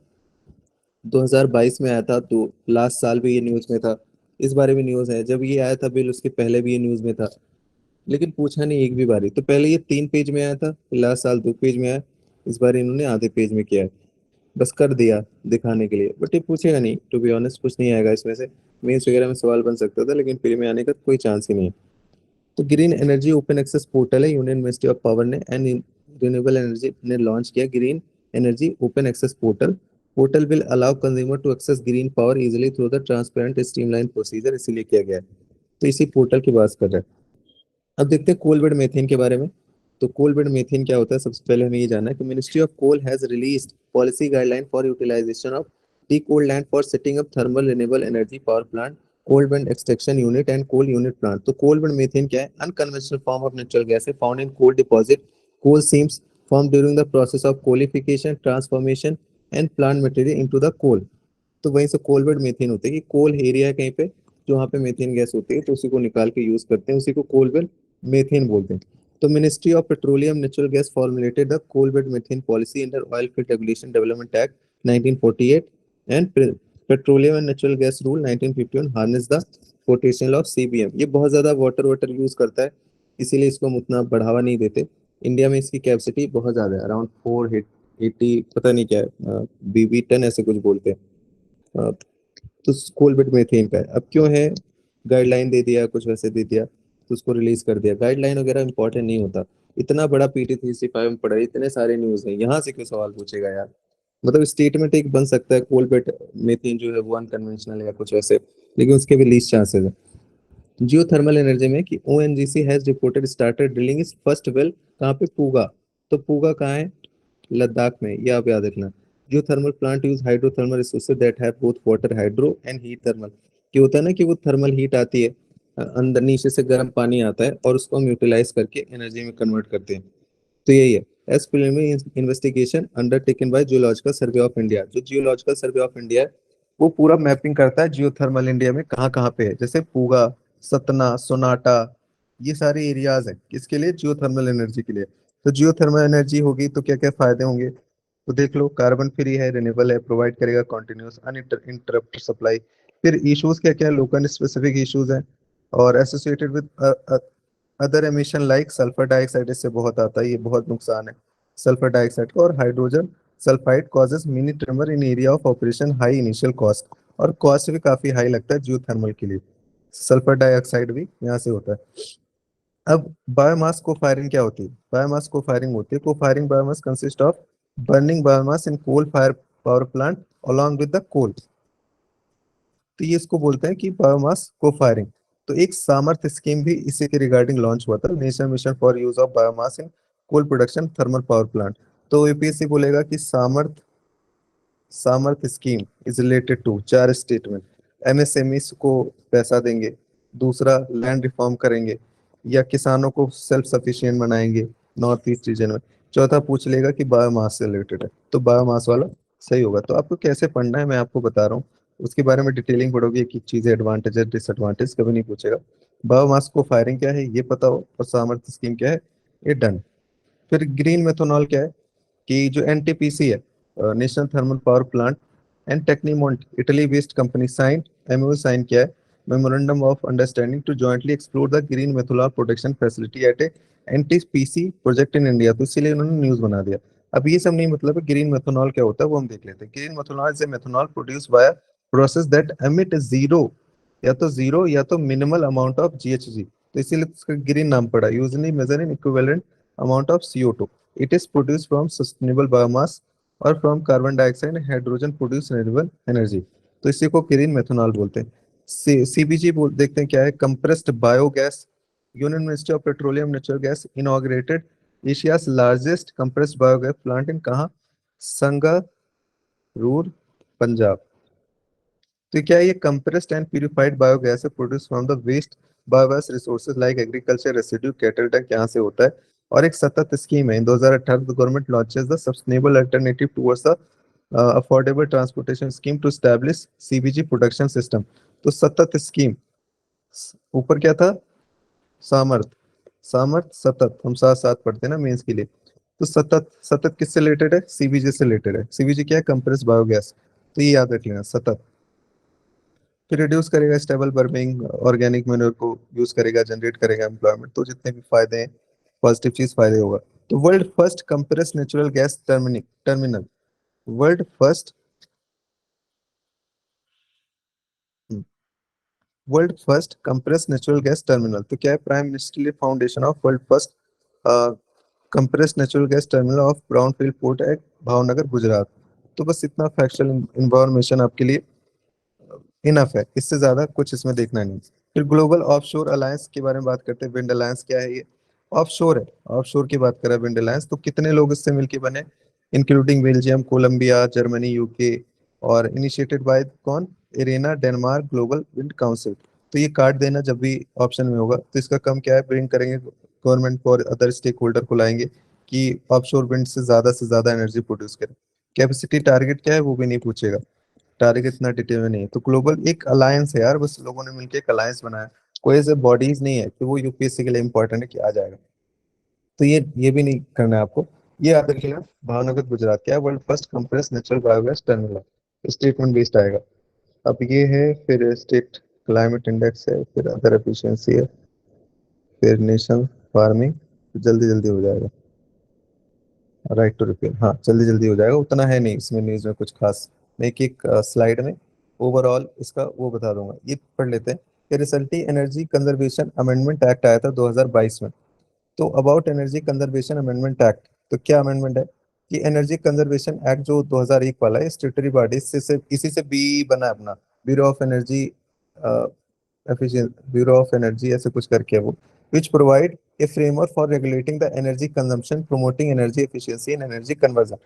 2022 में आया था, तो लास्ट साल भी ये न्यूज में था, इस बारे में न्यूज है। जब ये आया था बिल, उसके पहले भी ये न्यूज में था, लेकिन पूछा नहीं एक भी बारी। तो पहले ये 3 पेज में आया था, लास्ट साल 2 पेज में आया, इस बार इन्होंने आधे पेज में किया है, बस कर दिया दिखाने के लिए। बट ये पूछेगा नहीं, टू बी ऑनेस्ट कुछ नहीं आएगा इसमें से। मेंस वगैरह में सवाल बन सकता था, लेकिन प्री में आने का कोई चांस ही नहीं है। तो green energy open access portal है, यूनियन मिनिस्ट्री ऑफ पावर ने एंड रिन्यूएबल एनर्जी ने लॉन्च किया green energy open access portal. Portal will allow consumer to access green power easily through the transparent streamline procedure, इसीलिए किया गया है। तो इसी पोर्टल की बात कर रहे हैं। अब देखते हैं कोल बेड मेथेन के बारे में। तो कोल बेड मेथेन क्या होता है? सबसे पहले हमें ये जानना है कि ministry of coal has released policy guideline for utilisation of de coal land for setting up thermal renewable energy power plant coal bed extraction unit and coal unit plant. तो कोल बेड मीथेन क्या है? Unconventional form of natural gas है found in coal deposit, coal seams formed during the process of coalification, transformation and plant material into the coal। तो वहीं से कोल bed methane होते हैं कि कोल एरिया है कहीं पे जो वहाँ पे मीथेन गैस होती है, तो उसी को निकाल के यूज करते हैं, उसी को कोल बेड मीथेन बोलते हैं। तो ministry of petroleum natural gas formulated the coal bed methane policy under oil field regulation development act 1948 and petroleum and natural gas rule 1951 harness the potential of CBM. ये बहुत ज्यादा वाटर वाटर यूज करता है, इसीलिए इसको हम उतना बढ़ावा नहीं देते। इंडिया में इसकी कैपेसिटी बहुत ज्यादा है, अराउंड 480 पता नहीं क्या है, बीबी टन ऐसे कुछ बोलते हैं। तो कोल बेड मीथेन का है। अब क्यों है? गाइडलाइन दे दिया, कुछ वैसे दे दिया तो उसको रिलीज कर दिया। गाइडलाइन वगैरह इंपॉर्टेंट नहीं होता। इतना बड़ा पीटी 365 में पढ़ा है, इतने सारे न्यूज हैं, यहाँ से क्यों सवाल पूछेगा यार? मतलब स्टेटमेंट एक बन सकता है कोल बेड मीथेन जो है वो अनकन्वेंशनल या कुछ वैसे, लेकिन उसके भी लीस्ट चांसेस है। जियोथर्मल एनर्जी में कि ONGC has reported started drilling is first well कहाँ पे? पूगा। तो पूगा कहाँ है? लद्दाख में, ये आप याद रखना। Geothermal plant use hydrothermal resources that have both water hydro and heat thermal. कि होता है ना कि वो थर्मल हीट आती है, अंदर नीचे से गर्म पानी आता है और उसको हम यूटिलाइज करके एनर्जी में कन्वर्ट करते हैं। तो यही है। As preliminary investigation undertaken by geological survey of India. जो जियोलॉजिकल सर्वे ऑफ इंडिया है वो पूरा मैपिंग करता है जियोथर्मल इंडिया में कहाँ कहाँ पे है। जैसे पूगा, सतना, सोनाटा, ये सारे एरियाज हैं किसके लिए? जियोथर्मल एनर्जी के लिए। तो जियोथर्मल एनर्जी होगी तो क्या क्या फायदे होंगे? तो देख लो, कार्बन फ्री है, रिन्यूएबल है, प्रोवाइड करेगा कॉन्टिन्यूस अनइंटरप्टेड सप्लाई। फिर इश्यूज क्या क्या? लोकल स्पेसिफिक इश्यूज हैं और associated with other emission like sulphur dioxide, इससे बहुत आता है, ये बहुत नुकसान है सल्फर डाइऑक्साइड का। और hydrogen sulphide causes mini tremor in area of operation, high initial cost, और कॉस्ट भी काफी हाई लगता है जियोथर्मल के लिए। सल्फर डाइऑक्साइड भी यहाँ से होता है। अब बायोमास को फायरिंग क्या होती है? बायोमास को फायरिंग होती है, co firing biomass consist of burning biomass in coal fire power plant along with the coal. तो ये इसको बोलते हैं कि बायोमास को फायरिंग। तो एक सामर्थ्य स्कीम भी इसी के रिगार्डिंग लॉन्च हुआ था, national mission for use of biomass in coal production thermal power plant. तो यूपीएससी बोलेगा कि Samarth scheme is related to 4 statement. MSME को पैसा देंगे, दूसरा लैंड रिफॉर्म करेंगे, या किसानों को सेल्फ सफिशिएंट बनाएंगे नॉर्थ ईस्ट रीजन में, चौथा पूछ लेगा कि बायोमास से रिलेटेड है। तो बायोमास वाला सही होगा। तो आपको कैसे पढ़ना है मैं आपको बता रहा हूँ, उसके बारे में डिटेलिंग पढ़ोगे कि चीजें एडवांटेज है डिसएडवांटेज कभी नहीं पूछेगा। बायोमास को फायरिंग क्या है ये पता हो, और सामर्थ्य स्कीम क्या है ये डन। फिर ग्रीन मेथोनॉल क्या है? कि जो एनटीपीसी है, national thermal power plant and Tecnimont, Italy based company sign MoU sign किया है, memorandum of understanding to jointly explore the green methanol production facility at a NTPC project in India. तो इसीलिए उन्होंने न्यूज बना दिया। अब ये सब नहीं मतलब है, ग्रीन मेथोनॉल क्या होता है वो हम देख लेते हैं। Green methanol is a methanol produce by process that emit zero, या तो जीरो या तो मिनिमल अमाउंट ऑफ जीएचजी, तो इसीलिए उसका ग्रीन नाम पड़ा। Usually measure in equivalent amount of CO2. It is produced from sustainable biomass और from carbon dioxide and hydrogen produced renewable energy। तो इसी को ग्रीन मेथनॉल बोलते हैं। सीबीजी बोल देखते हैं क्या है? Compressed biogas. Union ministry of petroleum natural gas inaugurated Asia's largest compressed biogas plant in कहाँ? संगरूर, पंजाब। तो क्या है? ये कंप्रेस्ड एंड प्यूरिफाइड बायोगैस है produce from the waste biogas resources like agriculture residue, cattle dung, यहाँ से होता है। और एक सतत स्कीम है। In 2018 the government launches the sustainable alternative towards the affordable transportation scheme to establish CBG production system. तो सतत स्कीम, ऊपर क्या था? सामर्थ, सामर्थ सतत, हम साथ साथ पढ़ते हैं ना मेंस के लिए। तो सतत, सतत किससे रिलेटेड है? सीबीजी से रिलेटेड है। सीबीजी क्या है? Compressed biogas. तो ये याद रख लेना, सतत। फिर रिड्यूस करेगा स्टेबल बर्निंग, ऑर्गेनिक मैन्योर को यूज करेगा, जनरेट करेगा एम्प्लॉयमेंट। तो जितने भी फायदे हैं, पॉजिटिव चीज फायदे होगा। तो world first compress natural gas terminal, world first, world first compress natural gas terminal. तो क्या है? Prime ministerial foundation of world first compress natural gas terminal of brownfield port at Bhavnagar, Gujarat. तो बस इतना फैक्चुअल इंफॉर्मेशन आपके लिए इनफ है, इससे ज्यादा कुछ इसमें देखना नहीं। फिर ग्लोबल ऑफशोर अलायंस के बारे में बात करते हैं। विंड अलायंस क्या है? ये ऑफशोर है, ऑफशोर की बात करें विंड अलायंस। तो कितने लोग इससे मिलके बने? Including Belgium, Colombia, Germany, UK, और इनिशिएटेड बाय कौन? IRENA Denmark global wind council. तो ये काट देना जब भी ऑप्शन में होगा। तो इसका कम क्या है, ब्रिंग करेंगे गवर्नमेंट को और अदर स्टेक होल्डर को लाएंगे कि ऑफशोर विंड से ज्यादा एनर्जी प्रोड्यूस करें। कैपेसिटी टारगेट क्या है वो भी नहीं पूछेगा, टारगेट इतना डिटेल में नहीं है। तो ग्लोबल एक अलायंस है यार, बस लोगों ने मिलकर एक अलायंस बनाया, कोई ऐसे बॉडीज नहीं है कि वो यूपीएससी के लिए इंपॉर्टेंट है कि आ जाएगा। तो ये भी नहीं करना है आपको। ये याद रखिएगा, भावनगर गुजरात क्या है, world first compress natural biogas terminal, statement based आएगा। अब ये है, फिर स्टेट क्लाइमेट इंडेक्स है, फिर अदर एफिशिएंसी है, फिर नेशन फार्मिंग, जल्दी जल्दी हो जाएगा। राइट टू रिपेयर, हाँ जल्दी जल्दी हो जाएगा, उतना है नहीं इसमें न्यूज में कुछ खास। मैं एक एक स्लाइड में ओवरऑल इसका वो बता दूंगा। ये पढ़ लेते हैं कि recently energy conservation amendment act आया था 2022 में। तो about energy conservation amendment act, तो क्या अमेंडमेंट है कि एनर्जी कंजर्वेशन एक्ट जो 2001 वाला है, स्टेटरी बॉडी से इसी से बी बना है अपना, bureau of energy efficient, bureau of energy ऐसे कुछ करके है वो, which provide a framework for regulating the energy consumption, promoting energy efficiency and energy conversion.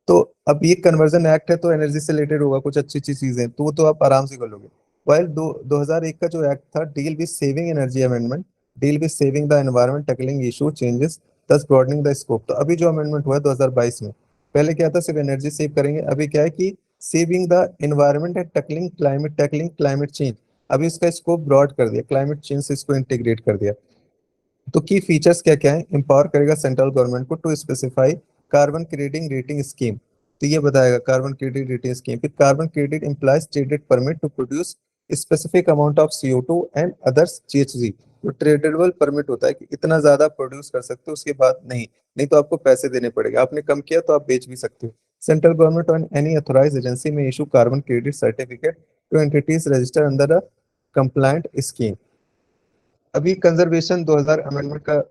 तो अब ये कन्वर्जन एक्ट है तो एनर्जी से रिलेटेड होगा, कुछ अच्छी अच्छी चीजें तो वो तो आप आराम से कर लोगे। वाइल 2001 का जो एक्ट था, deal with saving energy amendment, deal with saving the environment, tackling issue changes, thus broadening the scope. तो अभी जो अमेंडमेंट हुआ है 2022 में, पहले क्या था सिर्फ एनर्जी सेव करेंगे, अभी क्या है कि saving the environment and tackling climate change. अभी इसका स्कोप ब्रॉड कर दिया, क्लाइमेट चेंज से इसको इंटीग्रेट कर दिया। तो की फीचर्स क्या क्या है, एम्पावर करेगा सेंट्रल गवर्नमेंट को to specify carbon credit rating scheme. तो ये बताएगा कार्बन क्रेडिट रेटिंग स्कीम। फिर carbon credit implies traded permit to produce specific amount of CO2 and others GHG। तो ट्रेडेबल परमिट होता है कि इतना ज्यादा प्रोड्यूस कर सकते हो, उसके बाद नहीं, नहीं तो आपको पैसे देने पड़ेंगे, आपने कम किया तो आप बेच भी सकते हो। सेंट्रल गवर्नमेंट और एनी अथोराइज एजेंसी में issue carbon credit certificate two entities register under a compliant scheme. अभी कंजर्वेशन 2000 अमेंडमेंट का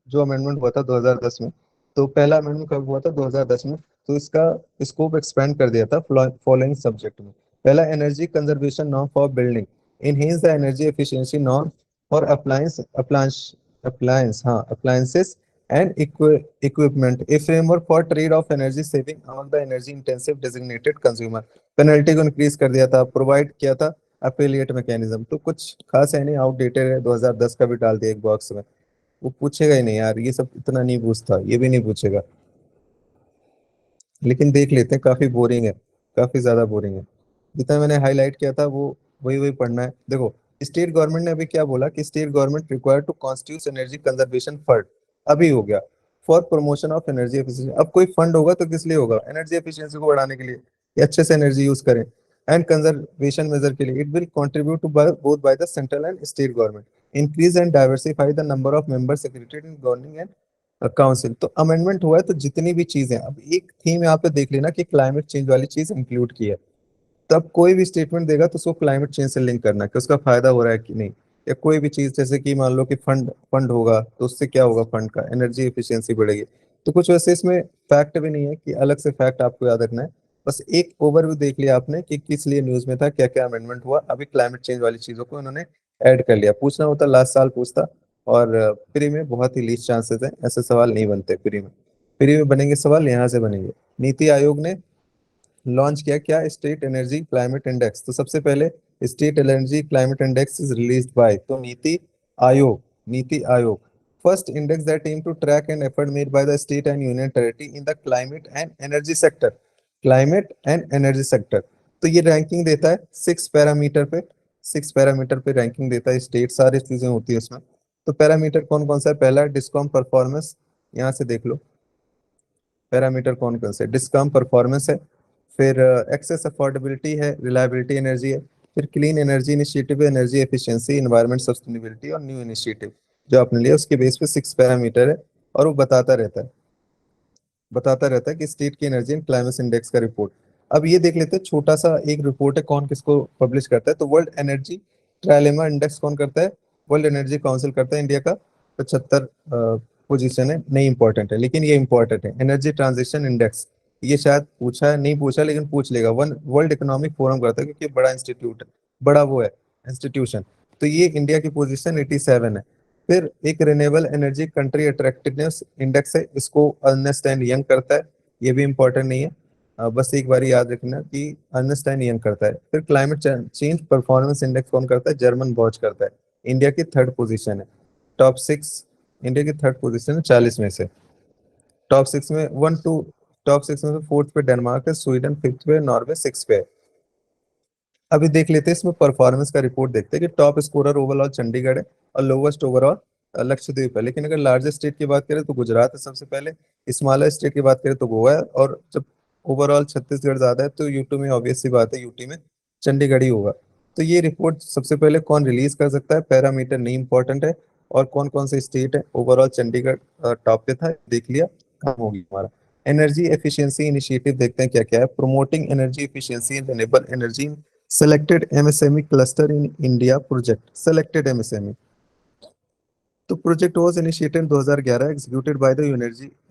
जो अमेंडमेंट हुआ था 2010 में, तो पहला अमेंडमेंट कब हुआ था 2010 में। तो इसका स्कोप एक्सपेंड कर दिया था फॉलोइंग सब्जेक्ट में। पहला, energy conservation norm for building, enhance the energy efficiency norm for appliances and equipment, A framework for trade off energy saving among the energy intensive designated consumer. Penalty को increase कर दिया था, provide किया था अपेलिएट mechanism. तो कुछ खास है नहीं, आउटडेटेड है, 2010 का भी डाल दिया एक बॉक्स में। वो पूछेगा ही नहीं यार, ये सब इतना नहीं पूछता, ये भी नहीं पूछेगा। लेकिन देख लेते हैं, काफी बोरिंग है, काफी ज्यादा बोरिंग है। जितना मैंने हाईलाइट किया था वो वही वही पढ़ना है। देखो, स्टेट गवर्नमेंट ने अभी क्या बोला कि state government require to constitute energy conservation fund, अभी हो गया, for promotion of energy efficiency. अब कोई फंड होगा तो किस लिए होगा, एनर्जी एफिशिएंसी को बढ़ाने के लिए कि अच्छे से एनर्जी यूज करें, एंड कंजर्वेशन मेजर के लिए। It will contribute to both by the central and state government, increase and diversify the number of member secretary in governing and council. तो अमेंडमेंट हुआ है तो जितनी भी चीजें, अब एक थीम यहाँ पे देख लेना कि क्लाइमेट चेंज वाली चीज इंक्लूड की है। तब कोई भी स्टेटमेंट देगा तो उसको क्लाइमेट चेंज से लिंक करना है कि उसका फायदा हो रहा है कि नहीं। या कोई भी चीज जैसे कि मान लो कि फंड फंड होगा तो उससे क्या होगा, फंड का एनर्जी एफिशिएंसी बढ़ेगी। तो कुछ वैसे इसमें फैक्ट भी नहीं है कि अलग से फैक्ट आपको याद रखना है। बस एक ओवरव्यू देख लिया आपने कि किस लिए न्यूज में था, क्या क्या अमेंडमेंट हुआ। अभी क्लाइमेट चेंज वाली चीजों को इन्होंने ऐड कर लिया। पूछना होता लास्ट साल पूछता, और फ्री में बहुत ही लीस्ट चांसेस है, ऐसे सवाल नहीं बनते फ्री में। फ्री में बनेंगे सवाल यहाँ से बनेंगे। नीति आयोग ने लॉन्च किया क्या, स्टेट एनर्जी क्लाइमेट इंडेक्स। तो सबसे पहले state energy climate index is released by, तो Aayog NITI Aayog first index that aim to track and effort made by the state and union territory in the climate and energy sector, climate and energy sector. तो ये ranking देता है 6 parameter पे, 6 parameter पे ranking देता है state, सारी चीजें होती है उसमें। तो पैरामीटर कौन कौन सा है, पहला डिस्कॉम परफॉर्मेंस, यहाँ से देख लो पैरामीटर कौन कौन से, डिस्कॉम परफॉर्मेंस है, फिर एक्सेस अफोर्डेबिलिटी है, रिलायबिलिटी एनर्जी है, फिर clean energy initiative, energy efficiency, environment sustainability और न्यू इनिशिएटिव जो आपने लिया, उसके बेस पे 6 पैरामीटर है। और वो बताता रहता है कि स्टेट की एनर्जी एंड क्लाइमेट इंडेक्स का रिपोर्ट। अब ये देख लेते हैं, छोटा सा एक रिपोर्ट है, कौन किसको पब्लिश करता है। तो वर्ल्ड एनर्जी ट्राइलेमा इंडेक्स कौन करता है, वर्ल्ड एनर्जी काउंसिल करता है। इंडिया का 75 पोजीशन है, नहीं इंपॉर्टेंट है लेकिन ये इंपॉर्टेंट है। एनर्जी ट्रांजिशन इंडेक्स, ये शायद पूछा है, नहीं पूछा लेकिन पूछ लेगा। वर्ल्ड इकोनॉमिक फोरम करता है क्योंकि बड़ा इंस्टीट्यूट है, बड़ा वो है इंस्टीट्यूशन। तो ये इंडिया की पोजीशन 87 है। फिर एक renewable energy country attractiveness index है, इसको अर्नेस्ट एंड यंग करता है, ये भी इंपॉर्टेंट नहीं है। बस एक बार याद रखना कि अर्नेस्ट एंड यंग करता है। फिर क्लाइमेट चेंज परफॉर्मेंस इंडेक्स कौन करता है? जर्मन बॉच करता है। इंडिया की थर्ड पोजीशन है। टॉप सिक्स, इंडिया की थर्ड पोजीशन है 40 में से। टॉप सिक्स में वन टू, टॉप सिक्स में से फोर्थ पे डेनमार्क है, स्वीडन फिफ्थ पे, नॉर्वे सिक्स पे है। अभी देख लेते हैं इसमें परफॉर्मेंस का रिपोर्ट देखते हैं कि टॉप स्कोरर ओवरऑल चंडीगढ़ है और लोवेस्ट ओवरऑल लक्षद्वीप है। लेकिन अगर लार्जेस्ट स्टेट की बात करें तो गुजरात है सबसे पहले, स्मॉलर स्टेट की बात करें तो गोवा है, और जब ओवरऑल छत्तीसगढ़ ज्यादा है तो यूटी में ऑब्वियस सी बात है, यूटी में चंडीगढ़ ही होगा। तो ये रिपोर्ट सबसे पहले कौन रिलीज कर सकता है? पैरामीटर नहीं इंपॉर्टेंट है, और कौन कौन से स्टेट है। ओवरऑल चंडीगढ़ टॉप पे था, देख लिया, काम हो गया हमारा। एनर्जी एफिशिएंसी इनिशिएटिव देखते हैं क्या क्या है। Promoting energy efficiency and renewable energy selected MSME cluster in India project, selected MSME। तो project was initiated in 2011, executed by the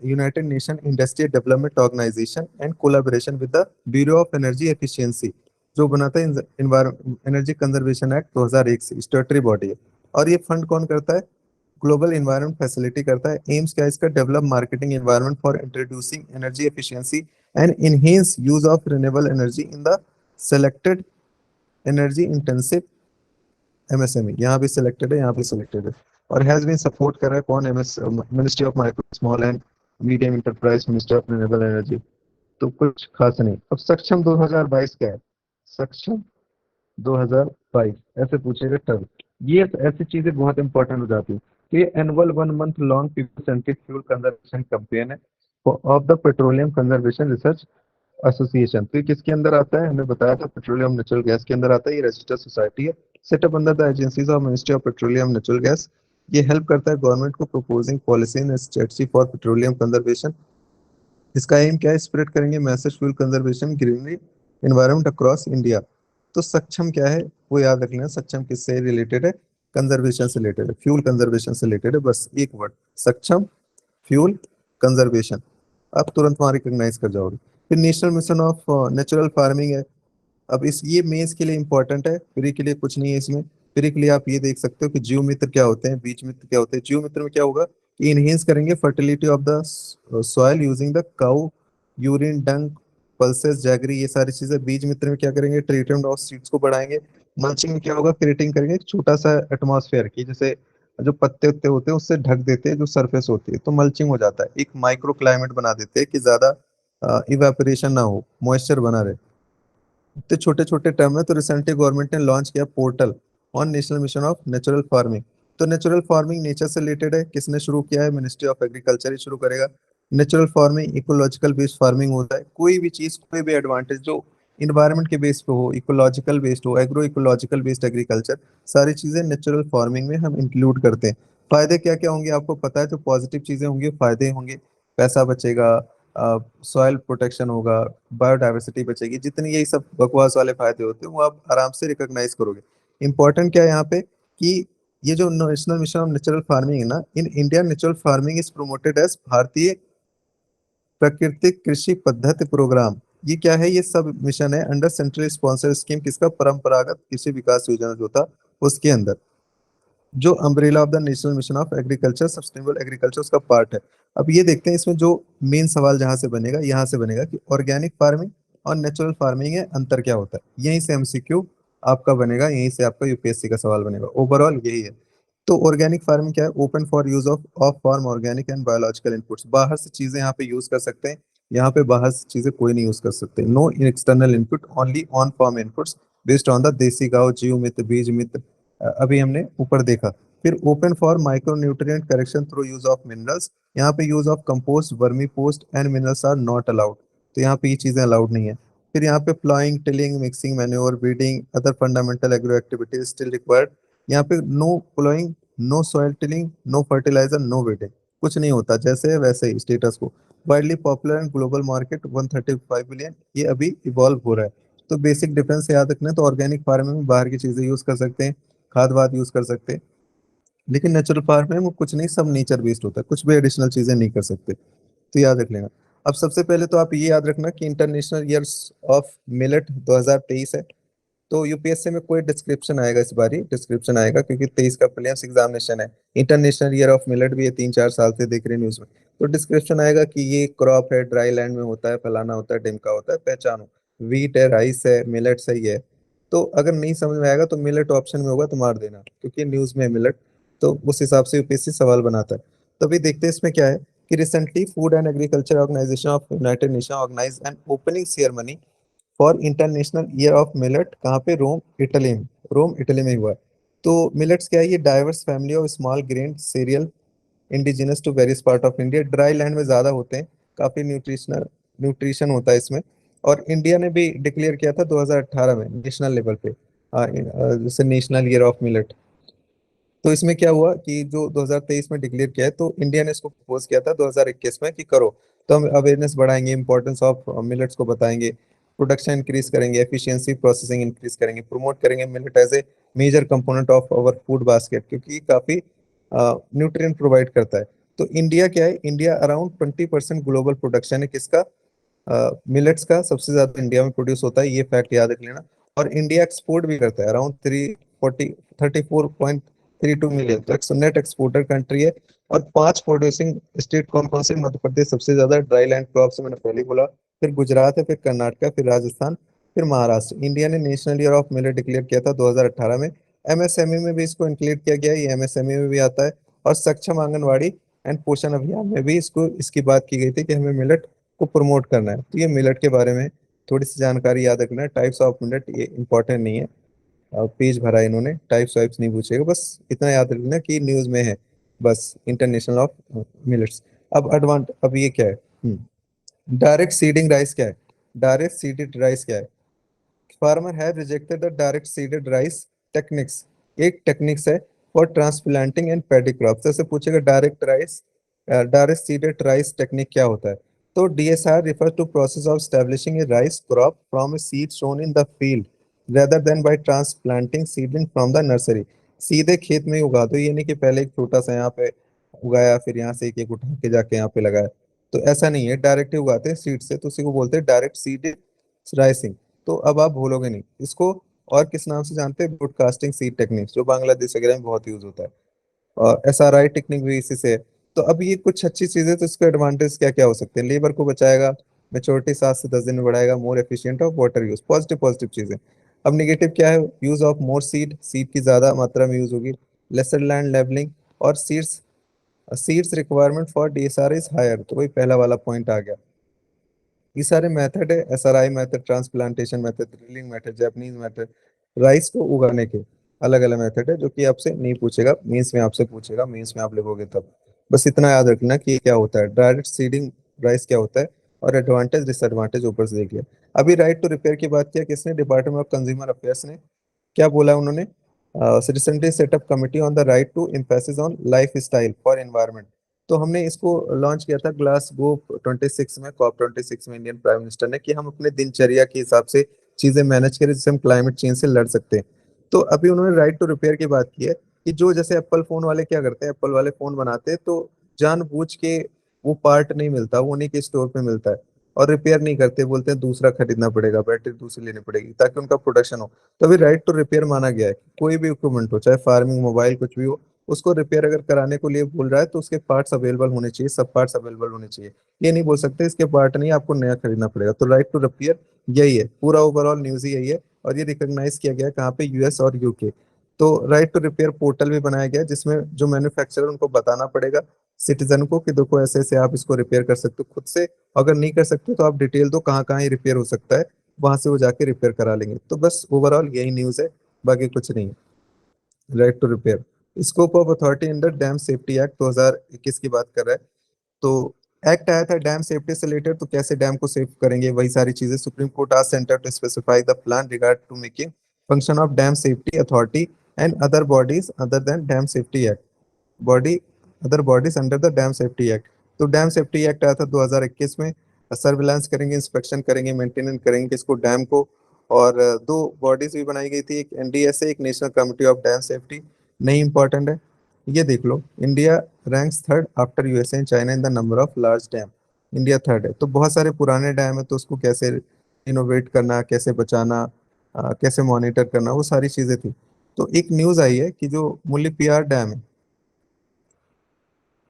United nation industrial development organisation and collaboration with the bureau of energy efficiency, जो बनाता है energy conservation act 2001 से, statutory body है। और ये fund कौन करता है? ग्लोबल एनवायरनमेंट फैसिलिटी करता है। एम्स क्या है इसका? Develop marketing environment for introducing energy efficiency and enhance use of renewable energy in the selected energy intensive MSME. यहाँ भी सिलेक्टेड है, यहाँ भी सिलेक्टेड है। और हैज बीन सपोर्ट कर रहा है कौन? MS ministry of micro small and medium enterprise, ministry of renewable energy. तो कुछ खास नहीं। अब सक्षम 2022 क्या है? सक्षम 2022 ऐसे पूछेगा टर्म। ये ऐसी चीजें बहुत इंपॉर्टेंट हो जाती है। तो ये annual 1 month long people centric fuel conservation campaign है of the petroleum conservation research association. तो ये किसके अंदर आता है? हमें बताया था पेट्रोलियम नेचुरल गैस के अंदर आता है। ये रजिस्टर्ड सोसाइटी है, setup under the agencies of ministry of petroleum natural gas. ये हेल्प करता है गवर्नमेंट को प्रोपोजिंग policy and strategy for petroleum conservation. इसका एम क्या है? स्प्रेड करेंगे message fuel conservation greenery environment across India. तो सक्षम क्या है वो याद रखना है। सक्षम किससे रिलेटेड है? कंजर्वेशन से रिलेटेड है, फ्यूल कंजर्वेशन से रिलेटेड है। बस एक वर्ड, सक्षम, फ्यूल कंजर्वेशन। आप तुरंत वहां रिकॉग्नाइज कर जाओगे। फिर national mission of natural farming है। अब इस ये मेंस के लिए इंपॉर्टेंट है, प्री के लिए कुछ नहीं है इसमें। प्री के लिए आप ये देख सकते हो कि जीव मित्र क्या होते हैं, बीज मित्र क्या होते हैं। जीव मित्र में क्या होगा कि इनहेंस करेंगे fertility of the soil using the cow urine dung pulses jaggery, ये सारी चीजें। बीज मित्र में क्या करेंगे? ट्रीटमेंट ऑफ सीड्स को बढ़ाएंगे। मल्चिंग में क्या होगा? क्रिएटिंग करेंगे एक छोटा सा एटमॉस्फेयर की, जैसे जो पत्ते उत्ते होते हैं उससे ढक देते हैं जो सरफेस होती है, तो मल्चिंग हो जाता है। एक माइक्रो क्लाइमेट बना देते हैं कि ज्यादा इवेपोरेशन ना हो, मॉइस्चर बना रहे। तो छोटे छोटे टर्म है। तो रिसेंटली गवर्नमेंट ने लॉन्च किया portal on national mission of natural farming. तो नेचुरल फार्मिंग नेचर से रिलेटेड है। किसने शुरू किया है? मिनिस्ट्री ऑफ एग्रीकल्चर ही शुरू करेगा। Natural farming ecological based farming होता है। कोई भी चीज, कोई भी एडवांटेज जो इन्वायरमेंट के बेस पे हो, इकोलॉजिकल बेस्ड हो, एग्रो इकोलॉजिकल बेस्ड एग्रीकल्चर, सारी चीजें नेचुरल फार्मिंग में हम इंक्लूड करते हैं। फायदे क्या क्या होंगे आपको पता है? तो पॉजिटिव चीजें होंगी, फायदे होंगे, पैसा बचेगा, सॉइल प्रोटेक्शन होगा, बायोडाइवर्सिटी बचेगी। जितनी यही सब बकवास वाले फायदे होते हैं वो आप आराम से रिकॉग्नाइज करोगे। इंपॉर्टेंट क्या है यहाँ पे कि ये जो national mission of natural farming है ना, in India natural farming is promoted as Bhartiya Prakritik कृषि पद्धति प्रोग्राम। ये क्या है? ये सब मिशन है अंडर सेंट्रल स्पॉन्सर स्कीम। किसका? परंपरागत कृषि विकास योजना जो था उसके अंदर, जो umbrella of the national mission of agriculture sustainable agriculture उसका पार्ट है। अब ये देखते हैं इसमें जो मेन सवाल जहां से बनेगा, यहाँ से बनेगा कि ऑर्गेनिक फार्मिंग और नेचुरल फार्मिंग है, अंतर क्या होता है। यहीं से एमसीक्यू आपका बनेगा, यहीं से आपका यूपीएससी का सवाल बनेगा। ओवरऑल यही है। तो ऑर्गेनिक फार्मिंग क्या है? Open for use of farm organic and biological inputs. बाहर से चीजें यहाँ पे यूज कर सकते हैं, यहाँ पे बाहर से चीजें कोई नहीं यूज कर सकते। No external input, only on farm inputs based on the desi गाँव, जीव मित्र, बीज मित्र, अभी हमने ऊपर देखा। फिर open for micro nutrient correction through use of minerals. यहाँ पे use of compost, vermi post and minerals are not allowed. तो यहाँ पे ये चीजें अलाउड नहीं है। फिर यहाँ पे ploughing, tilling, mixing, manure, weeding, other fundamental agro activities still required. यहाँ पे no ploughing, no soil tilling, no fertiliser, no weeding, कुछ नहीं होता, जैसे है वैसे ही status quo. Widely popular in global market 135 billion, ये अभी इवॉल्व हो रहा है। तो बेसिक डिफरेंस याद रखना है। तो ऑर्गेनिक फार्मिंग में बाहर की चीजें यूज कर सकते हैं, खाद वाद यूज कर सकते हैं, लेकिन नेचुरल फार्म में वो कुछ नहीं, सब नेचर बेस्ड होता है, कुछ भी एडिशनल चीजें नहीं कर सकते। तो याद रख लेना। अब सबसे पहले तो आप ये याद रखना कि इंटरनेशनल ईयर्स ऑफ मिलेट 2023 है। तो यूपीएससी में कोई डिस्क्रिप्शन आएगा, इस बारी डिस्क्रिप्शन आएगा क्योंकि 23 का प्रीलिम्स एग्जामिनेशन है। इंटरनेशनल ईयर ऑफ मिलेट भी ये 3-4 साल से देख रहे हैं न्यूज में। तो डिस्क्रिप्शन आएगा कि ये क्रॉप है, ड्राई लैंड में होता है, फलाना होता है, ढिमका होता है, पहचानो। वीट है, राइस है, मिलेट्स है, ये है। तो अगर नहीं समझ में आएगा तो मिलेट ऑप्शन में होगा तो मार देना, क्योंकि न्यूज में है मिलेट। तो उस हिसाब से यूपीएससी सवाल बनाता है। तो अभी देखते हैं इसमें क्या है कि recently food and agriculture organisation of united nation organise an opening ceremony for international year of millet. कहाँ पे? रोम इटली में। रोम इटली में हुआ है। तो मिलेट्स क्या है? ये diverse family of small grain cereal indigenous to various part of India. Dry land में ज्यादा होते हैं, काफी न्यूट्रिशन होता है इसमें। और इंडिया ने भी डिक्लेयर किया था 2018 में नेशनल लेवल पे, जैसे नेशनल ईयर ऑफ मिलेट। तो इसमें क्या हुआ कि जो 2023 में डिक्लेयर किया है, तो इंडिया ने इसको प्रपोज किया था 2021 में कि करो। तो हम अवेयरनेस बढ़ाएंगे, इंपॉर्टेंस ऑफ मिलेट्स को बताएंगे, प्रोडक्शन इंक्रीज करेंगे, एफिशिएंसी प्रोसेसिंग इंक्रीज करेंगे, प्रमोट करेंगे millet as a major component of our food basket, क्योंकि ये काफी न्यूट्रिएंट प्रोवाइड करता है। तो इंडिया क्या है? इंडिया अराउंड 20% ग्लोबल प्रोडक्शन है किसका? मिलेट्स का सबसे ज्यादा इंडिया में प्रोड्यूस होता है, ये फैक्ट याद रख लेना। और इंडिया एक्सपोर्ट भी करता है अराउंड 34.32 मिलियन, तो नेट एक्सपोर्टर कंट्री है। और 5 प्रोड्यूसिंग स्टेट कौन कौन से? मध्य प्रदेश सबसे ज्यादा ड्राई लैंड क्रॉप, मैंने पहले ही बोला। फिर गुजरात है, फिर कर्नाटक, फिर राजस्थान, फिर महाराष्ट्र। इंडिया ने national year of millet declare किया था 2018 में। एमएसएमई में भी इसको इंक्लूड किया गया है, ये एमएसएमई में भी आता है। और सक्षम आंगनवाड़ी एंड पोषण अभियान में भी इसकी बात की गई थी कि हमें मिलेट को प्रमोट करना है। तो ये मिलेट के बारे में थोड़ी सी जानकारी याद रखना है। टाइप्स ऑफ मिलेट ये इंपॉर्टेंट नहीं है, पेज भरा है इन्होंने, टाइप्स वाइप्स नहीं पूछेगा, बस इतना याद रखना कि न्यूज में है, बस इंटरनेशनल ऑफ मिलेट्स। अब ये क्या है? डायरेक्ट सीडिंग राइस क्या है? डायरेक्ट सीडेड राइस क्या है? Farmer have rejected the direct seeded rice techniques. एक टेक्निक्स है for transplanting and paddy crop. जैसे पूछेगा डायरेक्ट सीडेड राइस टेक्निक क्या होता है? तो DSR refers to process of establishing a rice crop from a seed sown in the field rather than by transplanting seedling from the nursery। सीधे खेत में ही उगा दो, ये नहीं कि पहले एक छोटा सा यहाँ पे उगाया, फिर यहाँ से एक एक उठा के जाके यहाँ पे लगाया। तो ऐसा नहीं है, डायरेक्ट ही उगाते हैं सीड से, तो उसी को बोलते हैं डायरेक्ट सीडेड राइसिंग। तो अब आप भूलोगे नहीं इसको। और किस नाम से जानते हैं? ब्रॉडकास्टिंग सीड टेक्निक्स, जो बांग्लादेश वगैरह में बहुत यूज होता है। और एसआरआई टेक्निक भी इसी से है। तो अब ये कुछ अच्छी चीजें, तो इसके एडवांटेज क्या क्या हो सकते हैं? लेबर को बचाएगा, मेच्योरिटी 7 से 10 दिन में बढ़ाएगा, more efficient of water use, positive positive चीजें। अब निगेटिव क्या है? Use of more seed, seed की ज्यादा मात्रा में यूज होगी, लेसर लैंड लेवलिंग, और seeds requirement for DSR is higher. तो वही पहला वाला पॉइंट आ गया। ये सारे मेथड है, SRI method, transplantation method, drilling method, Japanese method, rice को उगाने के अलग अलग मेथड है, जो कि आपसे नहीं पूछेगा, मीन्स में आपसे पूछेगा, मीन्स में आप लिखोगे तब। बस इतना याद रखना कि ये क्या होता है, डायरेक्ट सीडिंग राइस क्या होता है, और एडवांटेज डिसएडवांटेज ऊपर से देख लिया। अभी राइट टू रिपेयर की बात किया किसने? डिपार्टमेंट ऑफ कंज्यूमर अफेयर्स ने। क्या बोला उन्होंने? Recently set up committee on the right to emphasis on lifestyle for environment. तो हमने इसको लॉन्च किया था ग्लासगो 26 में, कॉप 26 में, इंडियन प्राइम मिनिस्टर ने, कि हम अपने दिनचर्या के हिसाब से चीजें मैनेज करें जिससे हम क्लाइमेट चेंज से लड़ सकते हैं। तो अभी उन्होंने राइट टू रिपेयर की बात की है कि जो जैसे एप्पल फोन वाले क्या करते हैं, एप्पल वाले फोन बनाते हैं तो जानबूझ के वो पार्ट नहीं मिलता, वो उन्हीं के स्टोर पे मिलता है, और रिपेयर नहीं करते, बोलते हैं दूसरा खरीदना पड़ेगा, बैटरी दूसरी लेनी पड़ेगी ताकि उनका प्रोडक्शन हो। तो अभी राइट टू रिपेयर माना गया है कि कोई भी इक्विपमेंट हो, चाहे फार्मिंग, मोबाइल, कुछ भी हो, उसको रिपेयर अगर कराने को लिए बोल रहा है तो उसके पार्ट्स अवेलेबल होने चाहिए, सब पार्ट्स अवेलेबल होने चाहिए। ये नहीं बोल सकते इसके पार्ट नहीं, आपको नया खरीदना पड़ेगा। तो राइट टू रिपेयर यही है, पूरा ओवरऑल न्यूज ही यही है। और ये रिकॉग्नाइज किया गया है कहाँ पे? यूएस और यूके। तो राइट टू रिपेयर पोर्टल भी बनाया गया है, जिसमें जो मैन्युफैक्चरर उनको बताना पड़ेगा सिटीजन को कि देखो ऐसे ऐसे आप इसको रिपेयर कर सकते हो खुद से। अगर नहीं कर सकते तो आप डिटेल दो कहाँ कहाँ ये रिपेयर हो सकता है, वहां से वो जाके रिपेयर करा लेंगे। तो बस ओवरऑल यही न्यूज है, बाकी कुछ नहीं। Right to repair. Scope of authority under dam safety act 2021 की बात कर रहा है। तो एक्ट आया था डैम सेफ्टी से रिलेटेड, तो कैसे डैम को सेफ करेंगे, वही सारी चीजें। सुप्रीम कोर्ट आज centre to specify the plan regard to making function of dam safety authority and other bodies other than dam safety act, body other bodies under the dam safety act. तो dam safety act आया था 2021 में। Surveillance करेंगे, inspection करेंगे, maintenance करेंगे इसको, dam को। और दो बॉडीज भी बनाई गई थी, एक एनडीएसए, एक national committee of dam safety. नहीं इंपॉर्टेंट है, ये देख लो। India ranks third after USA and China in the number of large dam. India third है। तो बहुत सारे पुराने डैम है, तो उसको कैसे इनोवेट करना, कैसे बचाना, कैसे मॉनिटर करना, वो सारी चीजें थी। तो एक न्यूज आई है कि जो मुल्लीपियार डैम है,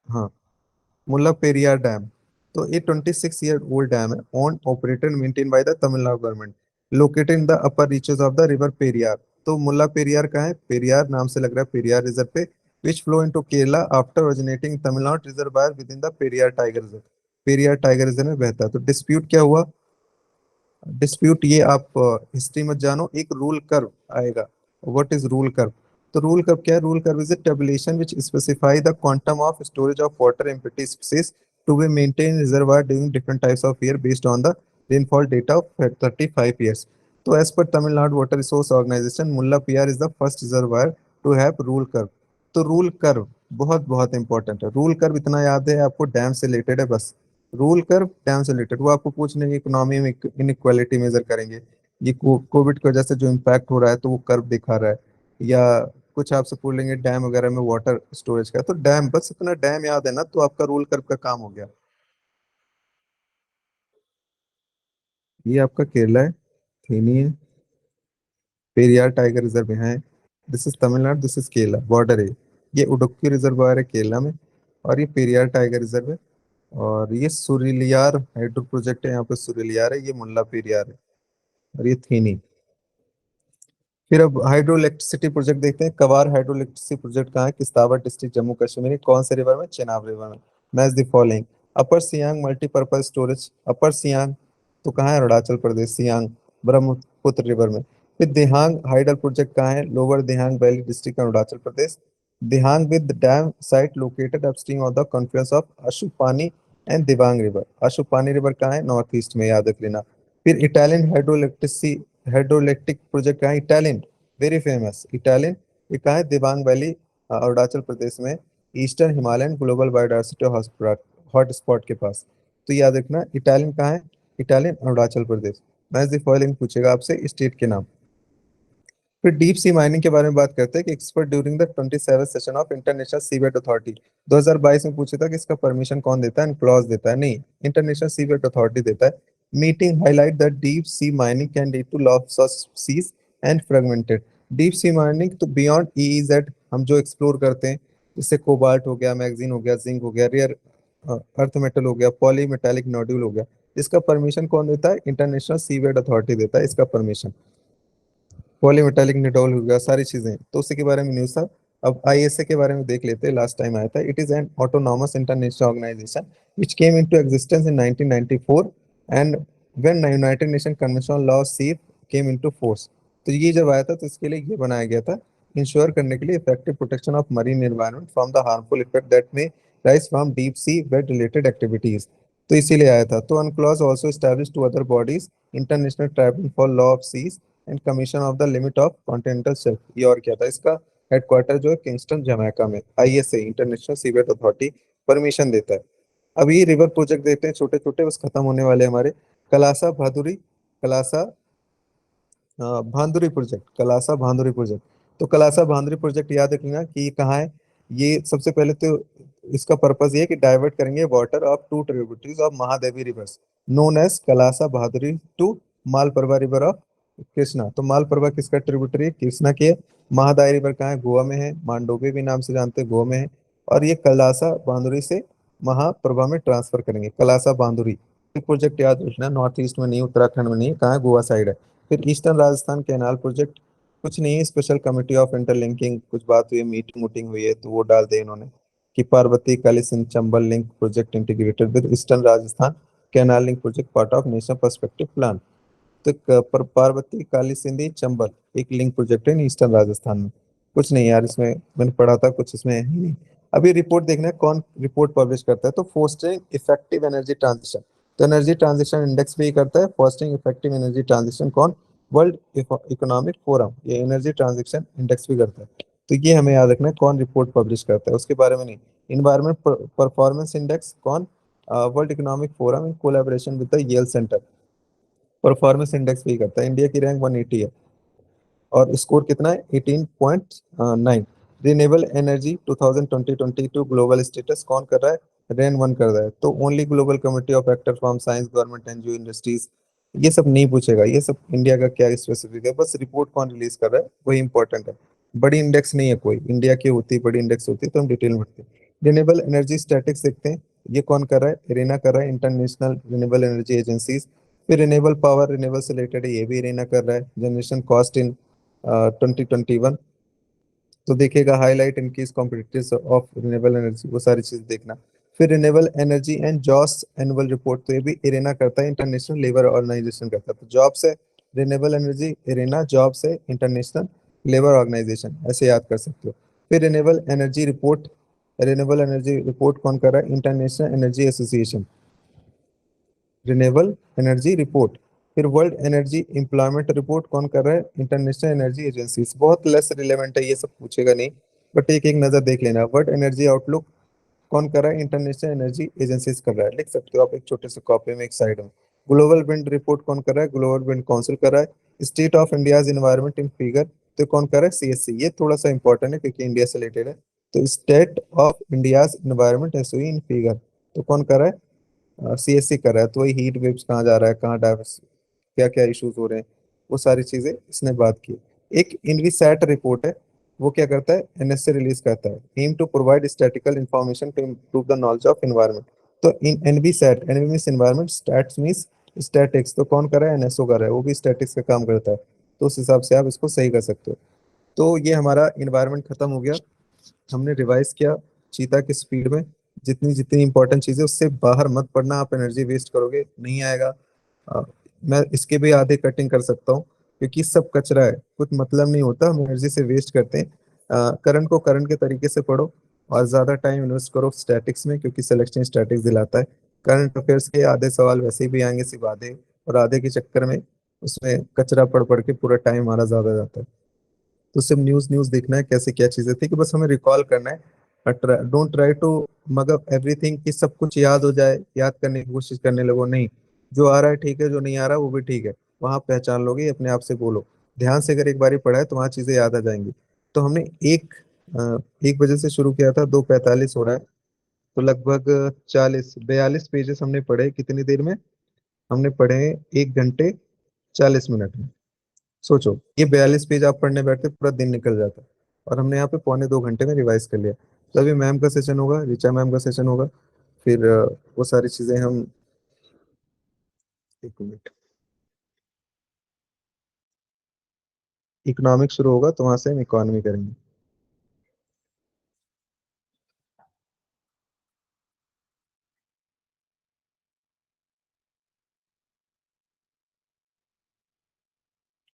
हाँ, मुल्ला पेरियार डैम। तो ये 26 ईयर ओल्ड डैम है, own operated maintain by the Tamil Nadu government, located in the upper reaches of the river Periyar. तो मुल्ला पेरियार कहाँ है? पेरियार नाम से लग रहा है पेरियार रिजर्व पे, which flow into Kerala after originating Tamil Nadu reservoir within the Periyar Tiger Reserve। Periyar tiger reserve में बहता है। तो डिस्प्यूट क्या हुआ? डिस्प्यूट, ये आप हिस्ट्री मत जानो, एक रूल कर्व आएगा। What is rule curve? तो रूल कर्व क्या है? Rule curve is a tabulation which specify the quantum of storage of water in petty species to be maintain reservoir during different types of year based on the rainfall data of 35 years. तो as per Tamil Nadu water resource organisation, Mulla Periyar is the first reservoir to have rule curve. तो rule curve बहुत बहुत important है। Rule curve इतना याद है आपको, dam से रिलेटेड है बस। रूल कर्व डैम से रिलेटेड, वो आपको पूछ लेंगे इकोनॉमी में इनइक्वालिटी मेजर करेंगे, ये कोविड की वजह से जो इम्पैक्ट हो रहा है तो वो कर्व दिखा रहा है, या कुछ आपसे पूछ लेंगे डैम वगैरह में वाटर स्टोरेज का। तो डैम, बस इतना डैम याद है ना तो आपका रूल कर्व का काम हो गया। ये आपका केरला है, थेनी है, पेरियार टाइगर रिजर्व यहाँ है। This is Tamil Nadu, this is Kerala, border है। ये उडुक्की रिजर्वायर है केरला में, और ये पेरियार टाइगर रिजर्व है। और ये सुरिलियार हाइड्रो प्रोजेक्ट है, यहाँ पे सुरिलियार है, ये मुल्ला पेरियार है, और ये थेनी। फिर अब हाइड्रो इलेक्ट्रिसिटी प्रोजेक्ट देखते हैं। कवार हाइड्रो इलेक्ट्रिसिटी प्रोजेक्ट कहाँ है? किस्तावर डिस्ट्रिक्ट, जम्मू कश्मीर। कौन से रिवर में? चेनाब रिवर में। Match the following. Upper Siang multipurpose storage, upper Siang तो कहाँ है? अरुणाचल प्रदेश, सियांग ब्रह्मपुत्र रिवर में। फिर दिहांग हाइडल प्रोजेक्ट कहाँ है? Lower Dihang valley district, Arunachal Pradesh. Dihang with dam site located upstream of the confluence of Ashupani and Dibang river. Ashupani river कहाँ है? नॉर्थ ईस्ट में, याद रख लेना। फिर इटालियन हाइड्रोइलेक्ट्रिक प्रोजेक्ट कहाँ है? Italian, very famous Italian. ये कहाँ है? दिबांग वैली, अरुणाचल प्रदेश में, eastern Himalayan global biodiversity hotspot के पास। तो याद रखना, इटालियन कहाँ है? Italian, Arunachal Pradesh. Match the following पूछेगा आपसे स्टेट के नाम। फिर डीप सी माइनिंग के बारे में बात करते हैं कि expert during the 27th session of international seabed authority. 2022 में पूछा था कि इसका परमिशन कौन देता है? क्लॉज देता है? नहीं, इंटरनेशनल सीबेड अथॉरिटी देता है। Meeting highlight that deep sea mining can lead to loss of seas and fragmented. Deep sea mining तो बियॉन्ड ईईजेड हम जो एक्सप्लोर करते हैं, जैसे कोबाल्ट हो गया, मैग्जीन हो गया, जिंक हो गया, रेयर अर्थ मेटल हो गया, पॉली मेटालिक नोड्यूल हो गया, इसका परमिशन कौन देता है? इंटरनेशनल सीबेड अथॉरिटी देता है इसका परमिशन। पॉलीमेटालिक निडोल हो गया, सारी चीजें, तो उसी के बारे में न्यूज था। अब आईएसए के बारे में देख लेते हैं, लास्ट टाइम आया था। It is an autonomous international organisation which came into existence in 1994 and when united nation convention on law sea came into force. तो ये जब आया था तो इसके लिए ये बनाया गया था, इंश्योर करने के लिए effective protection of marine environment from the harmful effect that may rise from deep seabed related activities. तो इसीलिए आया था। तो UNCLOS also establish two other bodies, international tribunal for law of seas and commission of the limit of continental shelf. ये और क्या था? इसका हेडक्वार्टर जो है किंगस्टन जमैका में। ISA international seabed authority permission देता है। अब ये रिवर प्रोजेक्ट देखते हैं, छोटे छोटे, बस खत्म होने वाले हमारे। कलासा भादुरी, कलासा भांदुरी प्रोजेक्ट, कलासा भांदुरी प्रोजेक्ट। तो कलासा भांदुरी प्रोजेक्ट याद रखना कि ये कहाँ है। ये सबसे पहले तो इसका पर्पस ये है कि डाइवर्ट करेंगे water of two tributaries of Mahadevi rivers known as Kalasa Bhaduri to Malaprabha river of Krishna. तो मालप्रभा किसका ट्रिब्यूटरी है? कृष्णा की है। महादाई रिवर कहाँ है? गोवा में है, मांडोवी भी नाम से जानते हैं, गोवा में है। और ये कलासा बांदुरी से महाप्रभा में ट्रांसफर करेंगे, कलासा बांदुरी। प्रोजेक्ट याद रखना, नॉर्थ ईस्ट में नहीं, उत्तराखंड में नहीं, कहाँ है? गोवा साइड है। फिर ईस्टर्न राजस्थान कैनाल प्रोजेक्ट, कुछ नहीं है, स्पेशल कमेटी ऑफ इंटरलिंकिंग, कुछ बात हुई है, मीटिंग मूटिंग हुई है तो वो डाल दे इन्होंने कि Parvati Kali Sindh Chambal link project integrated with eastern Rajasthan canal link project part of national perspective plan. तो पार्वती काली सिंधी चंबल एक लिंक प्रोजेक्ट है ईस्टर्न राजस्थान में। कुछ नहीं यार, इसमें मैंने पढ़ा था, कुछ इसमें है ही नहीं। अभी रिपोर्ट देखना है, कौन रिपोर्ट पब्लिश करता है? तो फोस्टरिंग इफेक्टिव एनर्जी ट्रांजिशन। तो एनर्जी ट्रांजिशन इंडेक्स भी करता है, फोस्टरिंग इफेक्टिव एनर्जी ट्रांजिशन कौन? वर्ल्ड इकोनॉमिक फोरम, ये एनर्जी ट्रांजिशन इंडेक्स भी करता है। तो ये हमें याद रखना है कौन रिपोर्ट पब्लिश करता है, उसके बारे में नहीं। इन्वायरमेंट परफॉर्मेंस इंडेक्स कौन? World economic forum in collaboration with the Yale centre performance index भी करता है। इंडिया की रैंक 180 है और स्कोर कितना है? 18.9। रिन्यूएबल एनर्जी 2020-22 ग्लोबल स्टेटस कौन कर रहा है? रेन वन कर रहा है। तो only global committee of actor from science government NGO industries, ये सब नहीं पूछेगा, ये सब इंडिया का क्या स्पेसिफिक है, बस रिपोर्ट कौन रिलीज कर रहा है वही इंपॉर्टेंट है। बड़ी इंडेक्स नहीं है कोई, इंडिया की होती बड़ी इंडेक्स होती तो हम डिटेल में पढ़ते। रिन्यूएबल एनर्जी स्टैटिक्स देखते हैं। ये कौन कर रहा है? इरेना कर रहा है, इंटरनेशनल रिन्यूएबल एनर्जी एजेंसीज। फिर रिन्यूएबल पावर, रिन्यूएबल से रिलेटेड है, ये भी इरेना कर रहा है। जनरेशन कॉस्ट इन 2021, तो देखिएगा highlight increase competitive of renewable energy, वो सारी चीज देखना। फिर renewable energy and jobs annual report, तो ये भी इरेना करता है, इंटरनेशनल लेबर ऑर्गेनाइजेशन करता है। तो जॉब्स है रिन्यूएबल एनर्जी इरेना, जॉब्स है इंटरनेशनल लेबर ऑर्गेनाइजेशन, ऐसे याद कर सकते हो। फिर रिन्यूएबल एनर्जी रिपोर्ट कौन कर रहा है? International energy association, renewable energy report. फिर वर्ल्ड एनर्जी एम्प्लॉयमेंट रिपोर्ट कौन कर रहा है? International energy agency. बहुत लेस रिलेवेंट है, ये सब पूछेगा नहीं, बट एक एक नजर देख लेना। वर्ल्ड एनर्जी आउटलुक कौन कर रहा है? इंटरनेशनल एनर्जी एजेंसीज कर रहा है, लिख सकते हो आप एक छोटे से कॉपी में एक साइड में। ग्लोबल विंड रिपोर्ट कौन कर रहा है? ग्लोबल विंड काउंसिल कर रहा है। State of India's environment in figure, तो कौन कर रहा है? सीएससी। ये थोड़ा सा इंपॉर्टेंट है क्योंकि इंडिया से रिलेटेड है। तो state of India's environment SOE in figure, तो कौन कर रहा है? सीएससी कर रहा है। तो वही हीट वेव्स कहाँ जा रहा है, कहाँ डाइवर्स, क्या क्या इश्यूज हो रहे हैं, वो सारी चीजें इसने बात की। एक इनवीसैट रिपोर्ट है, वो क्या करता है? एनएसए रिलीज करता है, aim to provide statical information to improve the knowledge of environment. तो in EnviStats, envi means environment, stats means statics, तो कौन कर रहा है? एनएसओ कर रहा है, वो भी स्टैटिक्स का काम करता है। तो उस हिसाब से आप इसको सही कर सकते हो। तो ये हमारा इन्वायरमेंट खत्म हो गया, हमने रिवाइज किया चीता की स्पीड में। जितनी जितनी इंपॉर्टेंट चीजें, उससे बाहर मत पड़ना, आप एनर्जी वेस्ट करोगे, नहीं आएगा। अ, मैं इसके भी आधे कटिंग कर सकता हूँ क्योंकि सब कचरा है, कुछ मतलब नहीं होता, हम एनर्जी से वेस्ट करते हैं। करंट को करंट के तरीके से पढ़ो और ज्यादा टाइम इन्वेस्ट करो स्टैटिक्स में, क्योंकि सिलेक्शन स्टैटिक्स दिलाता है। करंट अफेयर्स के आधे सवाल वैसे भी आएंगे, सिर्फ आधे, और आधे के चक्कर में उसमें कचरा पढ़ पढ़ के पूरा टाइम हमारा ज्यादा जाता है। तो सिर्फ न्यूज न्यूज देखना है कैसे क्या चीजें थी, कि बस हमें रिकॉल करना है। Don't try to mug everything कि सब कुछ याद हो जाए, याद करने की कोशिश करने लगो, नहीं। जो आ रहा है ठीक है, जो नहीं आ रहा वो भी ठीक है, वहां पहचान लोगे, अपने आप से बोलो। ध्यान से अगर एक बारी पढ़ा है तो वहां चीजें याद आ जाएंगी। तो हमने एक 1 बजे से शुरू किया था, 2:45 हो रहा है, तो लगभग 40 42 पेजेस हमने पढ़े कितनी देर में? हमने पढ़े 1 घंटे 40 मिनट में। सोचो, ये 42 पेज आप पढ़ने बैठते पूरा दिन निकल जाता, और हमने यहाँ पे पौने 2 घंटे में रिवाइज कर लिया। तो अभी मैम का सेशन होगा, ऋचा मैम का सेशन होगा, फिर वो सारी चीजें हम, 1 मिनट, इकोनॉमिक शुरू होगा तो वहां से हम इकोनॉमी करेंगे।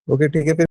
ओके ठीक है फिर।